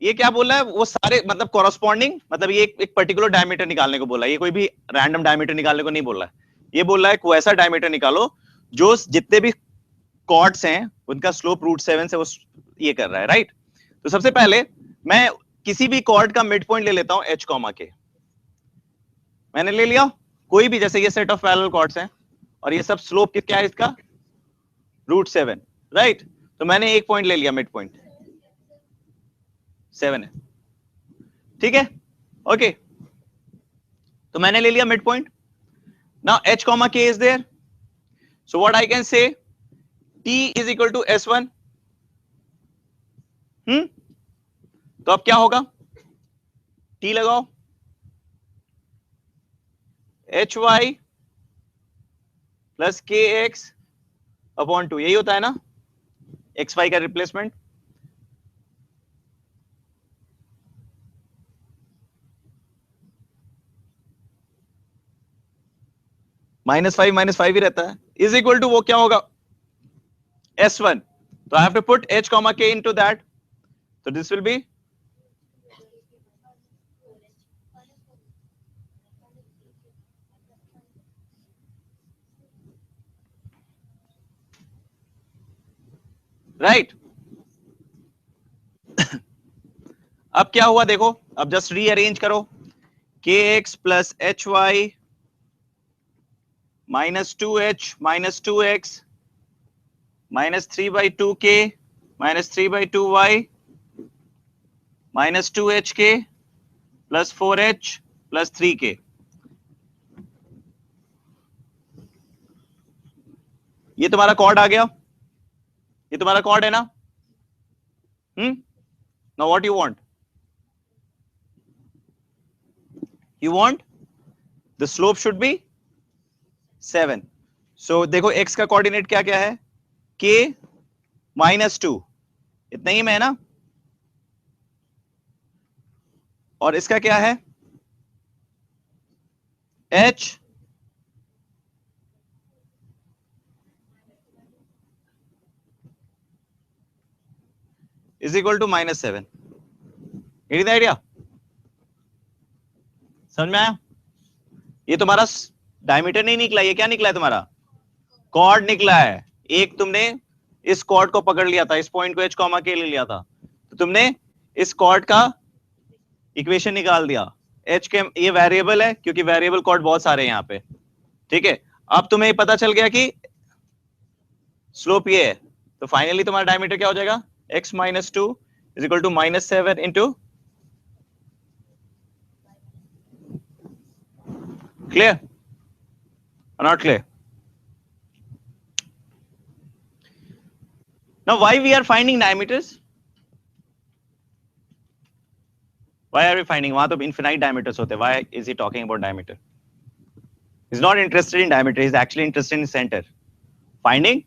ये क्या बोला है, वो सारे मतलब कॉरस्पॉन्डिंग, मतलब ये एक पर्टिकुलर डायमीटर निकालने को बोला है. ये कोई भी रैंडम डायमीटर निकालने को नहीं बोला है. ये बोला है कोई ऐसा डायमीटर निकालो जो जितने भी कॉर्ड्स हैं उनका स्लोप √7 से वो ये कर रहा है. राइट, तो सबसे पहले मैं किसी भी कॉर्ड का मिड पॉइंट ले लेता हूं h कॉमा के. मैंने ले लिया कोई भी, जैसे ये सेट ऑफ पैरेलल कॉर्ड्स हैं और ये सब स्लोप क्या है इसका? √7. राइट, तो मैंने एक पॉइंट ले लिया, मिड पॉइंट 7 है. ठीक है, ओके, तो मैंने ले लिया mid point. Now h comma k is there, so what I can say t is equal to s1. तो अब क्या होगा? t लगाओ, hy प्लस kx अपॉन 2, यही होता है ना xy का रिप्लेसमेंट. -5 ही रहता है, इज इक्वल टू वो क्या होगा? s1. तो I have to put h comma k into that, so this will be right. अब क्या हुआ देखो, अब जस्ट रीअरेंज करो, kx plus H Y minus 2h minus 2x minus 3/2k minus 3/2y minus 2hk plus 4h plus 3k। ये तुम्हारा cord आ गया, ये तुम्हारा कॉर्ड है ना। Now what you want the slope should be 7। सो देखो x का कोऑर्डिनेट क्या क्या है, k माइनस 2, इतना ही में है ना, और इसका क्या है h is equal to -7। Get the idea, समझ में आया। ये तुम्हारा डायमीटर नहीं निकला, ये क्या निकला है तुम्हारा, कॉर्ड निकला है। एक तुमने इस कॉर्ड को पकड़ लिया था, इस पॉइंट को h कॉमा के ले लिया था, तो तुमने इस कॉर्ड का इक्वेशन निकाल दिया। h के ये वेरिएबल है क्योंकि वेरिएबल कॉर्ड बहुत सारे हैं यहाँ पे, ठीक है। अब तुम्हें पता चल गया कि स्लोप ये है, तो फाइनली तुम्हारा डायमीटर क्या हो जाएगा, x minus 2 is equal to -7 into, clear or not clear? Now why we are finding diameters, why are we finding, वहां तो infinite diameters होते हैं, why is he talking about diameter? He's not interested in diameter, he's actually interested in center, finding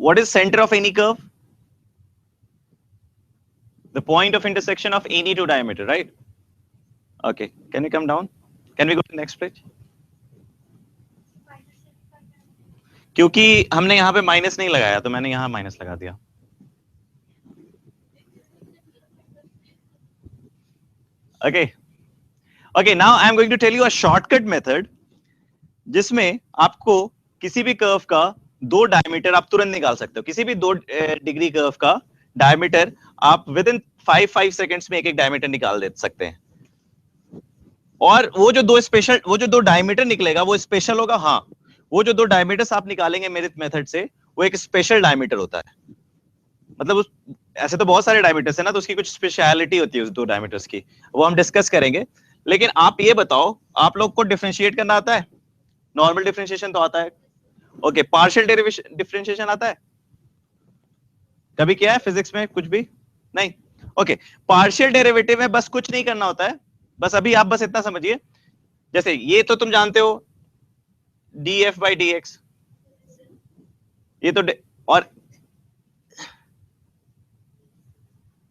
what is center of any curve, the point of intersection of any two diameter, right? Okay, can we come down, can we go to the next page? क्योंकि हमने यहाँ पे minus नहीं लगाया तो मैंने यहाँ minus लगा दिया। Okay, okay, now I am going to tell you a shortcut method जिसमें आपको किसी भी कर्व का दो डायमीटर आप तुरंत निकाल सकते हो। किसी भी 2 डिग्री कर्व का डायमीटर आप विद इन 5 सेकेंड्स में एक डायमीटर निकाल दे सकते हैं। और वो जो दो डायमीटर निकलेगा वो स्पेशल होगा। हाँ, वो जो 2 डायमीटर्स आप निकालेंगे मेरे मेथड से, वो एक स्पेशल डायमीटर होता है। मतलब ऐसे तो बहुत सारे डायमीटर्स है ना, तो उसकी कुछ स्पेशलिटी होती है उस 2 डायमीटर्स की, वो हम डिस्कस करेंगे। लेकिन आप ये बताओ, आप लोग को डिफरेंशिएट करना आता है? नॉर्मल डिफरेंशिएशन तो आता है। ओके, पार्शियल डिफरेंशिएशन आता है? कभी किया है फिजिक्स में? कुछ भी नहीं। ओके, पार्शियल डेरिवेटिव में बस कुछ नहीं करना होता है, बस अभी आप बस इतना समझिए, जैसे ये तो तुम जानते हो df/dx, ये तो और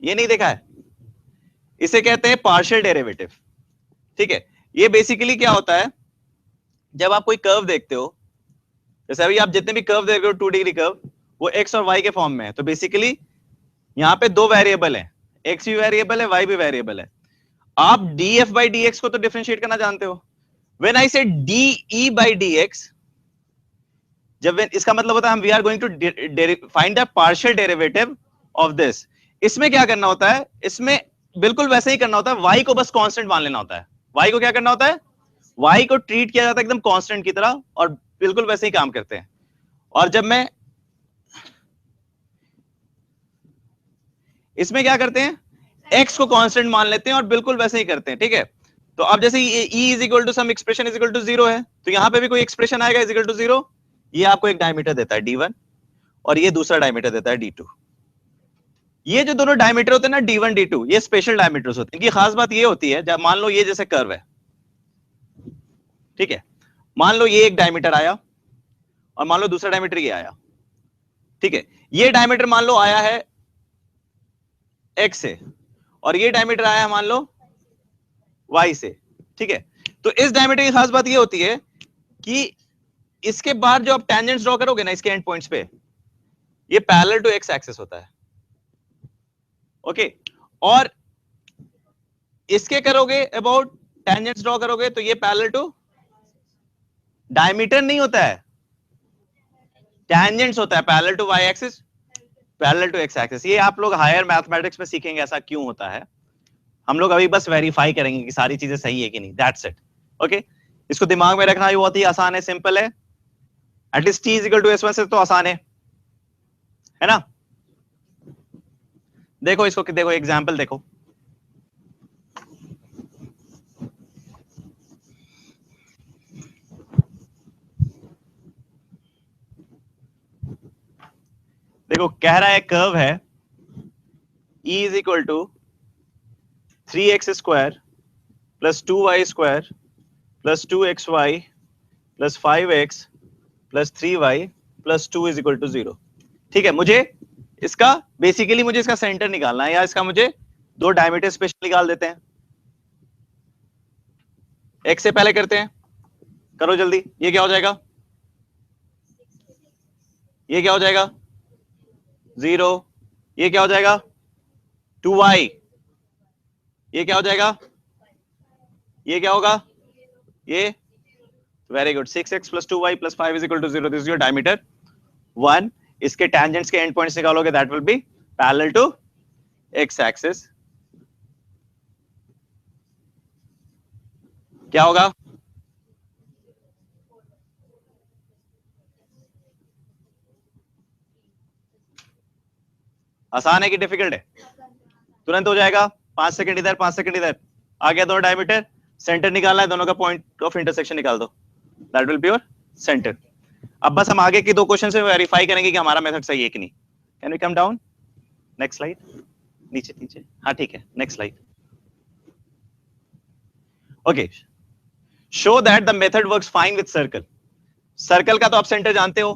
ये नहीं देखा है, इसे कहते हैं पार्शियल डेरिवेटिव, ठीक है। ये बेसिकली क्या होता है, जब आप कोई कर्व देखते हो, जैसे अभी आप जितने भी कर्व देख रहे हो 2 डिग्री कर्व, वो x और y के फॉर्म में है, तो बेसिकली यहाँ पे 2 वेरिएबल है, x भी वेरिएबल है, y भी वेरिएबल है। आप df/dx को तो डिफरेंशिएट करना जानते हो। व्हेन आई से de/dx, जब इसका मतलब होता है हम we are going to find the partial derivative of this. इसमें क्या करना होता है, इसमें बिल्कुल वैसे ही करना होता है, y को बस कांस्टेंट मान लेना होता है। y को क्या करना होता है, y को ट्रीट किया जाता है एकदम कांस्टेंट की तरह, और बिल्कुल वैसे ही काम करते हैं। और जब मैं इसमें क्या करते हैं, x को कांस्टेंट मान लेते हैं और बिल्कुल वैसे ही करते हैं, ठीक है। तो अब जैसे e is equal to some expression is equal to 0 है, तो यहां पे भी कोई एक्सप्रेशन आएगा इज इक्वल टू 0। ये आपको एक डायमीटर देता है d1 और ये दूसरा डायमीटर देता है d2। ये जो दोनों डायमीटर होते हैं ना d1 d2, ये स्पेशल डायमीटर्स होते हैं। इनकी खास बात ये होती है, जब मान लो ये जैसे कर्व है, ठीक है, मान लो ये एक डायमीटर आया और मान लो दूसरा डायमीटर ये आया, ठीक है। ये डायमीटर मान लो आया है x से और ये डायमीटर आया है मान लो y से, ठीक है। तो इस डायमीटर की खास बात ये होती है कि इसके बाद जो आप टेंजेंट्स ड्रॉ करोगे ना इसके एंड पॉइंट्स पे, ये पैरेलल टू x एक्सिस होता है, ओके। और इसके करोगे अबाउट टेंजेंट्स ड्रॉ करोगे तो ये पैरेलल टू, डायमीटर नहीं होता है, टेंजेंट्स होता है, parallel to y axis, parallel to x axis. ये आप लोग हायर मैथमेटिक्स में सीखेंगे ऐसा क्यों होता है, हम लोग अभी बस वेरीफाई करेंगे कि सारी चीजें सही है कि नहीं, दैट्स इट। ओके, इसको दिमाग में रखना भी बहुत ही आसान है, सिंपल है। At least t equal to s1 से तो आसान है ना। देखो इसको, देखो एग्जाम्पल देखो, देखो कह रहा है कर्व है E is equal to 3x square plus 2y square plus 2xy plus 5x plus 3y plus 2 is equal to 0। ठीक है, मुझे इसका बेसिकली मुझे इसका सेंटर निकालना है, या इसका मुझे दो डायमीटर स्पेशल निकाल देते हैं। x से पहले करते हैं, करो जल्दी। ये क्या हो जाएगा, ये क्या हो जाएगा 0, ये क्या हो जाएगा 2y, ये क्या हो जाएगा, ये क्या होगा, ये very good 6x plus 2y plus 5 is equal to 0। This is your diameter 1। इसके टेंजेंट्स के एंड पॉइंट्स निकालोगे, that will be parallel to x axis. क्या होगा, आसान है कि डिफिकल्ट है? तुरंत हो जाएगा, 5 सेकंड इधर 5 सेकंड इधर, आ गया दोनों डायमीटर। सेंटर निकालना है, दोनों का पॉइंट ऑफ इंटरसेक्शन निकाल दो, that will be your centre. अब बस हम आगे की दो क्वेश्चन से वेरीफाई करेंगे कि हमारा मेथड सही है कि नहीं। Can we come down, next slide, नीचे नीचे, हाँ ठीक है, next slide. Okay, show that the method works fine with circle. Circle का तो आप सेंटर जानते हो,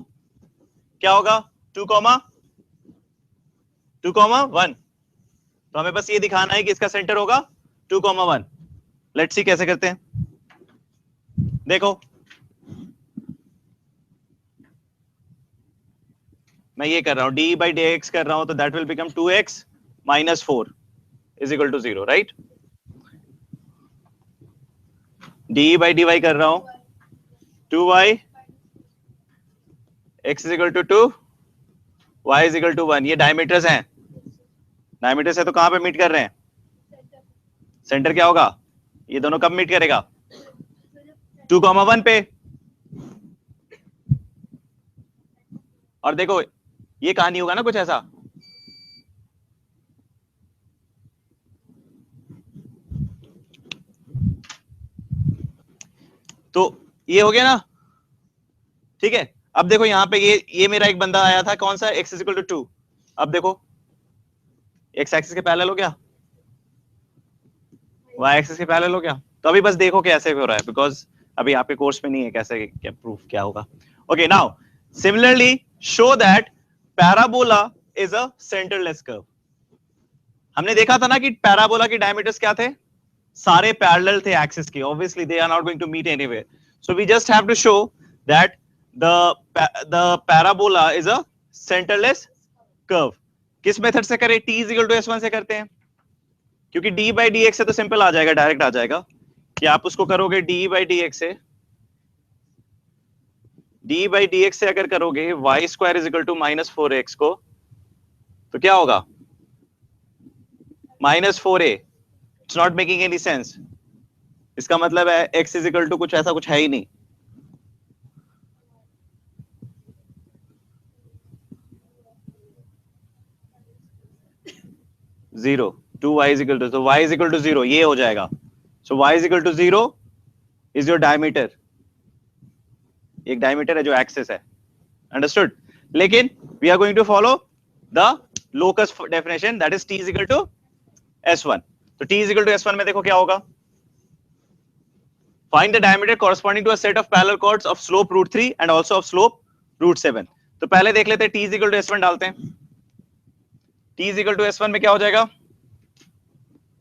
क्या होगा 2, 2, 1। तो हमें बस ये दिखाना है कि इसका सेंटर होगा 2, 1। लेट्स सी कैसे करते हैं, देखो मैं ये कर रहा हूं, डी बाई डी एक्स कर रहा हूं, तो that will become 2x minus 4 is equal to 0, right. D by D Y कर रहा हूं, 2y x is equal to 2, y is equal to 1। ये डायमीटर्स हैं, डायमीटर्स है तो कहां पे मीट कर रहे हैं, सेंटर क्या होगा, ये दोनों कब मीट करेगा 2, 1 पे। और देखो ये कहानी होगा ना कुछ ऐसा, तो ये हो गया ना, ठीक है। अब देखो यहाँ पे ये मेरा एक बंदा आया था, कौन सा, x इज इक्वल टू 2। अब देखो x एक्सिस के पैरेलल हो गया, y एक्सिस के पैरेलल हो गया। तो अभी बस देखो कैसे हो रहा है, बिकॉज अभी आपके कोर्स में नहीं है कैसे क्या प्रूफ क्या होगा। Okay, now similarly show that parabola is a centreless curve. हमने देखा था ना कि पैराबोला के डायमीटर्स क्या थे, सारे पैरेलल थे एक्सिस के, obviously they are not going to meet anywhere, so we just have to show that the parabola is a centreless curve. किस मेथड से करें, t इक्वल टू s1 से करते हैं, क्योंकि d बाई डी एक्स से तो सिंपल आ जाएगा, डायरेक्ट आ जाएगा कि आप उसको करोगे d बाई डी एक्स से, d बाई डी एक्स से अगर करोगे y square is equal to minus 4x को, तो क्या होगा minus 4a। It's not making any sense. इसका मतलब है x इज इक्वल टू कुछ ऐसा कुछ है ही नहीं, zero. 2y is equal to, तो y इज इक्वल टू 0 ये हो जाएगा। So y is equal to 0 is your diameter, एक डायमीटर है जो एक्सिस है, अंडरस्टूड। लेकिन we are going to follow the locus definition, that is t is equal to s1। तो t is equal to s1 में देखो क्या होगा, find the diameter corresponding to a set of parallel chords of slope √3 and also of slope √7। तो पहले देख लेते हैं, t is equal to s1 डालते हैं। t is equal to s1 में क्या हो जाएगा,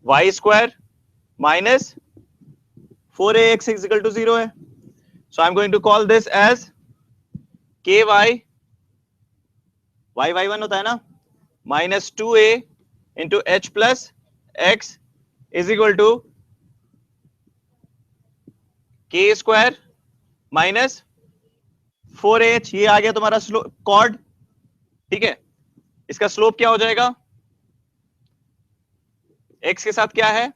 y square minus 4ax is equal to 0 है। So I am going to call this as ky, y1 होता है ना, minus 2a into h plus x is equal to k square minus 4h। ये आ गया तुम्हारा स्लोप कॉर्ड, ठीक है। इसका स्लोप क्या हो जाएगा, x के साथ क्या है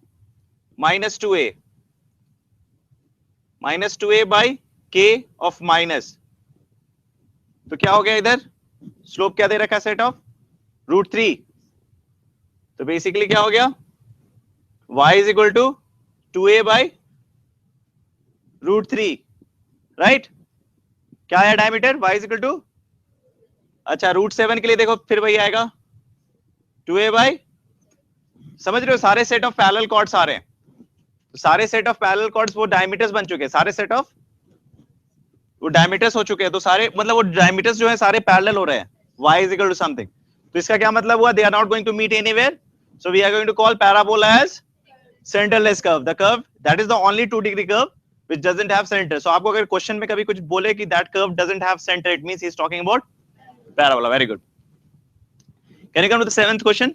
minus 2a by k of minus, तो क्या हो गया इधर? स्लोप क्या दे रखा है? Set of √3. तो बेसिकली क्या हो गया? y is equal to 2a by √3, right? क्या है diameter? y is equal to, अच्छा √7 के लिए देखो फिर वही आएगा 2a by, समझ रहे हो? सारे सेट ऑफ पैरेलल कॉर्ड्स आ रहे हैं, तो सारे सेट ऑफ पैरेलल कॉर्ड्स वो डायमीटर्स बन चुके हैं, सारे सेट ऑफ वो डायमीटर्स हो चुके हैं, तो सारे मतलब वो डायमीटर्स जो है सारे पैरेलल हो रहे हैं, y is equal to something. तो इसका क्या मतलब हुआ? They are not going to meet anywhere, so we are going to call parabola as centerless curve. The curve that is the only 2-degree curve which doesn't have center. So आपको अगर question में कभी कुछ बोले कि that curve doesn't have center, it means he is talking about parabola. Very good. Can you come to the 7th question?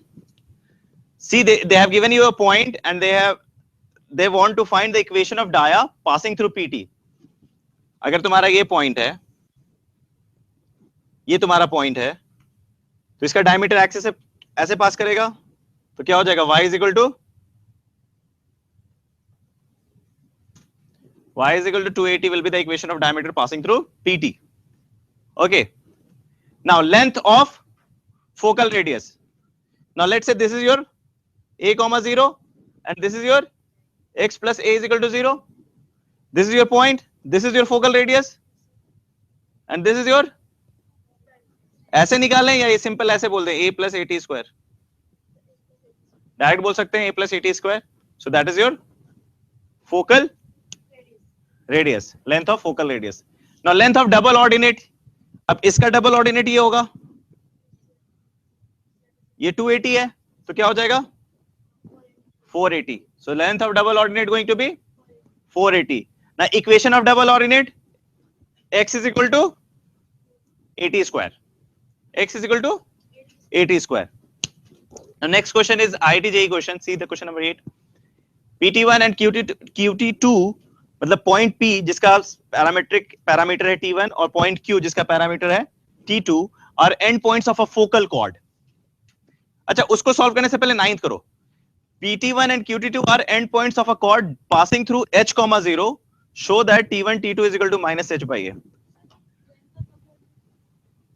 See, they have given you a point and they want to find the equation of dia passing through PT. अगर तुम्हारा ये point है, ये तुम्हारा point है, तो इसका diameter axis से ऐसे पास करेगा, तो क्या हो जाएगा? y is equal to 280 will be the equation of diameter passing through PT. Okay. Now length of focal radius. Now let's say this is your a comma 0 and this is your x plus a is equal to 0. This is your point, this is your focal radius and this is your, ऐसे निकालें या ये simple ऐसे बोल दें a plus at square, direct बोल सकते हैं a plus at square. So that is your focal radius, length of focal radius. Now length of double ordinate, अब इसका डबल ऑर्डिनेट ये होगा, ये 280 है, तो क्या हो जाएगा? 480. So length of double ordinate going to be 480. Now equation of double ordinate, x is equal to 80 square. X is equal to 80 square. Now next question is IIT-JEE question. See the question number 8. PT1 and QT2 मतलब point P जिसका parameter है T1 और point Q जिसका parameter है T2 और and points of a focal cord. अच्छा, उसको solve करने से पहले 9th करो. PT1 and QT2 are end points of a chord passing through h, 0. Show that T1 T2 is equal to minus h by a.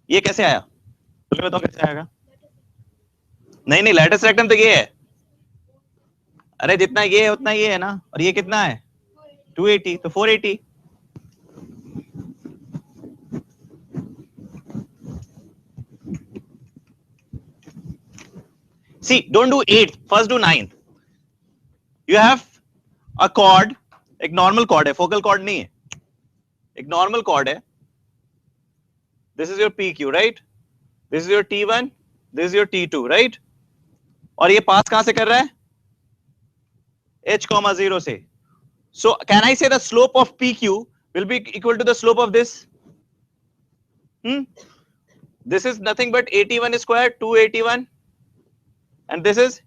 ये कैसे आया? तुम्हें बताओ कैसे आएगा? नहीं लेटेस्ट रेक्टम तो ये है. अरे जितना ये है उतना ये है ना, और ये कितना है? 280, तो 480. See, don't do 8th, first do 9th. You have a chord, एक normal chord है, focal chord नहीं है, एक normal chord है. This is your PQ, right? This is your T1, this is your T2, right? और ये पास कहां से कर रहा है? h, 0 से. So can I say the slope of PQ will be equal to the slope of this? This is nothing but 81 square, 281, and this is,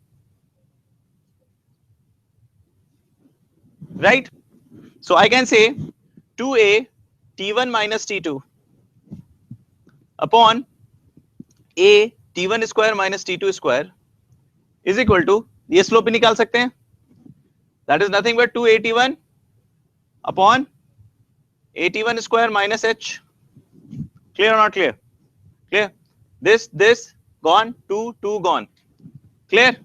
right? So I can say 2a T1 minus T2 upon a T1 square minus T2 square is equal to, ये slope भी निकाल सकते हैं, that is nothing but 281 upon 81 square minus h. Clear or not clear? Clear? This gone, 2 gone. Clear?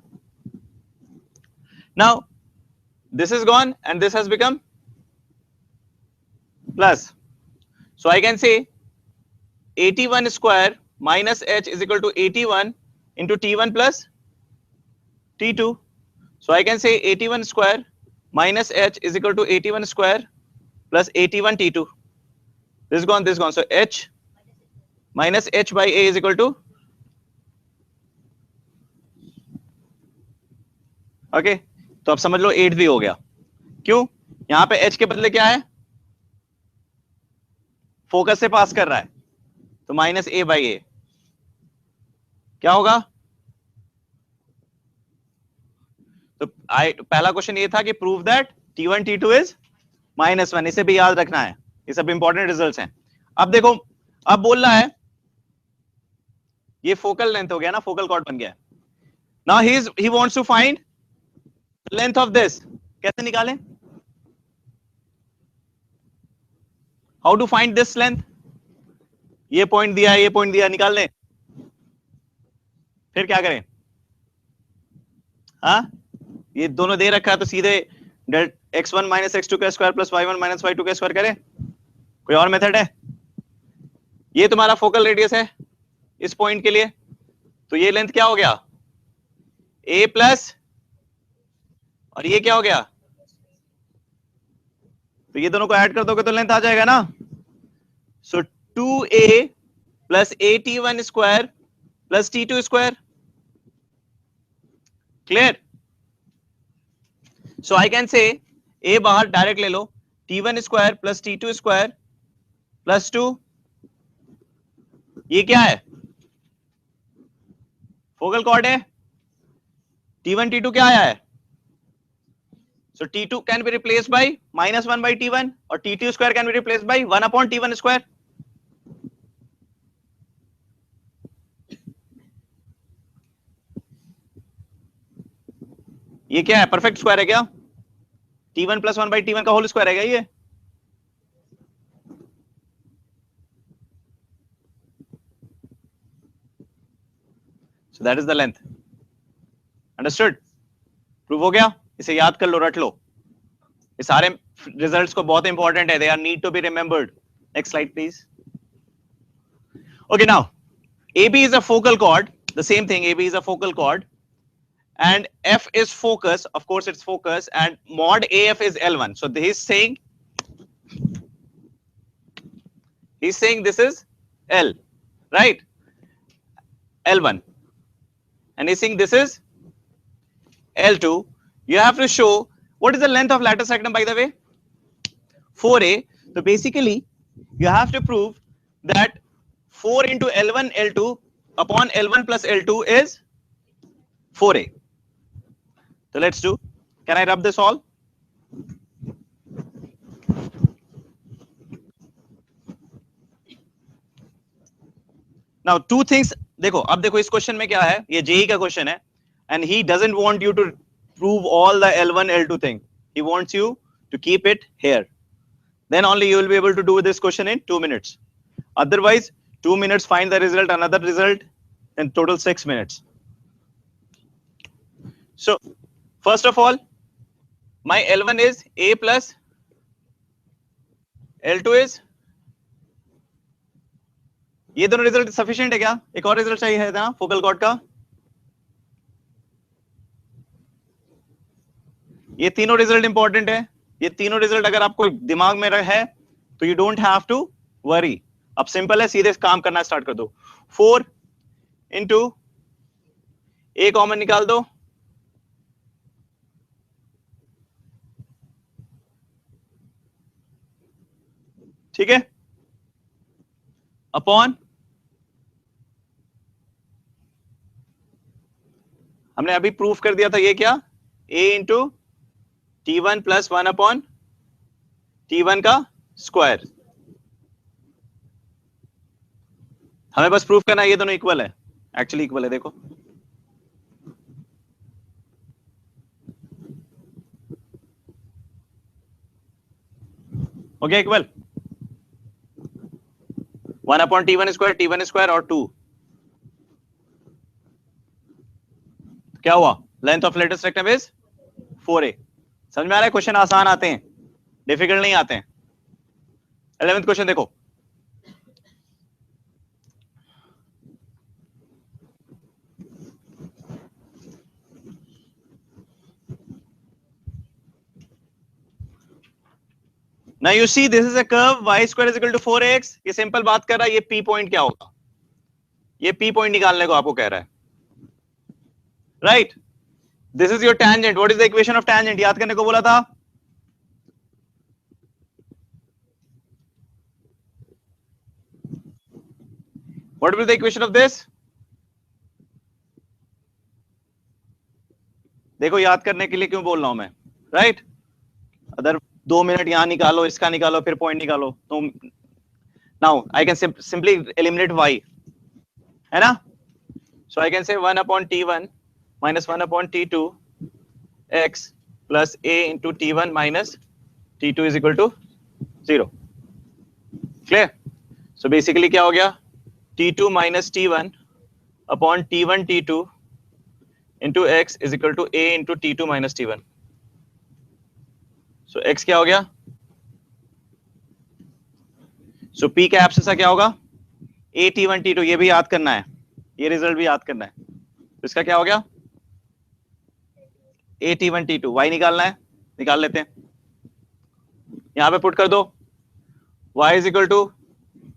Now this is gone and this has become plus. So I can say 81 square minus h is equal to 81 into T1 plus T2. So I can say 81 square minus h is equal to 81 square plus 81 T2. This is gone, this is gone. So h minus h by a is equal to, okay, तो अब समझ लो 8 भी हो गया. क्यों? यहां पे h के बदले क्या है? फोकस से पास कर रहा है, तो माइनस a बाई a. क्या होगा? तो पहला क्वेश्चन ये था कि prove that T1 T2 is -1. इसे भी याद रखना है, ये सब इंपॉर्टेंट रिजल्ट्स हैं. अब देखो, अब बोल रहा है ये फोकल लेंथ हो गया ना, फोकल कॉर्ड बन गया. Now he wants to find length of this. कैसे निकालें? How to find this length? ये पॉइंट दिया, ये पॉइंट दिया, निकाल लें। फिर क्या करें? हाँ, ये दोनों दे रखा है तो सीधे x1 माइनस x2 का square plus y1 minus y2 का स्क्वायर करें? कोई और मेथड है? ये तुम्हारा फोकल रेडियस है इस पॉइंट के लिए, तो ये लेंथ क्या हो गया? a प्लस, और ये क्या हो गया? तो ये दोनों को ऐड कर दोगे तो लेंथ आ जाएगा ना। सो 2a plus at1 square plus t2 square. Clear? So I can से a बाहर डायरेक्ट ले लो, t1 square plus t2 square plus 2, ये क्या है? फोकल कॉर्ड है। t1 t2 क्या आया है? So t2 can be replaced by minus 1 by t1 और t2 square can be replaced by 1 upon t1 square. ये क्या है? परफेक्ट स्क्वायर है क्या? t1 plus 1 by t1 का होल स्क्वायर है क्या ये? So that is the length. Understood? Prove हो गया? इसे याद कर लो, रट लो। ये सारे रिजल्ट्स को बहुत इंपॉर्टेंट है, they are need to be remembered. Next slide please. Okay, now AB is a focal chord, the same thing, AB is a focal chord and F is focus, of course it's focus, and mod AF is L1. So he's saying this is L, right? L1, and he's saying this is L2. You have to show what is the length of lattice rectum, by the way? 4a. So basically you have to prove that 4 into L1 L2 upon L1 plus L2 is 4a. So let's do. Can I rub this all? Now two things. देखो, अब देखो इस question में क्या है, ये JEE का question है, and he doesn't want you to prove all the L1 L2 thing. He wants you to keep it here. Then only you will be able to do this question in 2 minutes. Otherwise 2 minutes, find the result, another result, and total 6 minutes. So first of all, my L1 is a plus L2 is, ये दोनों result sufficient है क्या? एक और result चाहिए था focal cord का। ये तीनों रिजल्ट इंपॉर्टेंट है। ये तीनों रिजल्ट अगर आपको दिमाग में है तो you don't have to worry. अब सिंपल है, सीधे काम करना स्टार्ट कर दो। 4 इंटू ए कॉमन निकाल दो, ठीक है, अपॉन हमने अभी प्रूफ कर दिया था ये क्या, a into t1 plus 1 upon t1 का स्क्वायर। हमें बस प्रूफ करना है ये दोनों इक्वल है, एक्चुअली इक्वल है। देखो हो गया इक्वल, 1 अपॉन t1 स्क्वायर और 2। क्या हुआ? Length of latus rectum is 4a। समझ में आ रहा है? क्वेश्चन आसान आते हैं, डिफिकल्ट नहीं आते हैं। 11th क्वेश्चन देखो, Now you see this is a curve, y square is equal to 4x. ये सिंपल बात कर रहा है, ये p पॉइंट क्या होगा? ये p पॉइंट निकालने को आपको कह रहा है, right? This is your tangent. What is the equation of tangent? याद करने को बोला था। What will be the equation of this? देखो याद करने के लिए क्यों बोल रहा हूं मैं, राइट? अदर 2 मिनट यहां निकालो, इसका निकालो, फिर पॉइंट निकालो। तो now I can simply eliminate y, है ना? So I can say 1 upon t1 minus 1 upon t2 x plus A into T1 minus T2 is equal to 0. Clear? So basically क्या हो गया? T2 minus T1 upon T1 T2 into X is equal to A into T2 minus T1. So X क्या हो गया? So P का absence क्या होगा? A T1 T2, ये भी याद करना है, ये रिजल्ट भी याद करना है. तो इसका क्या हो गया? A T1 T2, Y निकालना है, निकाल लेते हैं. यहां पे पुट कर दो, y is equal to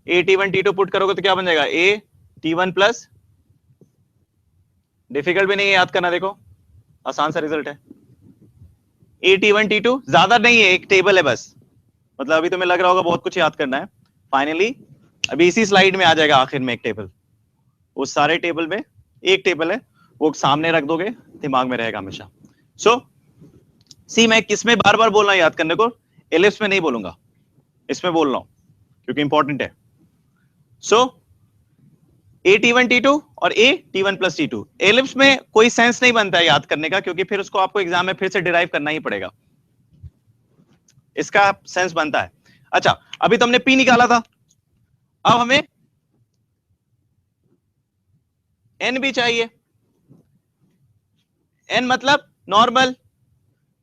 A T1 T2 put करोगे तो क्या बन जाएगा? A T1 प्लस, डिफिकल्ट भी नहीं है याद करना, देखो आसान सा रिजल्ट है. A T1 T2 ज्यादा नहीं है, एक टेबल है बस, मतलब अभी तुम्हें लग रहा होगा बहुत कुछ याद करना है. फाइनली अभी इसी स्लाइड में आ जाएगा आखिर में एक टेबल. उस सारे टेबल में एक टेबल है, वो सामने रख दोगे, दिमाग में रहेगा हमेशा. सो सी मैं किस में बार बार बोलना याद करने को, एलिप्स में नहीं बोलूंगा, इसमें बोल रहा हूं क्योंकि इंपॉर्टेंट है. सो A T1 T2 और A T1 plus T2, ellipse में कोई सेंस नहीं बनता है याद करने का, क्योंकि फिर उसको आपको एग्जाम में फिर से डिराइव करना ही पड़ेगा. इसका सेंस बनता है. अच्छा, अभी तो हमने P निकाला था, अब हमें N भी चाहिए. N मतलब नॉर्मल.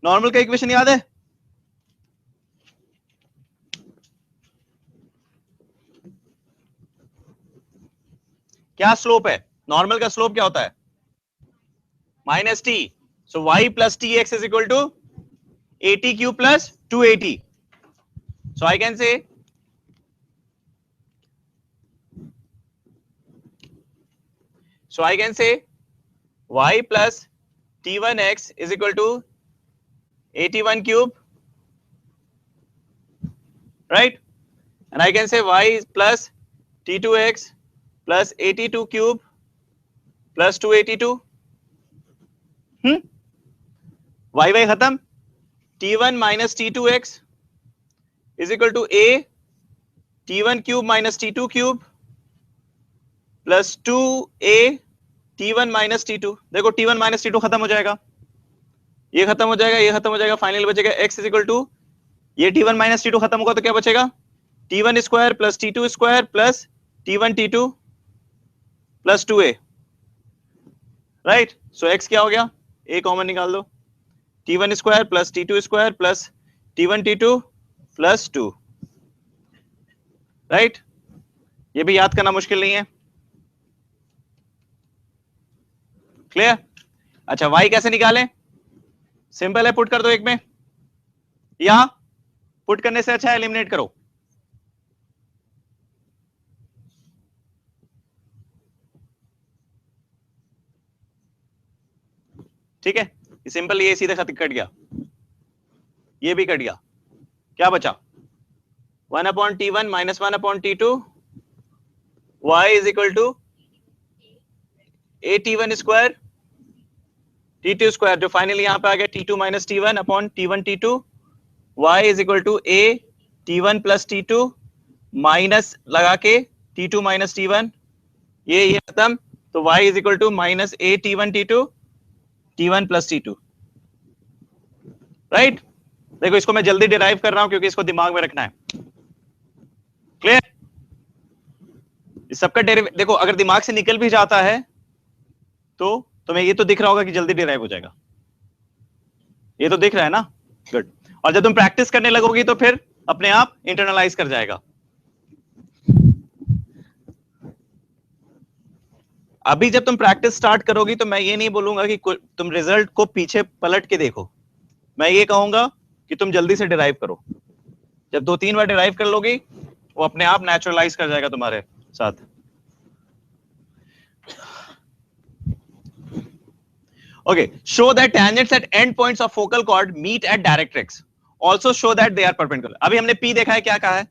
नॉर्मल का इक्वेशन याद है? क्या स्लोप है? नॉर्मल का स्लोप क्या होता है? Minus T. So y plus T X is equal to A T Q plus 2at. So I can say y plus t1x is equal to at1 cube, right? And I can say y plus t2x plus at2 cube plus 2at2. y खत्म. t1 minus t2x is equal to a t1 cube minus t2 cube plus 2a t1 minus t2. देखो t1 minus t2 खत्म हो जाएगा, ये खत्म हो जाएगा, ये खत्म हो जाएगा, फाइनल बचेगा x इज इक्वल टू, ये t1 माइनस t2 खत्म होगा तो क्या बचेगा? t1 square plus t2 square plus t1 t2 plus 2a, right? So x क्या हो गया? a कॉमन निकाल दो, t1 square plus t2 square plus t1 t2 plus 2, right? ये भी याद करना मुश्किल नहीं है. क्लियर? अच्छा, y कैसे निकालें? सिंपल है, पुट कर दो एक में, या पुट करने से अच्छा है एलिमिनेट करो. ठीक है, सिंपल, ये सीधे खत कट गया, ये भी कट गया, क्या बचा? 1/t1 minus 1/t2, y is equal to at1 square t2 square, जो फाइनली यहां पे आ गया t2 minus t1 upon t1 t2, y is equal to a t1 plus t2 minus लगा के t2 माइनस t1, ये खत्म, तो y is equal to minus a t1 t2 t1 plus t2, right? देखो इसको मैं जल्दी डिराइव कर रहा हूं क्योंकि इसको दिमाग में रखना है. क्लियर? इस सबका डेरिवेटिव देखो, अगर दिमाग से निकल भी जाता है तो तुम्हें ये तो दिख रहा होगा कि जल्दी डिराइव हो जाएगा, ये तो दिख रहा है ना? गुड. और जब तुम प्रैक्टिस करने लगोगी तो फिर अपने आप इंटरनलाइज कर जाएगा. अभी जब तुम प्रैक्टिस स्टार्ट करोगी तो मैं ये नहीं बोलूंगा कि तुम रिजल्ट को पीछे पलट के देखो, मैं ये कहूंगा कि तुम जल्दी से डिराइव करो. जब 2-3 बार डिराइव कर लोगी वो अपने आप नेचुरलाइज कर जाएगा तुम्हारे साथ. Okay, show that tangents at end points of focal chord meet at directrix. Also show that they are perpendicular. अभी हमने P देखा है, क्या कहा है?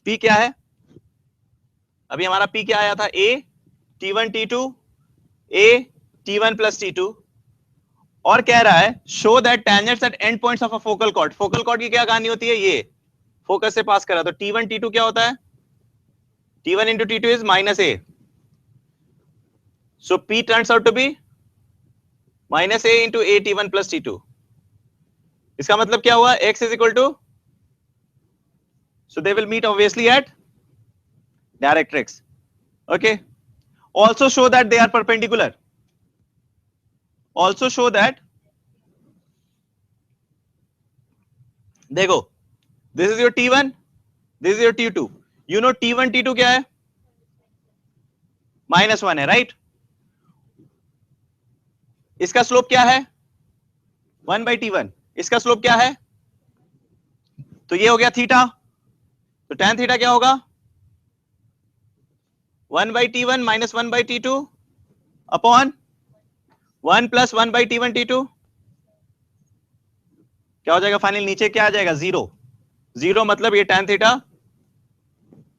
P क्या है? अभी हमारा P क्या आया था? A T1 T2 A T1 plus T2, और कह रहा है show that tangents at end points of a focal chord. Focal chord की क्या कहानी होती है? ये फोकस से पास कर रहा, तो T1 T2 क्या होता है? T1 into T2 is minus A. So P turns out to be minus a into a t1 plus t2. इसका मतलब क्या हुआ, x is equal to, so they will meet obviously at directrix. Okay, also show that they are perpendicular. Also show that, देखो, this is your T1, this is your T2. You know T1 T2 क्या है, -1 है, right? इसका slope क्या है, 1/T1. इसका slope क्या है, तो ये हो गया थीटा, तो tan थीटा क्या होगा, 1/T1 - 1/T2 upon 1 + 1/T1 T2. क्या हो जाएगा फाइनल, नीचे क्या आ जाएगा, 0. 0 मतलब ये tan थीटा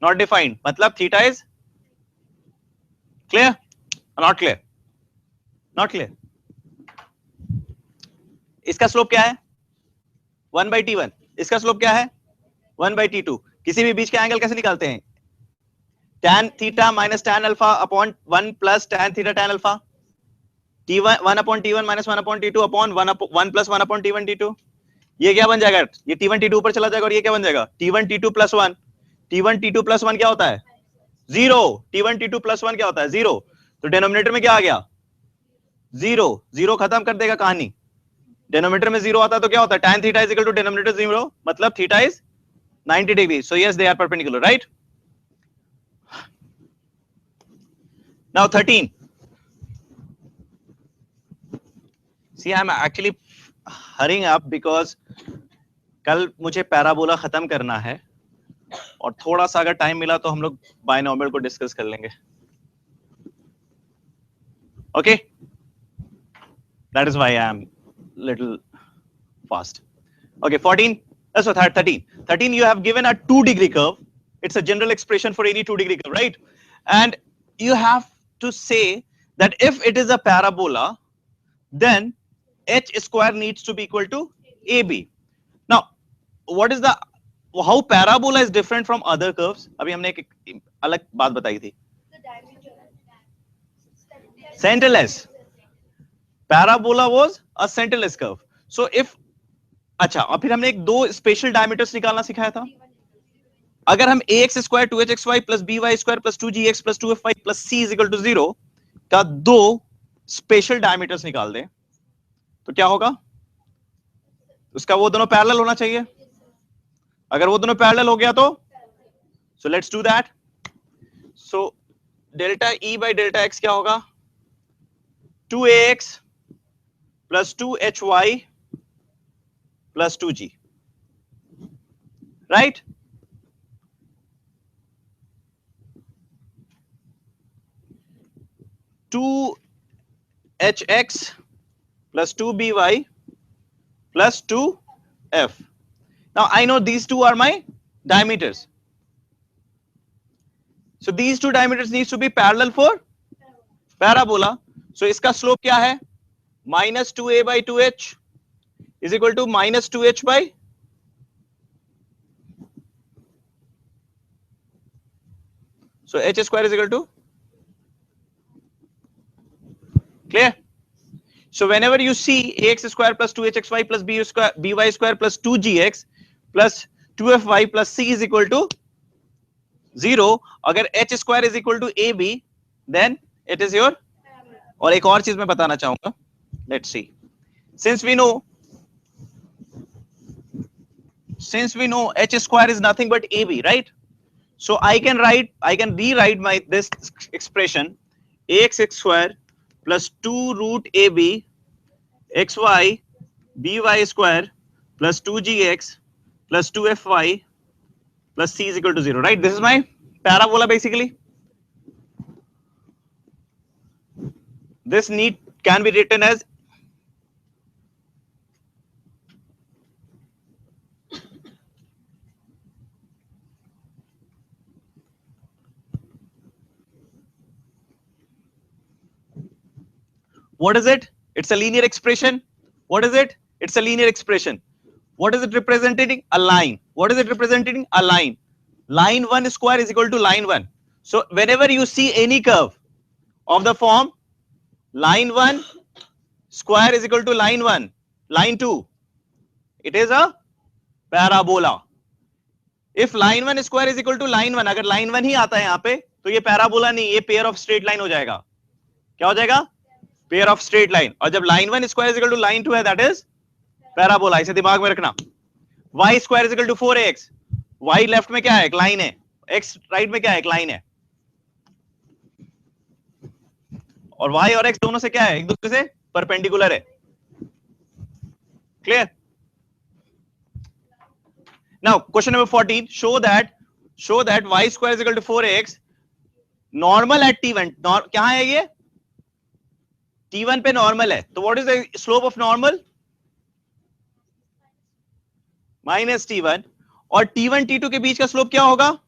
नॉट डिफाइंड, मतलब theta is clear, not clear, not clear. इसका स्लोप क्या है, 1/T1. इसका स्लोप क्या है, 1/T2. किसी भी बीच के एंगल कैसे निकालते हैं, tan theta - tan alpha upon 1 + tan theta tan alpha. T1 1/T1 - 1/T2 upon 1 + 1/T1 T2. ये क्या बन जाएगा, ये T1 T2 ऊपर चला जाएगा और ये क्या बन जाएगा, T1 T2 + 1. T1 T2 + 1 क्या होता है, 0. T1 T2 + 1 क्या होता है, 0. तो डिनोमिनेटर में क्या आ गया, 0. 0 खत्म कर देगा कहानी. डिनोमिनेटर में 0 आता है तो क्या होता है, tan थीटा = डिनोमिनेटर 0, मतलब theta is 90 degree. So yes, they are perpendicular, right? Now 13. See, I'm actually hurrying up because कल मुझे पैराबोला खत्म करना है और थोड़ा सा अगर टाइम मिला तो हम लोग बायनॉमियल को डिस्कस कर लेंगे. Okay? That is why I am little fast. Okay, 14. So 13. 13, you have given a 2-degree curve. It's a general expression for any 2-degree curve, right? And you have to say that if it is a parabola, then h square needs to be equal to AB. Now, what is the, how parabola is different from other curves? अभी हमने एक अलग बात बताई थी. Centerless. Parabola was a centerless curve. So if, अच्छा, और फिर हमने एक दो स्पेशल डायमीटर्स निकालना सिखाया था. अगर हम ax² 2hxy + by² + 2gx + 2fy + c = 0 का दो स्पेशल डायमीटर्स निकाल दें तो क्या होगा, उसका वो दोनों पैरेलल होना चाहिए. अगर वो दोनों पैरेलल हो गया तो, so let's do that. So delta E by delta x क्या होगा, 2ax + 2hy + 2g, right? Two hx + 2by + 2f. Now I know these two are my diameters. So these two diameters needs to be parallel for parabola. So इसका slope क्या है, -2a/2h is equal to -2h by, so h square is equal to, clear? So whenever you see ax² + 2hxy + by² + 2gx + 2fy + c is equal to 0, अगर h² is equal to ab, then it is your. और एक और चीज मैं बताना चाहूंगा, let's see. Since we know h² is nothing but ab, right? So I can rewrite this expression, ax² + 2√ab xy by² + 2gx + 2fy + c is equal to 0, right? This is my parabola basically. This can be written as what is it? It's a linear expression. What is it? It's a linear expression. What is it representing? A line. What is it representing? A line. Line 1 square is equal to line 1. So whenever you see any curve of the form line 1 square is equal to line 1, line 2, It is a parabola. If line 1 square is equal to line 1, अगर line 1 ही आता है यहाँ पे तो ये parabola नहीं, ये pair of straight line हो जाएगा. क्या हो जाएगा? Pair of straight line. और जब line 1 square is equal to line 2 है, that is parabola. इसे दिमाग में रखना. Y square is equal to 4ax. Y left में क्या है? एक line है. X right में क्या है? एक line है. और y और x दोनों से क्या है? एक दूसरे से परपेंडिकुलर है. Clear? Now, question number 14. Show that y square is equal to 4ax. Normal at t1. कहाँ है ये? t1 पे normal है. तो what is the slope of normal? Minus t1. और t1 t2 के बीच का slope क्या होगा?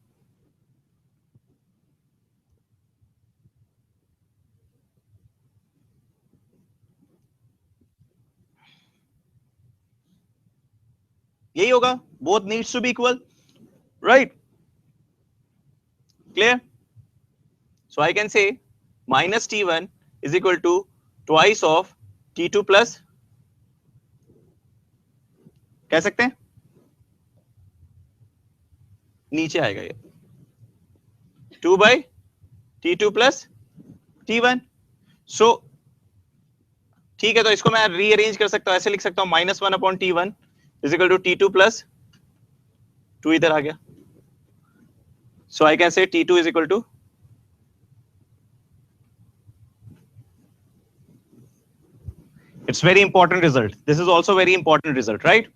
यही होगा. Both needs to be equal, right? Clear? So I can say minus t1 is equal to twice of t2 plus, कह सकते हैं, नीचे आएगा ये 2 by t2 plus t1. So ठीक है, तो इसको मैं रीअरेंज कर सकता हूं, ऐसे लिख सकता हूं minus 1 upon t1 is equal to t2 plus 2 इधर आ गया. So I can say t2 is equal to it's very important result. This is also very important result, right?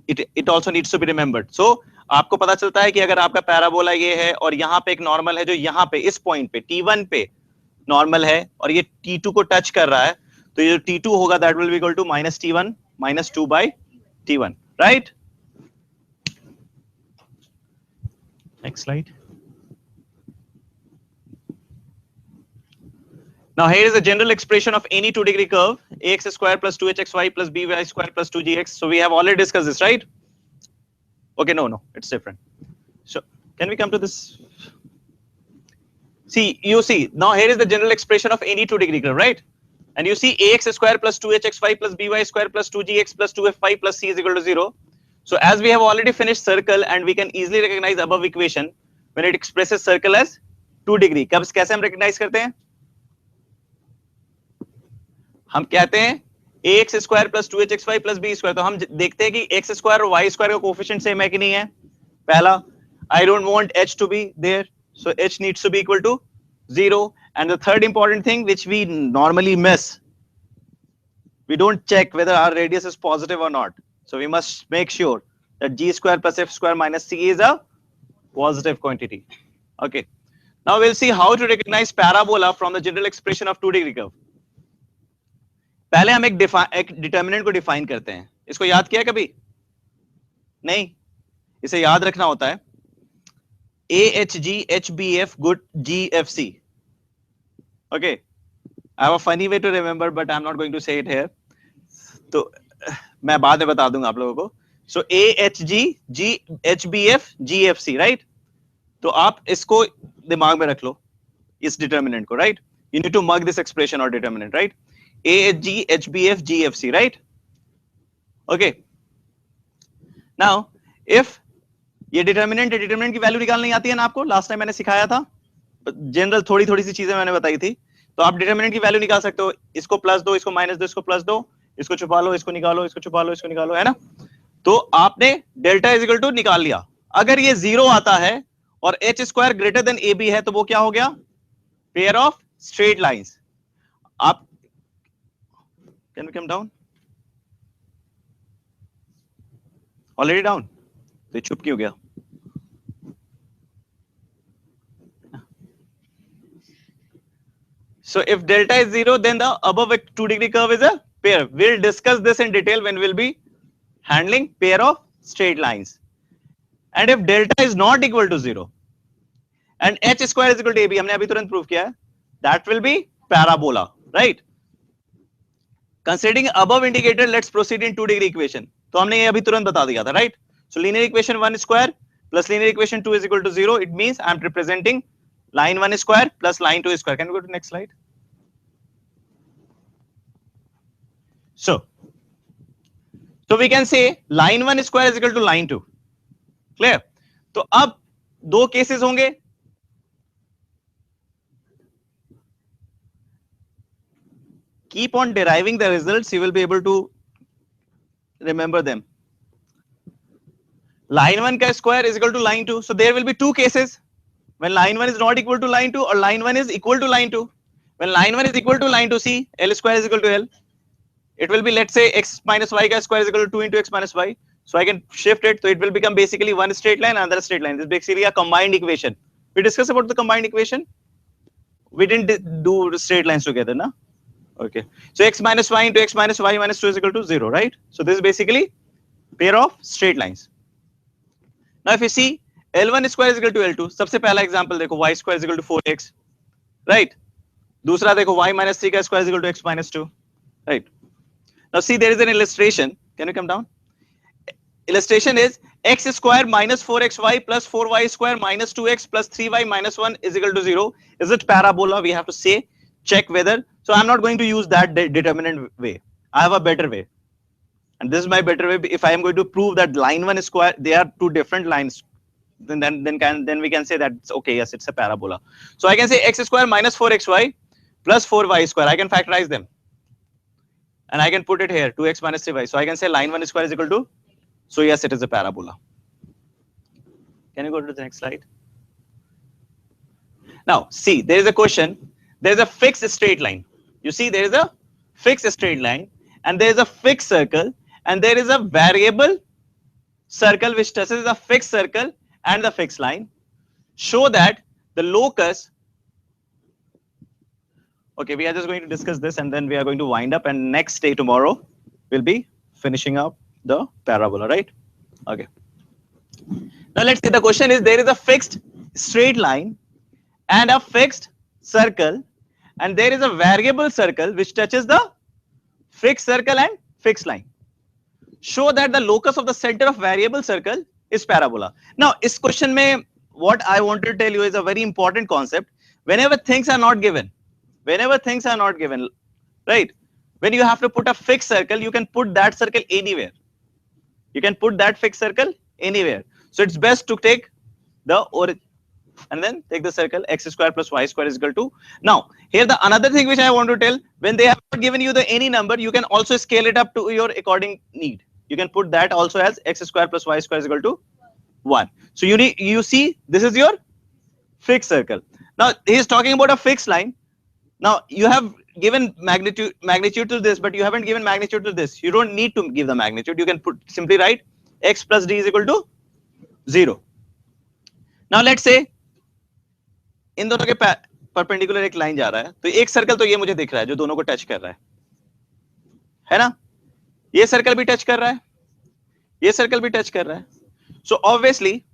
It also needs to be remembered. So आपको पता चलता है कि अगर आपका parabola ये है और यहाँ पे एक नॉर्मल है जो यहाँ पे इस पॉइंट पे t1 पे नॉर्मल है और ये t2 को टच कर रहा है, तो ये जो t2 होगा that will be equal to minus t1 minus 2 by t1, right? Next slide. Now here is the general expression of any 2-degree curve, ax square plus 2hxy plus by square plus 2gx. So we have already discussed this, right? Okay, no, it's different. So can we come to this? See, you see, now here is the general expression of any 2-degree curve, right? And you see ax square plus 2hxy plus by square plus 2gx plus 2fy plus c is equal to 0. So as we have already finished circle and we can easily recognize above equation when it expresses circle as 2 degree. कब कैसे हम recognize करते हैं? हम कहते हैं ax square plus 2hxy plus b square. तो हम देखते हैं कि x square और y square का कोफिशिएंट सेम है कि नहीं है. पहला, I don't want h to be there, so h needs to be equal to 0. And the third important thing which we normally miss, we don't check whether our radius is positive or not. So we must make sure that g square plus f square minus c is a positive quantity. Okay. Now we'll see how to recognize parabola from the general expression of 2-degree curve. पहले हम एक determinant को define करते हैं. इसको याद किया कभी? नहीं. इसे याद रखना होता है AHG HBF good GFC. Okay. I have a funny way to remember, but I'm not going to say it here. तो मैं बाद में बता दूंगा आप लोगों को. So AHG HBF GFC, right? तो आप इसको दिमाग में रख लो, इस डिटर्मिनेंट को, right? You need to mark this expression or determinant, right? AHG HBF GFC, right? Okay. Now if ये डिटर्मिनेंट की वैल्यू निकालनी आती है ना आपको, लास्ट टाइम मैंने सिखाया था, जनरल थोड़ी सी चीजें मैंने बताई थी, तो आप डिटर्मिनेंट की वैल्यू निकाल सकते हो. इसको प्लस दो, इसको माइनस दो, इसको प्लस दो, इसको छुपा लो, इसको निकालो, इसको छुपा लो, इसको निकालो, है ना? तो आपने डेल्टा इज इक्वल टू निकाल लिया. अगर ये 0 आता है और h square greater than ab है तो वो क्या हो गया? Pair of straight lines. आप can we come down? Already down, तो चुप क्यों गया? So if delta is 0, then the above 2-degree curve is a pair. We'll discuss this in detail when we'll be handling pair of straight lines. And if delta is not equal to 0 and h square is equal to ab, हमने अभी तुरंत prove किया है, that will be parabola, right? Considering above indicated, let's proceed in 2-degree equation. तो हमने ये अभी तुरंत बता दिया था, right? So linear equation 1 square plus linear equation 2 is equal to 0. It means I'm representing line 1 square plus line 2 square. Can we go to the next slide? So So we can say line 1 square is equal to line 2. Clear? तो अब दो cases होंगे. Keep on deriving the results, you will be able to remember them. Line 1 ka square is equal to line 2. So there will be two cases. When line 1 is not equal to line 2 or line 1 is equal to line 2. When line 1 is equal to line 2, see, L square is equal to L. It will be, let's say, x minus y ka square is equal to 2 into x minus y. So I can shift it. So it will become basically one straight line, another straight line. This is basically a combined equation. We discussed about the combined equation. We didn't do straight lines together, na? Okay. So x minus y into x minus y minus 2 is equal to 0, right? So this is basically pair of straight lines. Now if you see L1 square is equal to L2, सबसे पहला example देखो, y square is equal to 4x, right? दूसरा देखो y minus 3 का square is equal to x minus 2, right? Now see, there is an illustration. Can you come down? Illustration is x square minus 4xy plus 4y square minus 2x plus 3y minus 1 is equal to 0. Is it parabola? We have to say, check whether. So I'm not going to use that determinant way. I have a better way. And this is my better way. If I am going to prove that line 1 square, they are two different lines, then we can say that it's okay, yes, it's a parabola. So I can say x square minus 4xy plus 4y square. I can factorize them. And I can put it here, 2x minus 3y. So I can say line 1 square is equal to, so yes, it is a parabola. Can you go to the next slide? Now, see, there is a question. There is a fixed straight line. You see, there is a fixed straight line, and there is a fixed circle, and there is a variable circle which touches the fixed circle and the fixed line. Show that the locus. Okay, we are just going to discuss this, and then we are going to wind up, and next day tomorrow we'll be finishing up the parabola, right? Okay. Now let's say the question is, there is a fixed straight line and a fixed circle, and there is a variable circle which touches the fixed circle and fixed line. Show that the locus of the center of variable circle is parabola. Now, this question mein, what I want to tell you is a very important concept. Whenever things are not given, right? When you have to put a fixed circle, you can put that circle anywhere. You can put that fixed circle anywhere. So it's best to take the origin and then take the circle x square plus y square is equal to. Now, here the another thing which I want to tell, when they have not given you the any number, you can also scale it up to your according need. You can put that also as x square plus y square is equal to 1. So you see, this is your fixed circle. Now he is talking about a fixed line. Now you have given magnitude to this, but you haven't given magnitude to this. You don't need to give the magnitude. You can put simply write x plus d is equal to 0. Now let's say इन दोनों के perpendicular एक line जा रहा है, तो एक circle तो ये मुझे दिख रहा है जो दोनों को टच कर रहा है ना? ये सर्कल भी टच कर रहा है, ये सर्कल भी टच कर रहा है. So obviously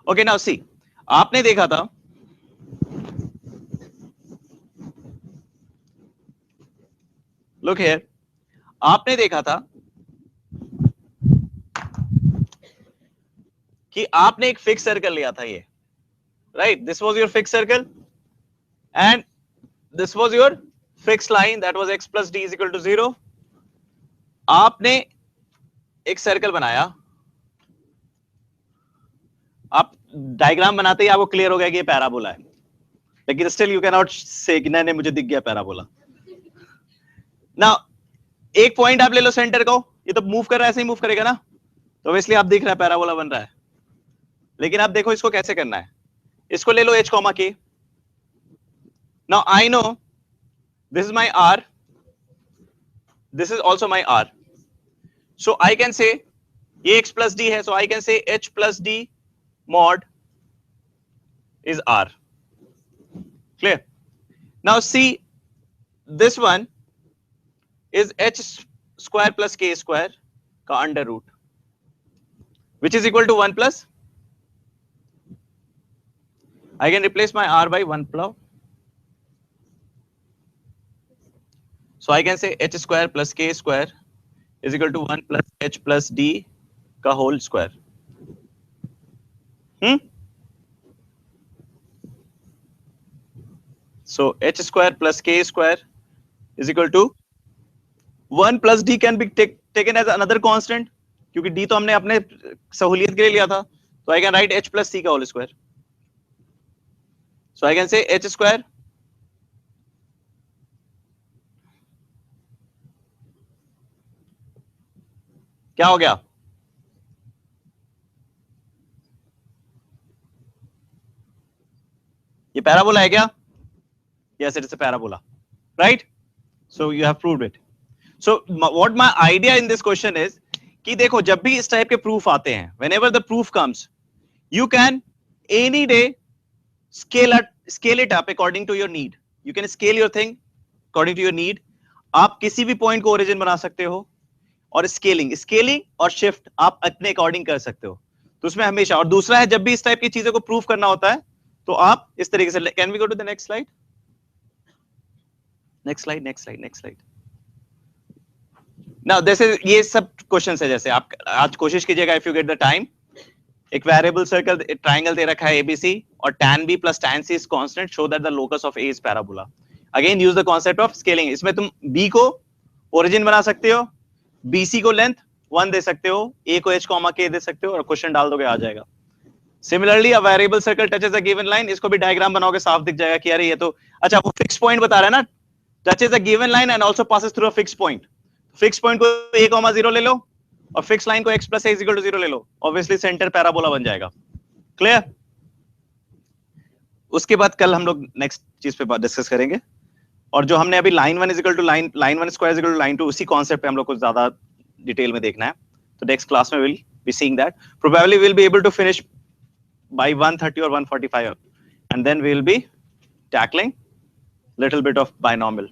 okay, now see, आपने देखा था look here, आपने देखा था कि आपने एक फिक्स सर्कल लिया था ये, right? This was your fixed circle and this was your fixed line, that was x plus d is equal to 0. आपने एक सर्कल बनाया, आप डायग्राम बनाते ही आपको क्लियर हो गया कि ये पैराबोला है, लेकिन स्टिल यू कैन नॉट से कि नहीं मुझे दिख गया पैराबोला. Now, एक पॉइंट आप ले लो सेंटर को, ये तो मूव कर रहा है, ऐसे ही मूव करेगा ना, तो ऑब्वियसली आप देख रहे हैं पैराबोला बन रहा है. लेकिन आप देखो इसको कैसे करना है. इसको ले लो h, k. Now I know this is my r, this is also my r, so I can say ये x plus d है, so I can say h plus d mod is r. Clear? Now see, this one is h square plus k square का under root, which is equal to 1 plus, I can replace my r by 1 plus, so I can say h square plus k square is equal to 1 plus h plus d का whole square. So h square plus k square is equal to 1 plus d can be taken as another constant, क्योंकि d तो हमने अपने सहूलियत के लिए लिया था. So I can write h plus c का whole square. So I can say h square क्या हो गया? ये पैराबोला है क्या? Yes, it is a parabola, right? So you have proved it. So what my idea in this question is कि देखो जब भी इस टाइप के प्रूफ आते हैं, whenever the proof comes, you can any day scale it up according to your need. You can scale your thing according to your need. आप किसी भी पॉइंट को ओरिजिन बना सकते हो, और स्केलिंग और शिफ्ट आप अपने अकॉर्डिंग कर सकते हो. तो उसमें हमेशा, और दूसरा है जब भी इस टाइप की चीजों को प्रूफ करना होता है तो आप इस तरीके से. Can we go to the next slide? Next slide. Now this is, ये सब क्वेश्चंस है. जैसे आप आज कोशिश कीजिएगा, if you get the time, एक वेरिएबल सर्कल ट्राइंगल दे रखा है एबीसी, और tan b plus tan c is constant, show that the locus of a is parabola. Again use the concept of scaling. इसमें तुम b को origin बना सकते हो, bc को लेंथ 1 दे सकते हो, a को h कॉमा k दे सकते हो, और क्वेश्चन डाल दोगे, आ जाएगा. Similarly a variable circle touches a given line, इसको भी डायग्राम बनाओगे, साफ दिख जाएगा कि अरे ये तो, अच्छा वो फिक्स पॉइंट बता रहा है ना, touches a given line and also passes through a fix point. Fix point को a, 0 ले लो, और फिक्स लाइन को x plus a is equal to 0 ले लो. ऑब्वियसली सेंटर पैराबोला बन जाएगा. क्लियर? उसके बाद कल हम लोग नेक्स्ट चीज पे डिस्कस करेंगे, और जो हमने अभी line 1 is equal to line 1 square is equal to line 2, उसी कॉन्सेप्ट पे हम लोग को ज्यादा डिटेल में देखना है. तो नेक्स्ट क्लास में will be seeing that. Probably will be able to finish by 1:30 or 1:45, and then we will be tackling little bit of binomial.